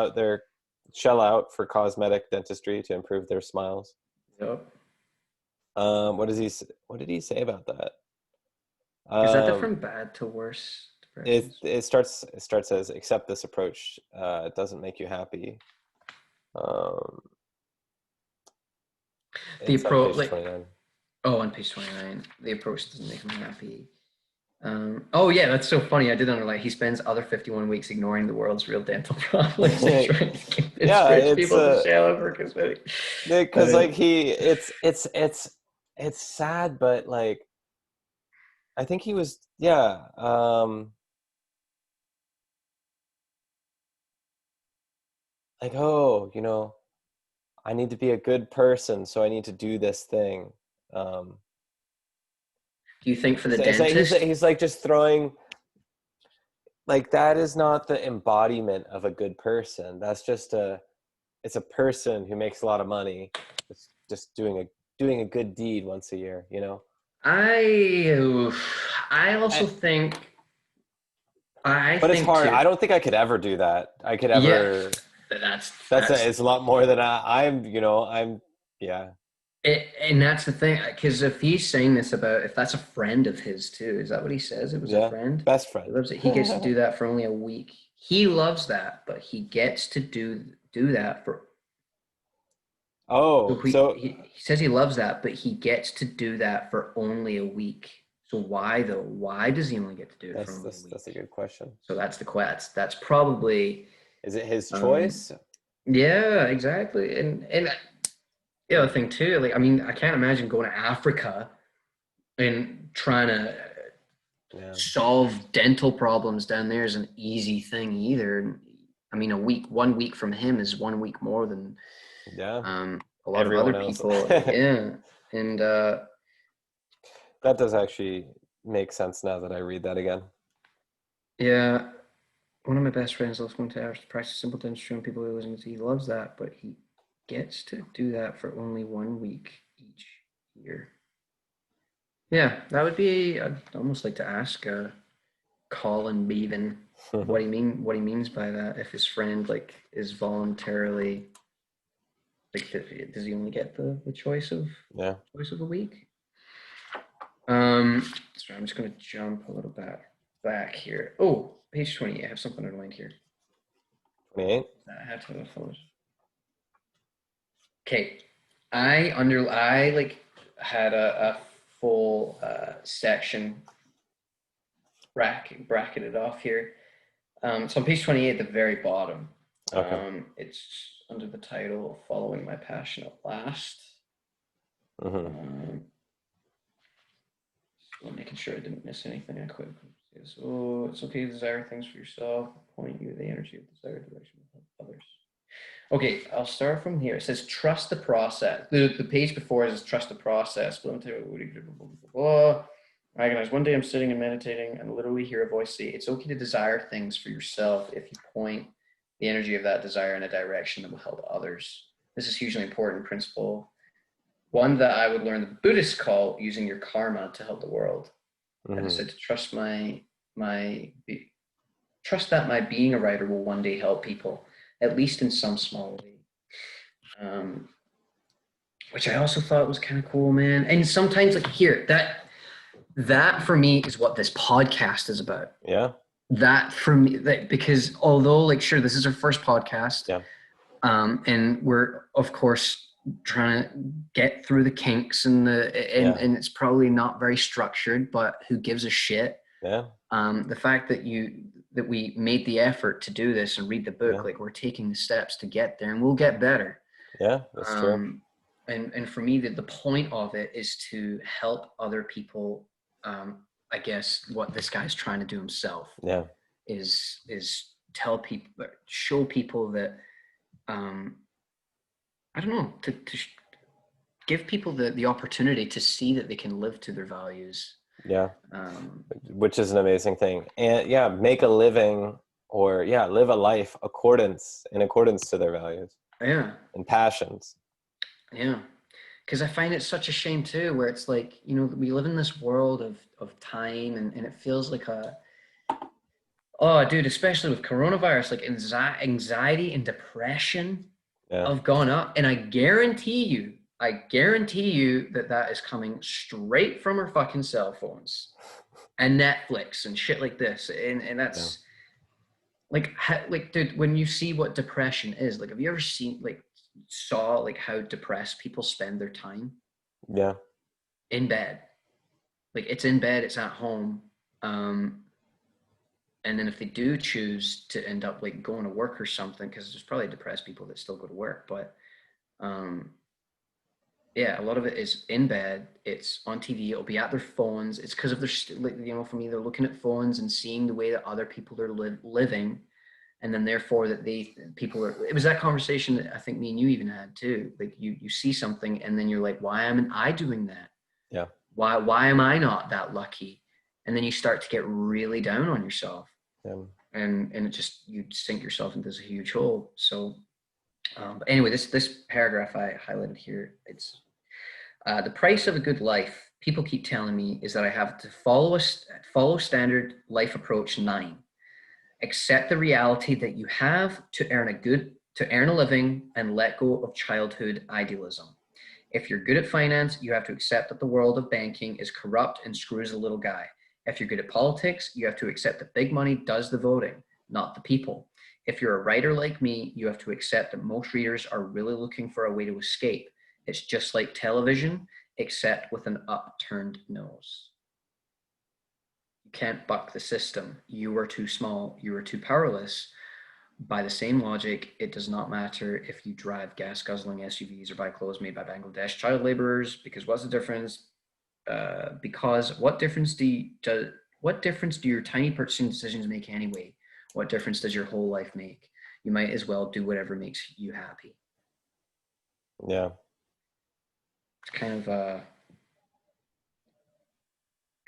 out for cosmetic dentistry to improve their smiles. Yep. What did he say about that? Is that the Um, from bad to worse it depressions? it starts as accept this approach. It doesn't make you happy. Um, The it's on approach, page like, 29. oh, on page 29, the approach doesn't make him happy. Oh yeah, that's so funny. I did underline. He spends other 51 weeks ignoring the world's real dental problems and trying to convince Yeah, rich it's people to shell out for cosmetic. That because is, like it's sad, but like I think he was like, oh, I need to be a good person, so I need to do this thing. Um, do you think for the it's like dentist? he's like just throwing, like, that is not the embodiment of a good person. That's just it's a person who makes a lot of money. It's just doing a good deed once a year. I I I, also think I but it's think hard. too. I don't think I could ever do that. I could Yeah, ever. that's It's a lot more than I'm. Yeah, it, and that's the thing. Because if he's saying this about if that's a friend of his too, is that what he says? It was a yeah. friend. Best He friend. loves it. He gets to do that for only a week. He loves that, but he gets to do that for. So Oh, so he says he loves that, but he gets to do that for only a week. So why though? Why does he only get to do it for that's only a that's week? that's a good question. So that's the quest. That's probably Is it his um, choice? yeah, exactly. And the other thing too, like I mean, I can't imagine going to Africa and trying to Yeah. solve dental problems down there is an easy thing either. I mean, 1 week from him is 1 week more than Yeah. a lot of other Everyone else. people. Yeah. And That does actually make sense now that I read that again. yeah, one of my best friends loves going to hours to practice simple dentistry on people who are listening to. He loves that, but he gets to do that for only 1 week each year. Yeah, that would be. I'd almost like to ask Colin Beavan what he means by that. If his friend like is voluntarily like, does he only get the choice of Yeah. a week? Sorry, I'm just going to jump a little bit back here. Oh, page 20. I have something underlined here. 28. I have to follow. Okay, I like had a full section bracketed off here. So on page 28 at the very bottom, Okay. it's under the title "Following My Passion at Last." So making sure I didn't miss anything. I could. So it's okay to desire things for yourself. Point you the energy of desired direction of others. Okay, I'll start from here. It says trust the process. The page before it says trust the process. Blah, I recognize one day I'm sitting and meditating and literally hear a voice say, it's okay to desire things for yourself if you point the energy of that desire in a direction that will help others. This is hugely important principle. One that I would learn the Buddhists call using your karma to help the world. I just said to trust trust that my being a writer will one day help people, at least in some small way. Which I also thought was kind of cool, man. And sometimes like here, that for me is what this podcast is about. Yeah. That for me, that because although like sure, this is our first podcast, Yeah. And we're of course trying to get through the kinks and and it's probably not very structured, but who gives a shit? Yeah. The fact that we made the effort to do this and read the book, Yeah. like we're taking the steps to get there, and we'll get better. Yeah, that's true. And for me, the point of it is to help other people. I guess what this guy's trying to do himself is tell people, show people that I don't know, to give people the opportunity to see that they can live to their values. Yeah. Which is an amazing thing. And yeah, make a living or live a life in accordance to their values. Yeah. And passions. Yeah. Because I find it such a shame too, where it's like, you know, we live in this world of time and it feels like oh dude, especially with coronavirus, like anxiety and depression have gone up. And I guarantee you that is coming straight from our fucking cell phones and Netflix and shit like this. And that's like dude, when you see what depression is, like, have you ever saw like how depressed people spend their time? Yeah. In bed. Like it's in bed, it's at home. And then if they do choose to end up like going to work or something, because there's probably depressed people that still go to work, but yeah, a lot of it is in bed. It's on TV. It'll be at their phones. It's because of their, you know, for me, they're looking at phones and seeing the way that other people are living, and then therefore that people are. It was that conversation that I think me and you even had too. Like you see something, and then you're like, why am I doing that? Yeah. Why am I not that lucky? And then you start to get really down on yourself, and it just, you sink yourself into this huge hole. So. But anyway, this paragraph I highlighted here, it's the price of a good life. People keep telling me is that I have to follow standard life approach 9. Accept the reality that you have to earn a living and let go of childhood idealism. If you're good at finance, you have to accept that the world of banking is corrupt and screws the little guy. If you're good at politics, you have to accept that big money does the voting, not the people. If you're a writer like me, you have to accept that most readers are really looking for a way to escape. It's just like television, except with an upturned nose. You can't buck the system. You are too small. You are too powerless. By the same logic, it does not matter if you drive gas-guzzling SUVs or buy clothes made by Bangladesh child laborers, because what's the difference? Because what difference what difference do your tiny purchasing decisions make anyway? What difference does your whole life make? You might as well do whatever makes you happy. Yeah. It's kind of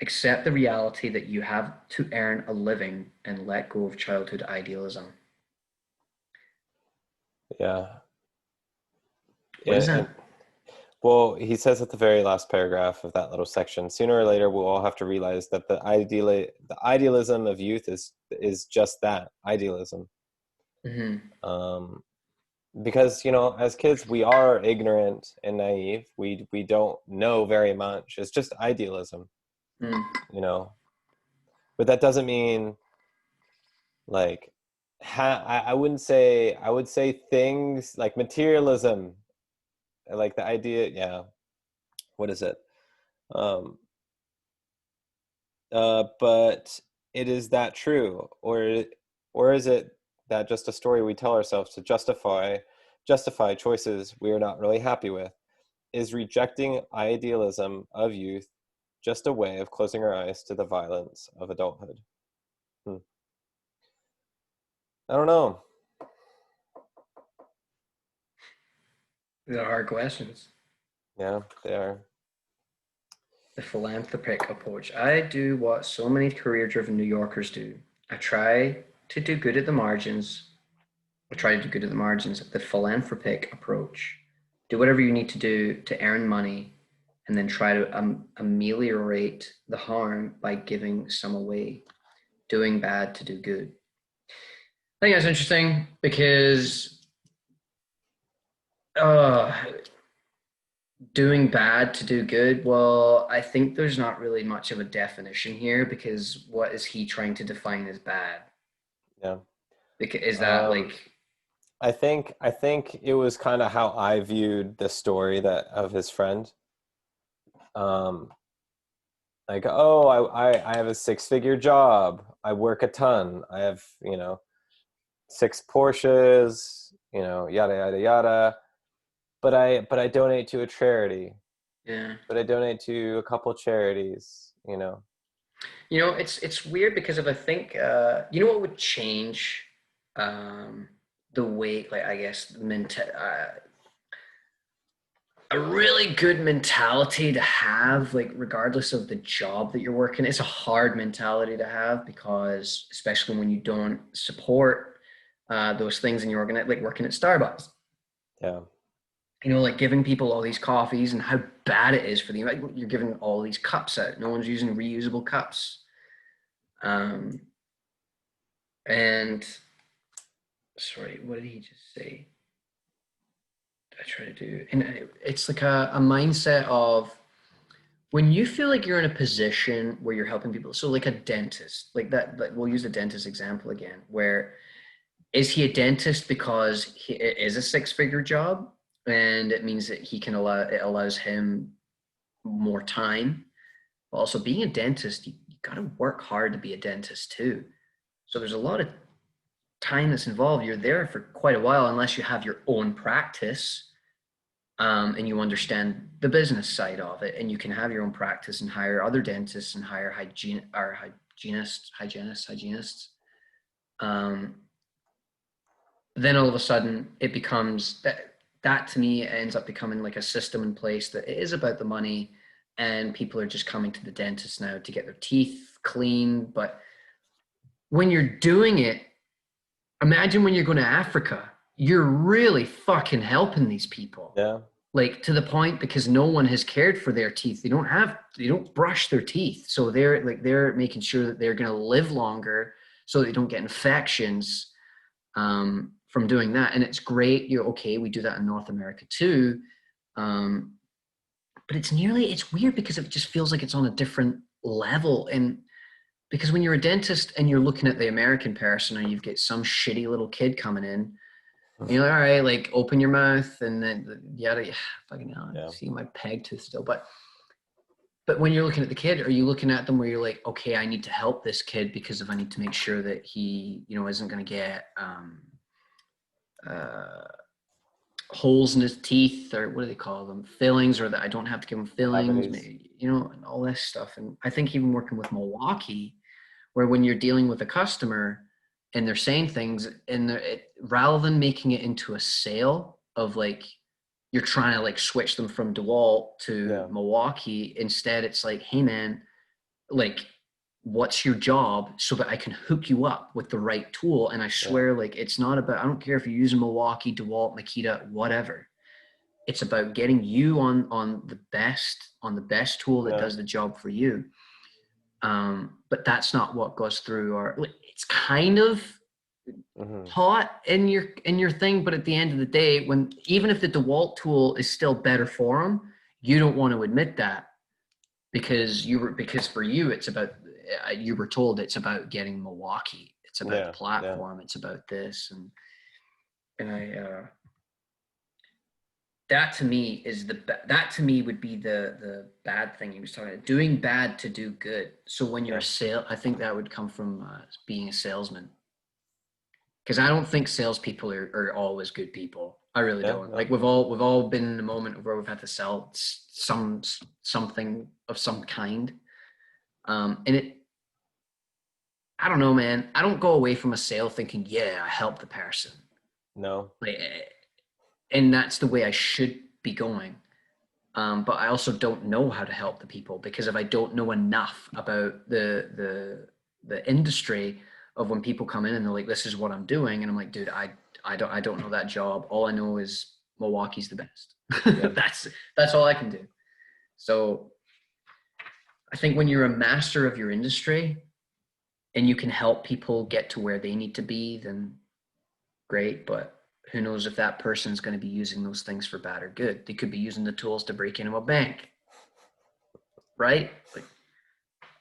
accept the reality that you have to earn a living and let go of childhood idealism. Yeah. What is And that? well, he says at the very last paragraph of that little section, sooner or later we'll all have to realize that the idealism of youth is just that, idealism. Mm-hmm. Um, because, you know, as kids we are ignorant and naive. We don't know very much. It's just idealism, Mm. you know. But that doesn't mean like I wouldn't say, I would say things like materialism, like the idea, yeah. What is it? Um, but it is that true, or is it that just a story we tell ourselves to justify choices we are not really happy with? Is rejecting idealism of youth just a way of closing our eyes to the violence of adulthood? Hmm. I don't know. These are hard questions. Yeah, they are. The philanthropic approach. I do what so many career driven New Yorkers do. I try to do good at the margins. I try to do good at the margins. The philanthropic approach. Do whatever you need to do to earn money and then try to ameliorate the harm by giving some away. Doing bad to do good. I think that's interesting because uh, doing bad to do good, well, I think there's not really much of a definition here because what is he trying to define as bad? Yeah. Because is that Um, like, I think it was kind of how I viewed the story that of his friend. Um, like, oh, I have a six-figure job. I work a ton. I have, you know, six Porsches, you know, yada yada yada. But I donate to a charity. yeah, But I donate to a couple charities, you know. it's weird because if I think, what would change um, the way, like I guess, a really good mentality to have, like regardless of the job that you're working. It's a hard mentality to have because, especially when you don't support those things and you're like working at Starbucks. Yeah. Like giving people all these coffees and how bad it is for them. Like you're giving all these cups out. No one's using reusable cups. Um, and sorry, what did he just say? I try to do, and it's like a mindset of when you feel like you're in a position where you're helping people. So like a dentist, like that. Like we'll use the dentist example again. Where is he a dentist because it is a six-figure job, and it means that it allows him more time. But also, being a dentist, you got to work hard to be a dentist too. So there's a lot of time that's involved. You're there for quite a while unless you have your own practice, and you understand the business side of it, and you can have your own practice and hire other dentists and hire hygienists. Um, then all of a sudden, it becomes that to me ends up becoming like a system in place that it is about the money, and people are just coming to the dentist now to get their teeth clean. But when you're doing it, imagine when you're going to Africa, you're really fucking helping these people. Yeah. Like to the point because no one has cared for their teeth. They don't brush their teeth. So they're making sure that they're going to live longer so they don't get infections from doing that. And it's great. You're okay. We do that in North America too. Um, but it's weird because it just feels like it's on a different level. And because when you're a dentist and you're looking at the American person and you've got some shitty little kid coming in, and you're like, all right, like open your mouth and then yada, fucking hell, I Yeah. see my peg tooth still. But when you're looking at the kid, are you looking at them where you're like, okay, I need to help this kid because if I need to make sure that he, isn't going to get uh, holes in his teeth or what do they call them, fillings, or that I don't have to give him fillings, Cavities. and all this stuff. And I think even working with Milwaukee, Where when you're dealing with a customer and they're saying things, and rather than making it into a sale of like you're trying to like switch them from DeWalt to Yeah. Milwaukee, instead it's like, hey man, like what's your job so that I can hook you up with the right tool. And I Yeah. swear, like, it's not about, I don't care if you're using Milwaukee, DeWalt, Makita, whatever. It's about getting you on the best tool that Yeah. does the job for you. But that's not what goes through our, it's kind of Mm-hmm. taught in your thing, but at the end of the day, when even if the DeWalt tool is still better for them, you don't want to admit that because for you it's about, you were told it's about getting Milwaukee, it's about the Yeah. Yeah. platform, it's about this, and that to me is that to me would be the bad thing he was talking about, doing bad to do good. So when you're Yeah. a sale, I think that would come from being a salesman, because I don't think salespeople are always good people. I really Yeah. don't. No. Like we've all been in a moment where we've had to sell something of some kind, and I don't know, man. I don't go away from a sale thinking, yeah, I helped the person. No. Like, and that's the way I should be going. But I also don't know how to help the people, because if I don't know enough about the industry of when people come in and they're like, this is what I'm doing, and I'm like, dude, I don't know that job. All I know is Milwaukee's the best. Yeah. That's all I can do. So I think when you're a master of your industry and you can help people get to where they need to be, then great. But who knows if that person's going to be using those things for bad or good? They could be using the tools to break into a bank, right? Like,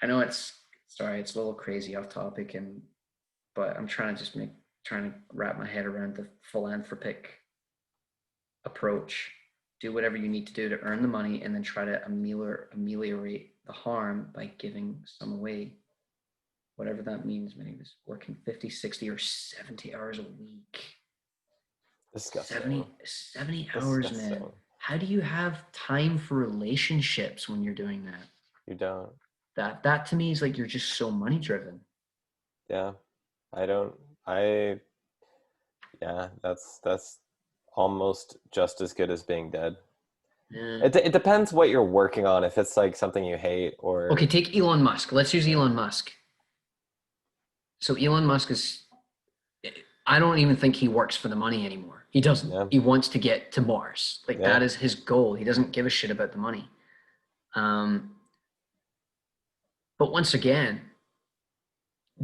I know it's sorry, it's a little crazy off topic, but I'm trying to wrap my head around the philanthropic approach. Do whatever you need to do to earn the money, and then try to ameliorate the harm by giving some away, whatever that means. Maybe it's working 50, 60, or 70 hours a week. Disgusting. 70 hours, man. Disgusting. How do you have time for relationships when you're doing that? You don't. That to me is like you're just so money driven. Yeah. I don't. I. Yeah. That's almost just as good as being dead. Yeah. It depends what you're working on. If it's like something you hate Okay, or take Elon Musk. Let's use yeah. Elon Musk. So Elon Musk is, I don't even think he works for the money anymore. He doesn't. Yeah. He wants to get to Mars. Like Yeah. that is his goal. He doesn't give a shit about the money. Um, but once again,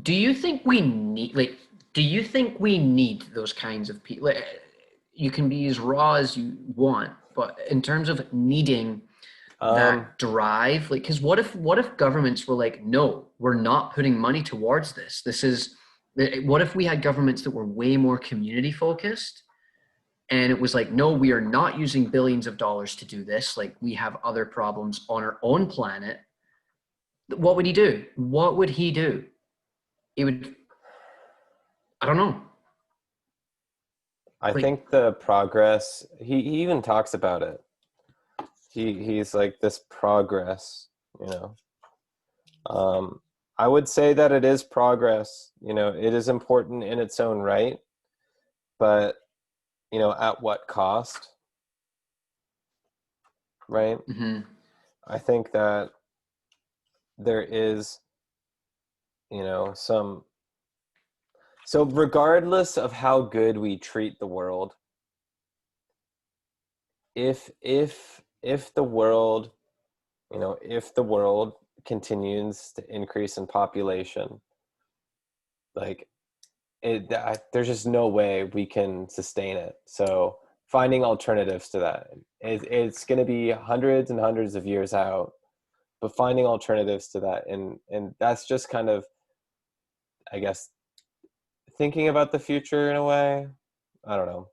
do you think we need those kinds of people? Like, you can be as raw as you want, but in terms of needing Um. that drive, like, because what if governments were like, no, we're not putting money towards this, what if we had governments that were way more community focused, and it was like, no, we are not using billions of dollars to do this, like we have other problems on our own planet? What would he do? He would, I don't know. I Like, think the progress. He even talks about it. He's like this progress. You know. Um. I would say that it is progress. You know, it is important in its own right, but at what cost, right? mhm. I think that there is, some. So regardless of how good we treat the world, if the world, if the world continues to increase in population, like there's just no way we can sustain it. So finding alternatives to that, it's going to be hundreds and hundreds of years out, but finding alternatives to that, and that's just kind of, I guess, thinking about the future in a way. I don't know.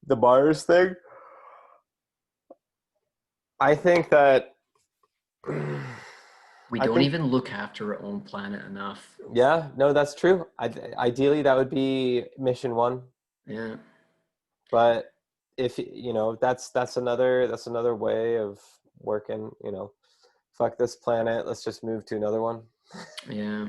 The Mars thing. I think that We I don't think even look after our own planet enough. yeah, no, that's true. Ideally, that would be mission one. Yeah. But if that's another way of working. Fuck this planet. Let's just move to another one. Yeah.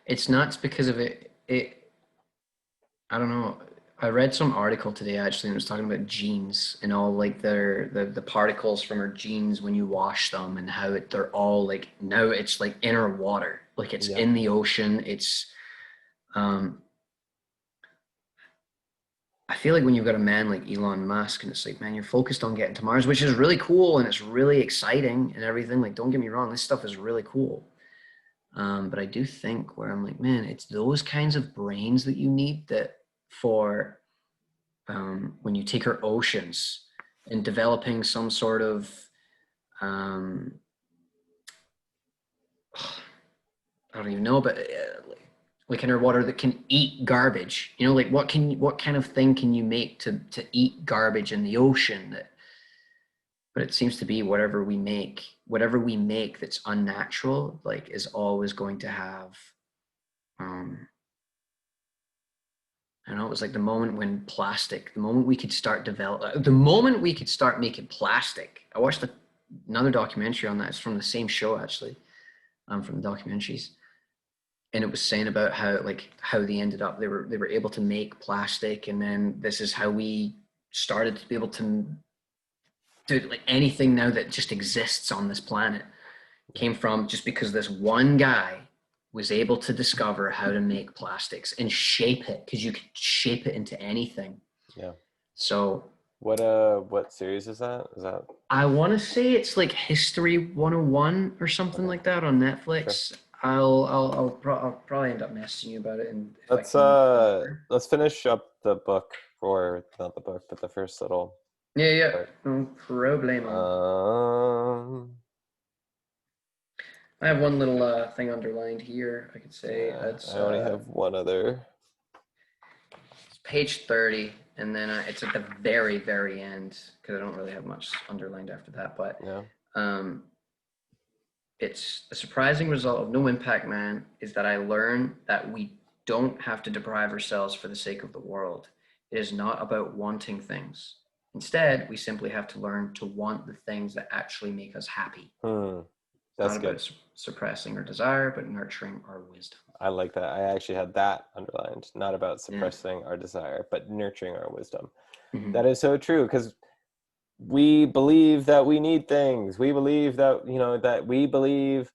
It's nuts because of it. I don't know. I read some article today actually, and it was talking about genes and all like the particles from our genes when you wash them, and how they're all like now it's like inner water, like it's Yeah. in the ocean. It's um, I feel like when you've got a man like Elon Musk, and it's like, man, you're focused on getting to Mars, which is really cool and it's really exciting and everything. Like, don't get me wrong, this stuff is really cool. But I do think where I'm like, man, it's those kinds of brains that you need that for when you take our oceans and developing some sort of um, I don't even know, but like in our water that can eat garbage. You know, like what kind of thing can you make to eat garbage in the ocean that but it seems to be whatever we make that's unnatural, like is always going to have um I don't know, it was like the moment we could start the moment we could start making plastic. I watched another documentary on that. It's from the same show actually, from the documentaries, and it was saying about how they ended up. They were able to make plastic, and then this is how we started to be able to do like anything now that just exists on this planet came from just because this one guy was able to discover how to make plastics and shape it because you could shape it into anything. Yeah. So What series is that? Is that I want to say it's like History 101 or something okay? like that on Sure. Netflix. I'll probably end up messaging you about it, and if I Let's can remember. let's finish up the book, or not the book, but the first little Yeah, yeah, part. no problemo. Um, I have one little thing underlined here. I could say yeah, it's I only have one other. It's page 30, and then it's at the very, very end because I don't really have much underlined after that. But Yeah. um, it's a surprising result of No Impact Man is that I learn that we don't have to deprive ourselves for the sake of the world. It is not about wanting things. Instead, we simply have to learn to want the things that actually make us happy. Hmm. It's not That's good. about suppressing our desire, but nurturing our wisdom. I like that. I actually had that underlined. Not about Yeah. suppressing our desire, but nurturing our wisdom. Mm-hmm. That is so true because we believe that we need things. We believe that, that we believe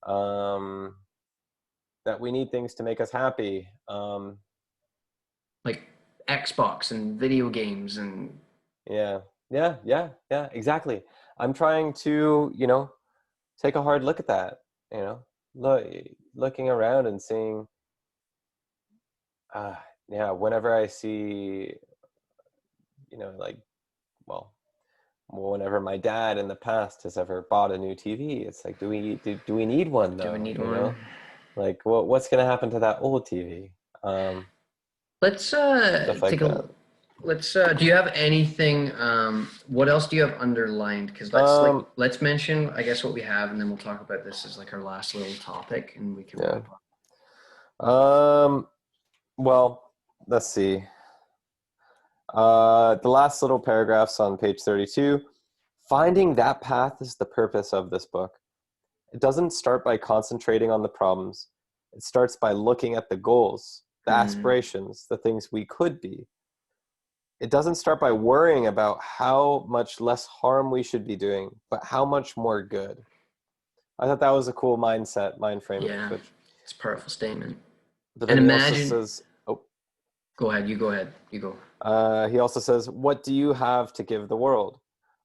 um, that we need things to make us happy. Like Xbox and video games and Yeah, yeah, yeah, yeah, exactly. I'm trying to, take a hard look at that, you know, look, looking around and seeing, uh, yeah, whenever I see, like, well, whenever my dad in the past has ever bought a new TV, it's like, do we need one do we though? need one? Like, what's going to happen to that old TV? Let's Stuff like take a that. let's do you have anything what else do you have underlined? Because Um, let's mention I guess what we have and then we'll talk about this as like our last little topic and we can yeah. wrap up. Um, well, let's see. The last little paragraphs on page 32. Finding that path is the purpose of this book. It doesn't start by concentrating on the problems. It starts by looking at the goals, the Hmm. aspirations, the things we could be. It doesn't start by worrying about how much less harm we should be doing, but how much more good. I thought that was a cool mind frame Yeah, switch. it's a powerful statement. But And then he also imagine says, oh, go ahead, you go. he also says, what do you have to give the world?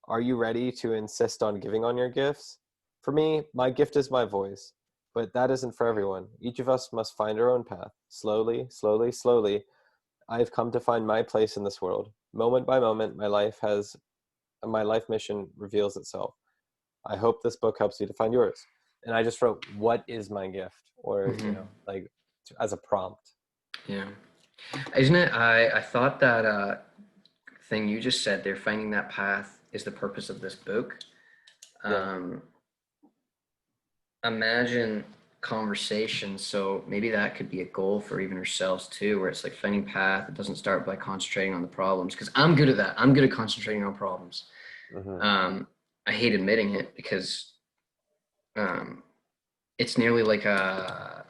Are you ready to insist on giving on your gifts? For me, my gift is my voice, but that isn't for everyone. Each of us must find our own path. Slowly, slowly, slowly, I've come to find my place in this world. Moment by moment, my life mission reveals itself. I hope this book helps you to find yours. And I just wrote, what is my gift? Or, Hmm. like as a prompt. Yeah. Isn't it? I thought that thing you just said there, finding that path is the purpose of this book. Yeah. Um, imagine conversations. So maybe that could be a goal for even ourselves too, where it's like finding path. It doesn't start by concentrating on the problems because I'm good at that. I'm good at concentrating on problems. Hmm. Um, I hate admitting it because um, it's nearly like a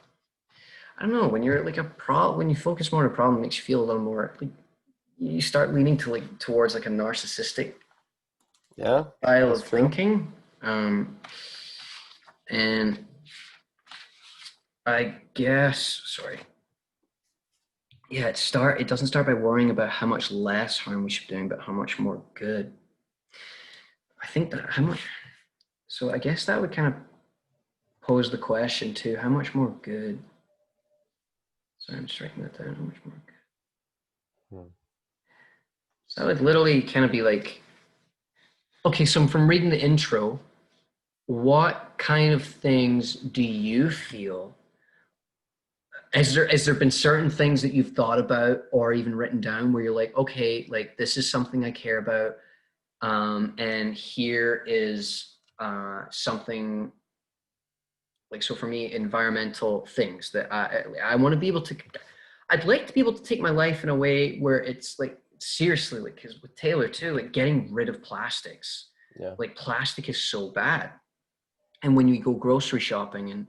I don't know, when you're like when you focus more on a problem, it makes you feel a little more like you start leaning to like towards like a narcissistic Yeah, style that's of true. thinking. And I guess, sorry. Yeah, it doesn't start by worrying about how much less harm we should be doing, but how much more good. I think that how much so I guess that would kind of pose the question too, how much more good? Sorry, I'm just writing that down. How much more good? Hmm. So that would literally kind of be like, okay, so from reading the intro, what kind of things do you feel? Has there been certain things that you've thought about or even written down where you're like, okay, like this is something I care about, and here is something like, so for me, environmental things that I want to be able to. I'd like to be able to take my life in a way where it's like seriously, like because with Taylor too, like getting rid of plastics. Yeah. Like plastic is so bad, and when you go grocery shopping, and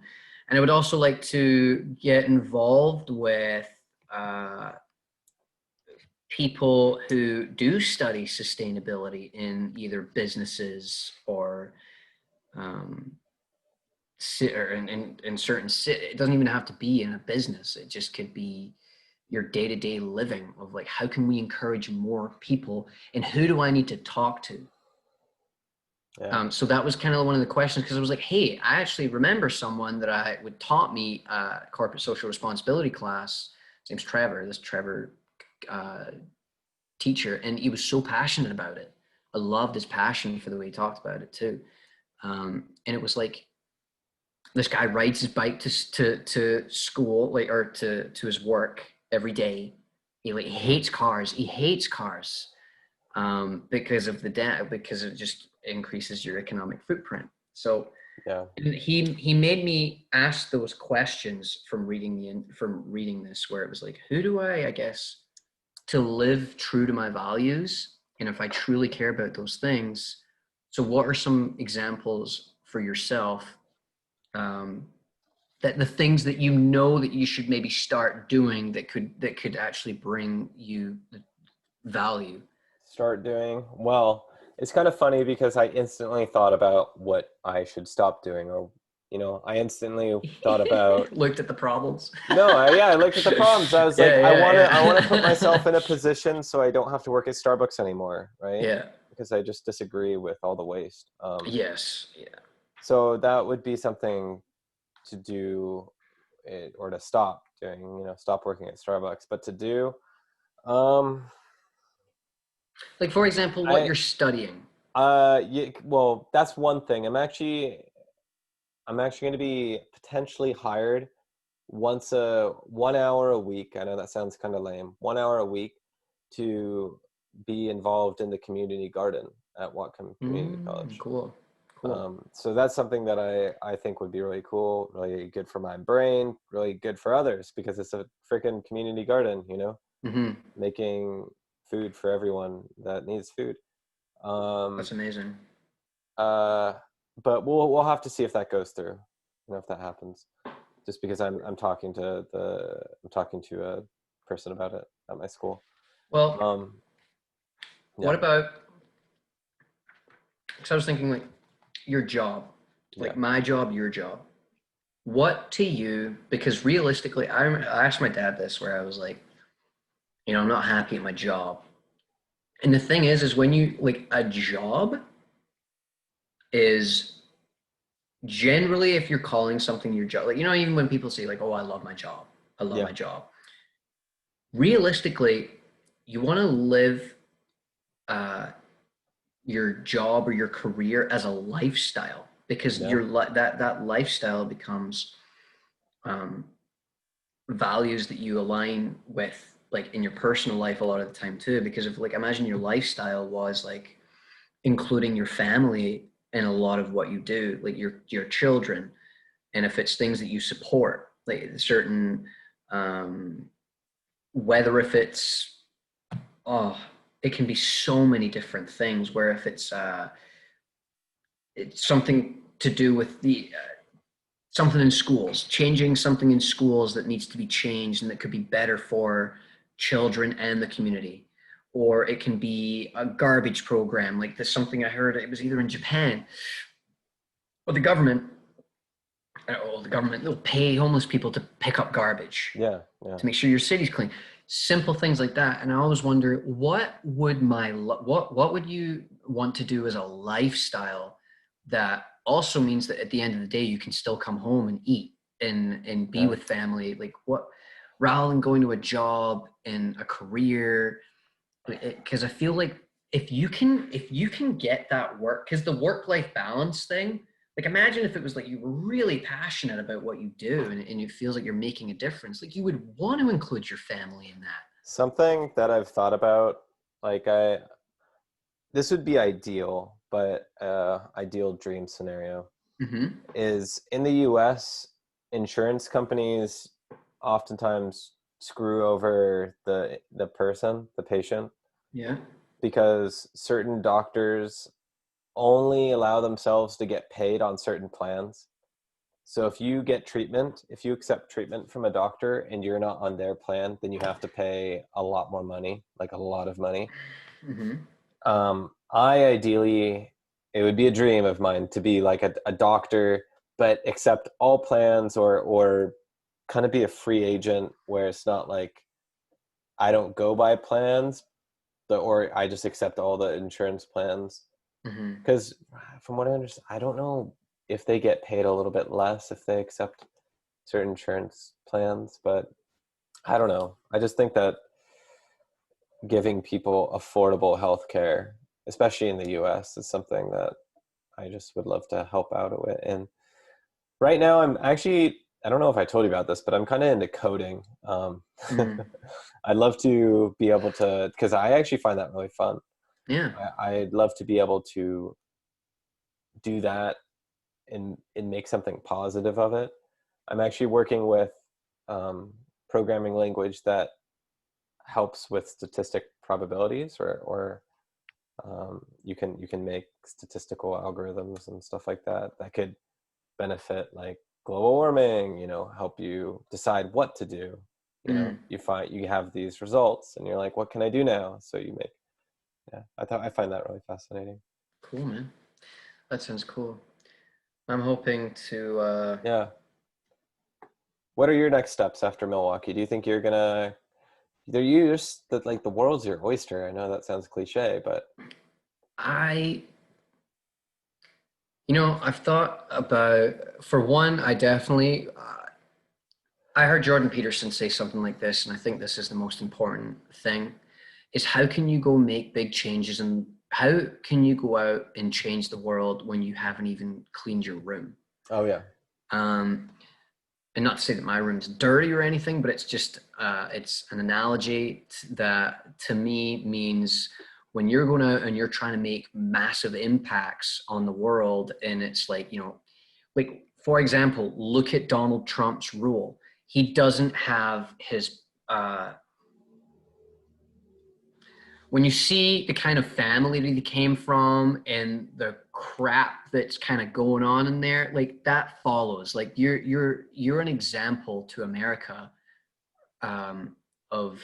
I would also like to get involved with uh, people who do study sustainability in either businesses or um, or in certain it doesn't even have to be in a business. It just could be your day-to-day living of like how can we encourage more people and who do I need to talk to. Yeah. So that was kind of one of the questions because I was like, hey, I actually remember someone that I would taught me corporate social responsibility class. His name's Trevor. This Trevor uh, teacher, and he was so passionate about it. I loved his passion for the way he talked about it too. And it was like this guy rides his bike to school, like, or to his work every day. He like Hmm. hates cars. He hates cars because of because it just increases your economic footprint. So Yeah. he made me ask those questions from reading this, where it was like, who do I guess to live true to my values, and if I truly care about those things. So what are some examples for yourself, um, that the things that you know that you should maybe start doing that could actually bring you value? Start doing well. It's kind of funny because I instantly thought about what I should stop doing, or I instantly thought about. Looked at the problems. No, yeah, I looked at the problems. I was like, Yeah, I want to put myself in a yeah. position so I don't have to work at Starbucks anymore, right? Yeah. Because I just disagree with all the waste. Yes. Yeah. So that would be something to do, or to stop doing. Stop working at Starbucks. But to do, um, Like for example, what I you're studying. yeah, well, that's one thing. I'm actually going to be potentially hired 1 hour a week. I know that sounds kind of lame. 1 hour a week to be involved in the community garden at Whatcom Community College. Cool. Cool. So that's something that I think would be really cool, really good for my brain, really good for others because it's a freaking community garden, Hmm. making food for everyone that needs food. Um, That's amazing. uh, but we'll have to see if that goes through, if that happens. Just because I'm talking to a person about it at my school. Well, Um, what yeah, about, because I was thinking like your job, yeah, like my job, your job. What to you, because realistically, I asked my dad this where I was like, I'm not happy at my job. And the thing is when you like a job is generally, if you're calling something your job, like, even when people say like, oh, I love my job, I love yeah, my job. Realistically, you want to live uh, your job or your career as a lifestyle because yeah, that lifestyle becomes um, values that you align with like in your personal life a lot of the time too, because if like imagine your lifestyle was like including your family in a lot of what you do, like your children, and if it's things that you support, like certain um whether if it's, oh, it can be so many different things, where if it's something to do with the something in schools, changing something in schools that needs to be changed and that could be better for children and the community. Or it can be a garbage program, like there's something I heard, it was either in Japan or the government, they'll pay homeless people to pick up garbage, Yeah, yeah. to make sure your city's clean. Simple things like that. And I always wonder, what would you want to do as a lifestyle that also means that at the end of the day you can still come home and eat and be Yeah. with family? Like, what, rather than going to a job and a career, because I feel like if you can get that work, because the work life balance thing, like imagine if it was like you were really passionate about what you do, and it feels like you're making a difference, like you would want to include your family in that. Something that I've thought about, like this would be ideal, but ideal dream scenario Mm-hmm. is in the US, insurance companies oftentimes screw over the person, the patient, Yeah. because certain doctors only allow themselves to get paid on certain plans. So if you get treatment, if you accept treatment from a doctor and you're not on their plan, then you have to pay a lot more money, like a lot of money. Mm-hmm. I ideally, it would be a dream of mine to be like a doctor, but accept all plans, or kind of be a free agent where it's not like I don't go by plans, or I just accept all the insurance plans. Mm-hmm. Because from what I understand, I don't know if they get paid a little bit less if they accept certain insurance plans, but I don't know. I just think that giving people affordable health care, especially in the US, is something that I just would love to help out with. And right now, I'm actually, I don't know if I told you about this, but I'm kind of into coding. Mm-hmm. I'd love to be able to, because I actually find that really fun. Yeah. I'd love to be able to do that and make something positive of it. I'm actually working with um, programming language that helps with statistic probabilities, or you can make statistical algorithms and stuff like that that could benefit like global warming. Help you decide what to do. Mm. You find you have these results, and you're like, what can I do now? So you make. Yeah, I find that really fascinating. Cool, man. That sounds cool. I'm hoping to Yeah. What are your next steps after Milwaukee? Do you think you're gonna you just that like the world's your oyster? I know that sounds cliche, but I I've thought about, for one, I heard Jordan Peterson say something like this, and I think this is the most important thing, is how can you go make big changes, and how can you go out and change the world when you haven't even cleaned your room? oh yeah, Um, and not to say that my room's dirty or anything, but it's just it's an analogy that to me means when you're going out and you're trying to make massive impacts on the world, and it's like, like, for example, look at Donald Trump's rule. He doesn't have his when you see the kind of family that he came from and the crap that's kind of going on in there, like that follows. Like you're an example to America, of,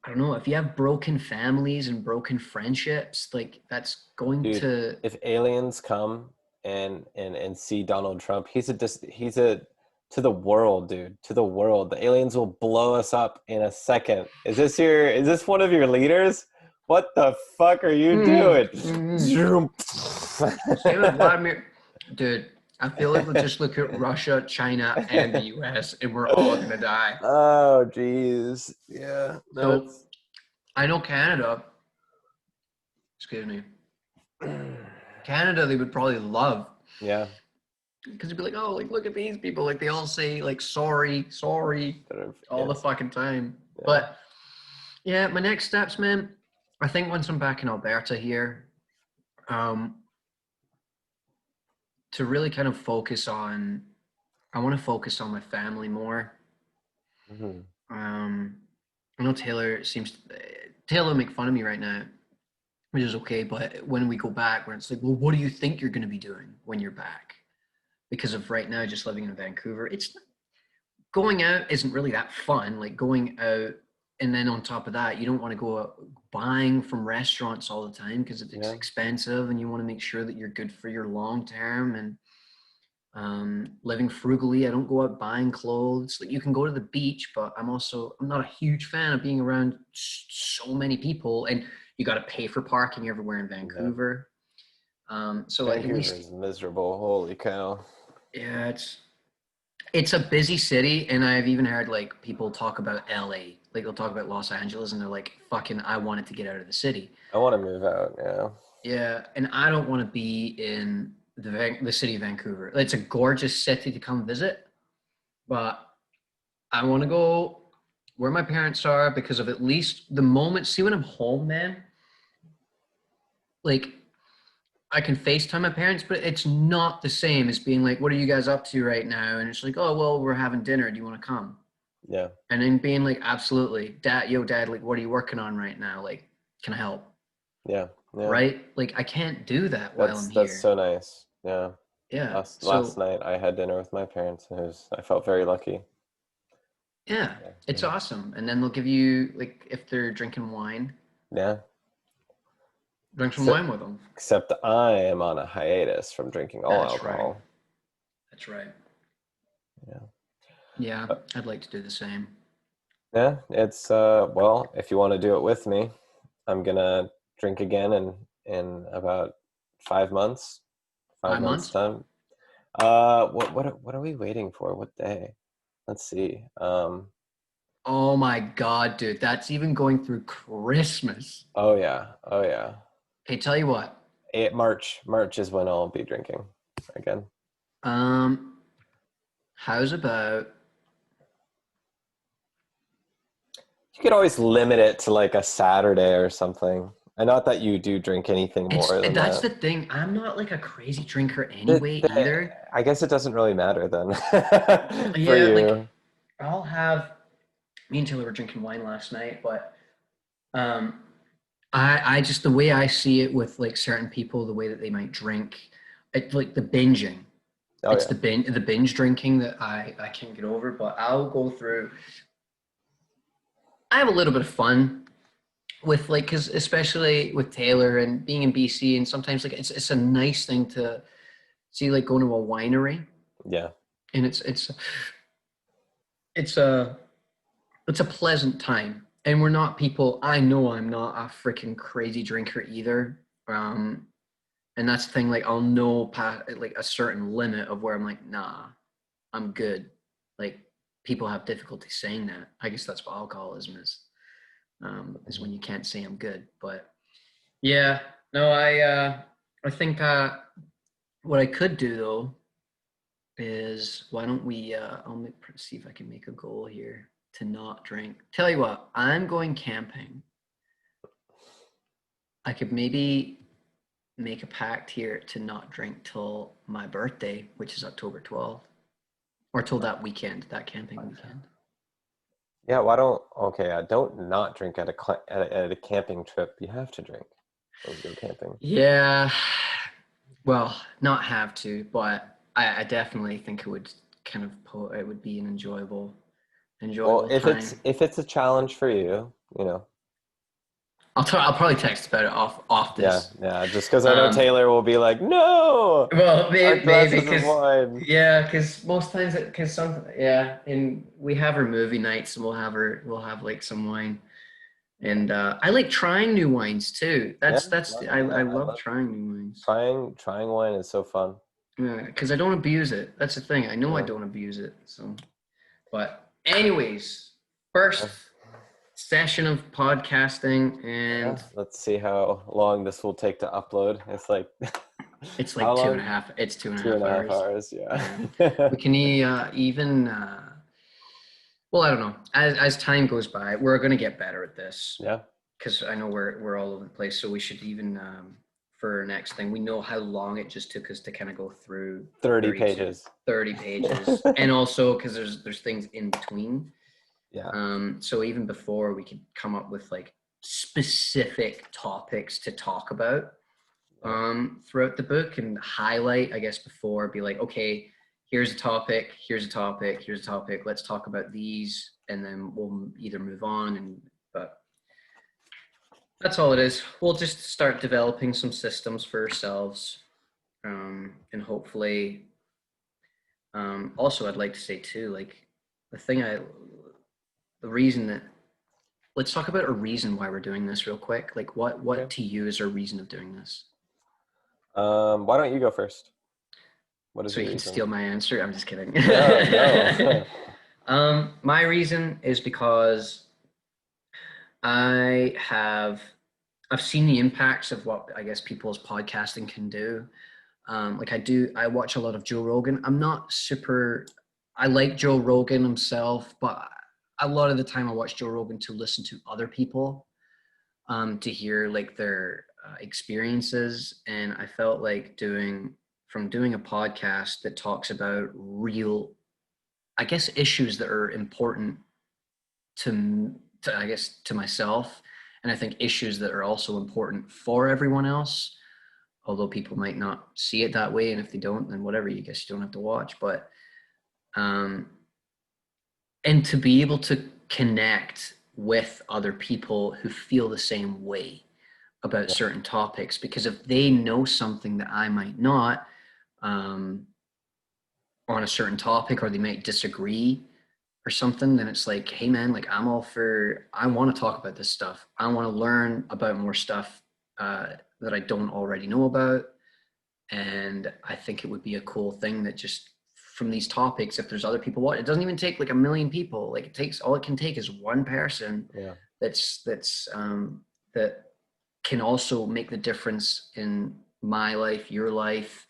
I don't know, if you have broken families and broken friendships, like that's going dude. to. If aliens come and see Donald Trump, he's a to the world, dude. To the world, the aliens will blow us up in a second. Is this one of your leaders? What the fuck are you Mm-hmm, doing? mm-hmm. Zoom. Same with Vladimir, dude. I feel like we'll just look at Russia, China, and the US, and we're all gonna die. Oh, geez. Yeah, So that's. I know Canada, excuse me, Canada, they would probably love, Yeah. because they'd be like, oh, like look at these people, like they all say like sorry, sorry, all the Yes. fucking time. Yeah. But yeah, my next steps, man. I think once I'm back in Alberta here, um, to really kind of focus on, I want to focus on my family more. Mhm. Um, I know Taylor will make fun of me right now, which is okay. But when we go back, where it's like, well, what do you think you're going to be doing when you're back? because of right now just living in Vancouver. It's going out isn't really that fun. Like going out, and then on top of that, you don't want to go out buying from restaurants all the time because it's Yeah. expensive, and you want to make sure that you're good for your long term. And living frugally, I don't go out buying clothes. Like you can go to the beach, but I'm not a huge fan of being around so many people, and you got to pay for parking everywhere in Yeah. Vancouver. So like at Vancouver least, is miserable. Holy cow. yeah, it's a busy city, and I've even heard like people talk about LA. Like they'll talk about Los Angeles, and they're like, "Fucking, I wanted to get out of the city." I want to move out. Yeah. Yeah, and I don't want to be in the city of Vancouver. It's a gorgeous city to come visit, but I want to go where my parents are because of at least the moment. See, when I'm home, man, like I can FaceTime my parents, but it's not the same as being like, "What are you guys up to right now?" And it's like, "Oh, well, we're having dinner. Do you want to come?" Yeah. And then being like, "Absolutely, dad, yo, dad, like, what are you working on right now? Like, can I help?" Yeah. Yeah. Right? Like, I can't do that while I'm That's here. so nice. Yeah. Yeah. Last So, night I had dinner with my parents, and I felt very lucky. yeah, Yeah. it's Yeah. awesome. And then they'll give you, like, if they're drinking wine, Yeah. drink some Except, wine with them. except I am on a hiatus from drinking all That's right. alcohol. That's right. Yeah. Yeah, Uh, I'd like to do the same. yeah. It's well, if you want to do it with me, I'm gonna drink again in about 5 months. Five 5 months? months time. What are we waiting for? What day? Let's see. Oh my God, dude. That's even going through Christmas. Oh yeah. Oh yeah. Okay, tell you what. March is when I'll be drinking again. Um, how's about You could always limit it to like a Saturday or something. And not that you do drink anything more than that's that. the thing. I'm not like a crazy drinker anyway either. I guess it doesn't really matter then for Yeah, like you. I'll have me and Taylor were drinking wine last night, but um I just the way I see it with like certain people, the way that they might drink, it's like the binging. Oh It's yeah. the binge drinking that I can't get over, but I'll go through. I have a little bit of fun with like because especially with Taylor and being in BC, and sometimes like it's a nice thing to see like going to a winery, Yeah. and it's a it's a pleasant time. And we're not people. I know I'm not a freaking crazy drinker either. And that's the thing. Like I'll know past like a certain limit of where I'm like, nah, I'm good. Like people have difficulty saying that. I guess that's what alcoholism is when you can't say I'm good. But yeah, no, I think what I could do though is why don't we see if I can make a goal here to not drink. Tell you what, I'm going camping. I could maybe make a pact here to not drink till my birthday, which is October 12th, or till that weekend, that camping weekend. Yeah, don't not drink at at a camping trip. You have to drink when you go camping. Yeah, well, not have to, but I definitely think it would it would be an Well, enjoyable time. if it's a challenge for you, you know, I'll probably text about it off yeah, this. yeah. Just because I know Um, Taylor will be like, no, well, our maybe glasses of because wine. yeah, because most times because some yeah, and we have our movie nights and we'll have like some wine. And I like trying new wines too. Yeah, I I love love trying new wines. trying wine is so fun. Yeah, because I don't abuse it. That's the thing. I know I Yeah, don't abuse it. So, but anyways, first yeah, session of podcasting, yeah. and Let's see how long this will take to upload. It's like it's how like two and a long? half. It's two and a Two half and a half hours. hours. Yeah, Yeah. we can even. Well, I don't know. As time goes by, we're gonna get better at this Yeah. because I know we're all over the place. So we should even for our next thing, we know how long it just took us to kind of go through 30 32, pages. 30 pages, and also because there's things in between. Yeah. So even before we could come up with like specific topics to talk about Yeah. throughout the book and highlight, I guess before be like, okay, here's a topic, here's a topic, here's a topic. Let's talk about these, and then we'll either move on. But that's all it is. We'll just start developing some systems for ourselves, and hopefully. Also, I'd like to say too, like the reason that let's talk about a reason why we're doing this real quick. Like, what to you is our reason of doing this? Why don't you go first? What is So your you can reason? steal my answer. I'm just kidding. No. My reason is because I have I've seen the impacts of what I guess people's podcasting can do. Like I watch a lot of Joe Rogan. I like Joe Rogan himself, but a lot of the time I watch Joe Rogan to listen to other people, to hear like their experiences. And I felt like doing a podcast that talks about real, I guess, issues that are important to I guess to myself, and I think issues that are also important for everyone else. Although people might not see it that way, and if they don't, then whatever. You guess you don't have to watch, but um, and to be able to connect with other people who feel the same way about Yeah. certain topics, because if they know something that I might not, um, on a certain topic, or they might disagree or something, then it's like, hey man, like I want to talk about this stuff. I want to learn about more stuff that I don't already know about. And I think it would be a cool thing that just from these topics, if there's other people it doesn't even take like a million people. Like all it can take is one person Yeah. that can also make the difference in my life, your life.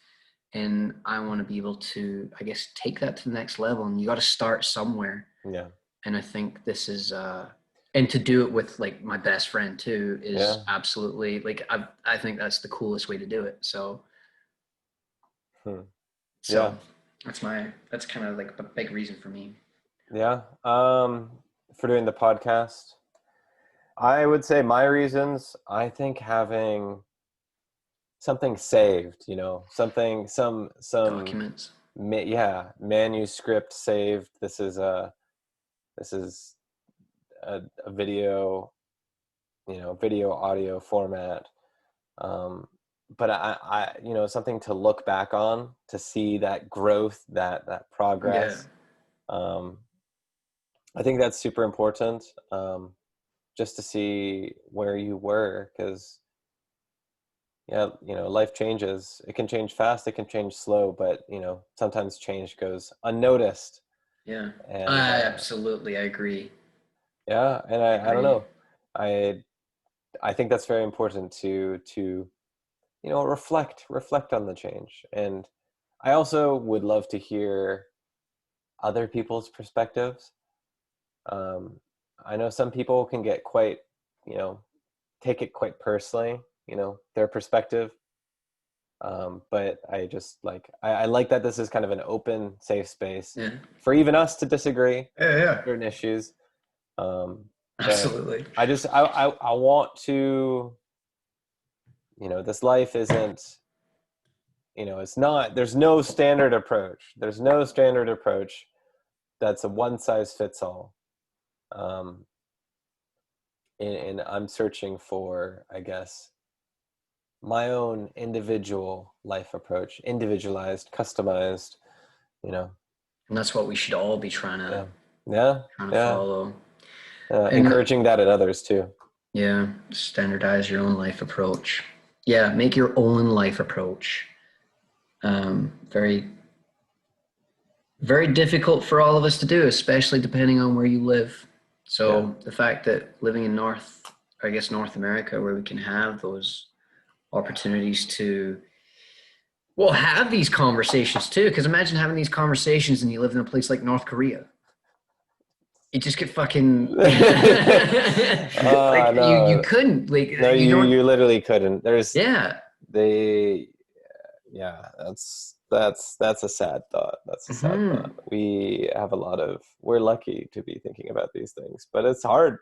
And I want to be able to, I guess, take that to the next level. And you got to start somewhere. Yeah. And I think this is, and to do it with like my best friend too is absolutely like, I think that's the coolest way to do it. So, Yeah. that's kind of like a big reason for me. Yeah. For doing the podcast, I would say my reasons, I think having something saved, some Documents. manuscript saved. This is a video, video audio format. But I something to look back on, to see that growth, that progress. Yeah. I think that's super important, just to see where you were, because life changes. It can change fast, it can change slow, but sometimes change goes unnoticed. Yeah. And Absolutely, I agree. Yeah, and I don't know. I think that's very important to reflect on the change. And I also would love to hear other people's perspectives. I know some people can get quite, take it quite personally, their perspective. But I just I like that this is kind of an open, safe space for even us to disagree on certain issues. Absolutely. I want to, this life isn't, it's not, there's no standard approach. There's no standard approach that's a one size fits all. And I'm searching for, I guess, my own individual life approach, individualized, customized, And that's what we should all be trying to follow. Encouraging that in others too. Yeah, standardize your own life approach. Yeah, make your own life approach. Very, very difficult for all of us to do, especially depending on where you live. So the fact that living in North America, where we can have those opportunities to, well, have these conversations too. Because imagine having these conversations and you live in a place like North Korea. You just get fucking No. you couldn't you literally couldn't. That's a sad thought. That's a sad thought. We're lucky to be thinking about these things, but it's hard.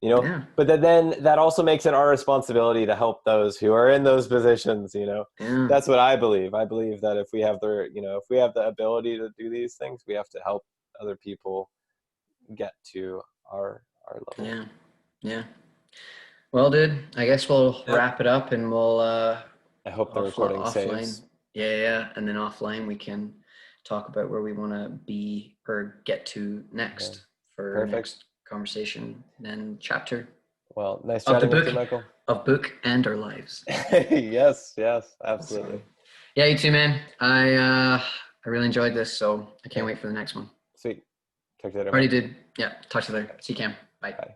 you know. Yeah. But then that also makes it our responsibility to help those who are in those positions, you know. Yeah. That's what I believe. I believe that if we have the, you know, if we have the ability to do these things, we have to help other people get to our level. Yeah. Yeah. Well, dude, I guess we'll Yep. wrap it up and we'll I hope the recording offline. saves. Yeah, yeah, and then offline we can talk about where we want to be or get to Yeah. next for Perfect. next conversation, then chapter Well, nice of the chatting with book you, Michael. of book and our lives. Yes, yes, So, absolutely. yeah, you too, man. I really enjoyed this, so I can't Yeah, wait for the next one. sweet. Talk to you later, Already man. did. Yeah, talk to you later. See you, Cam. Bye. Bye.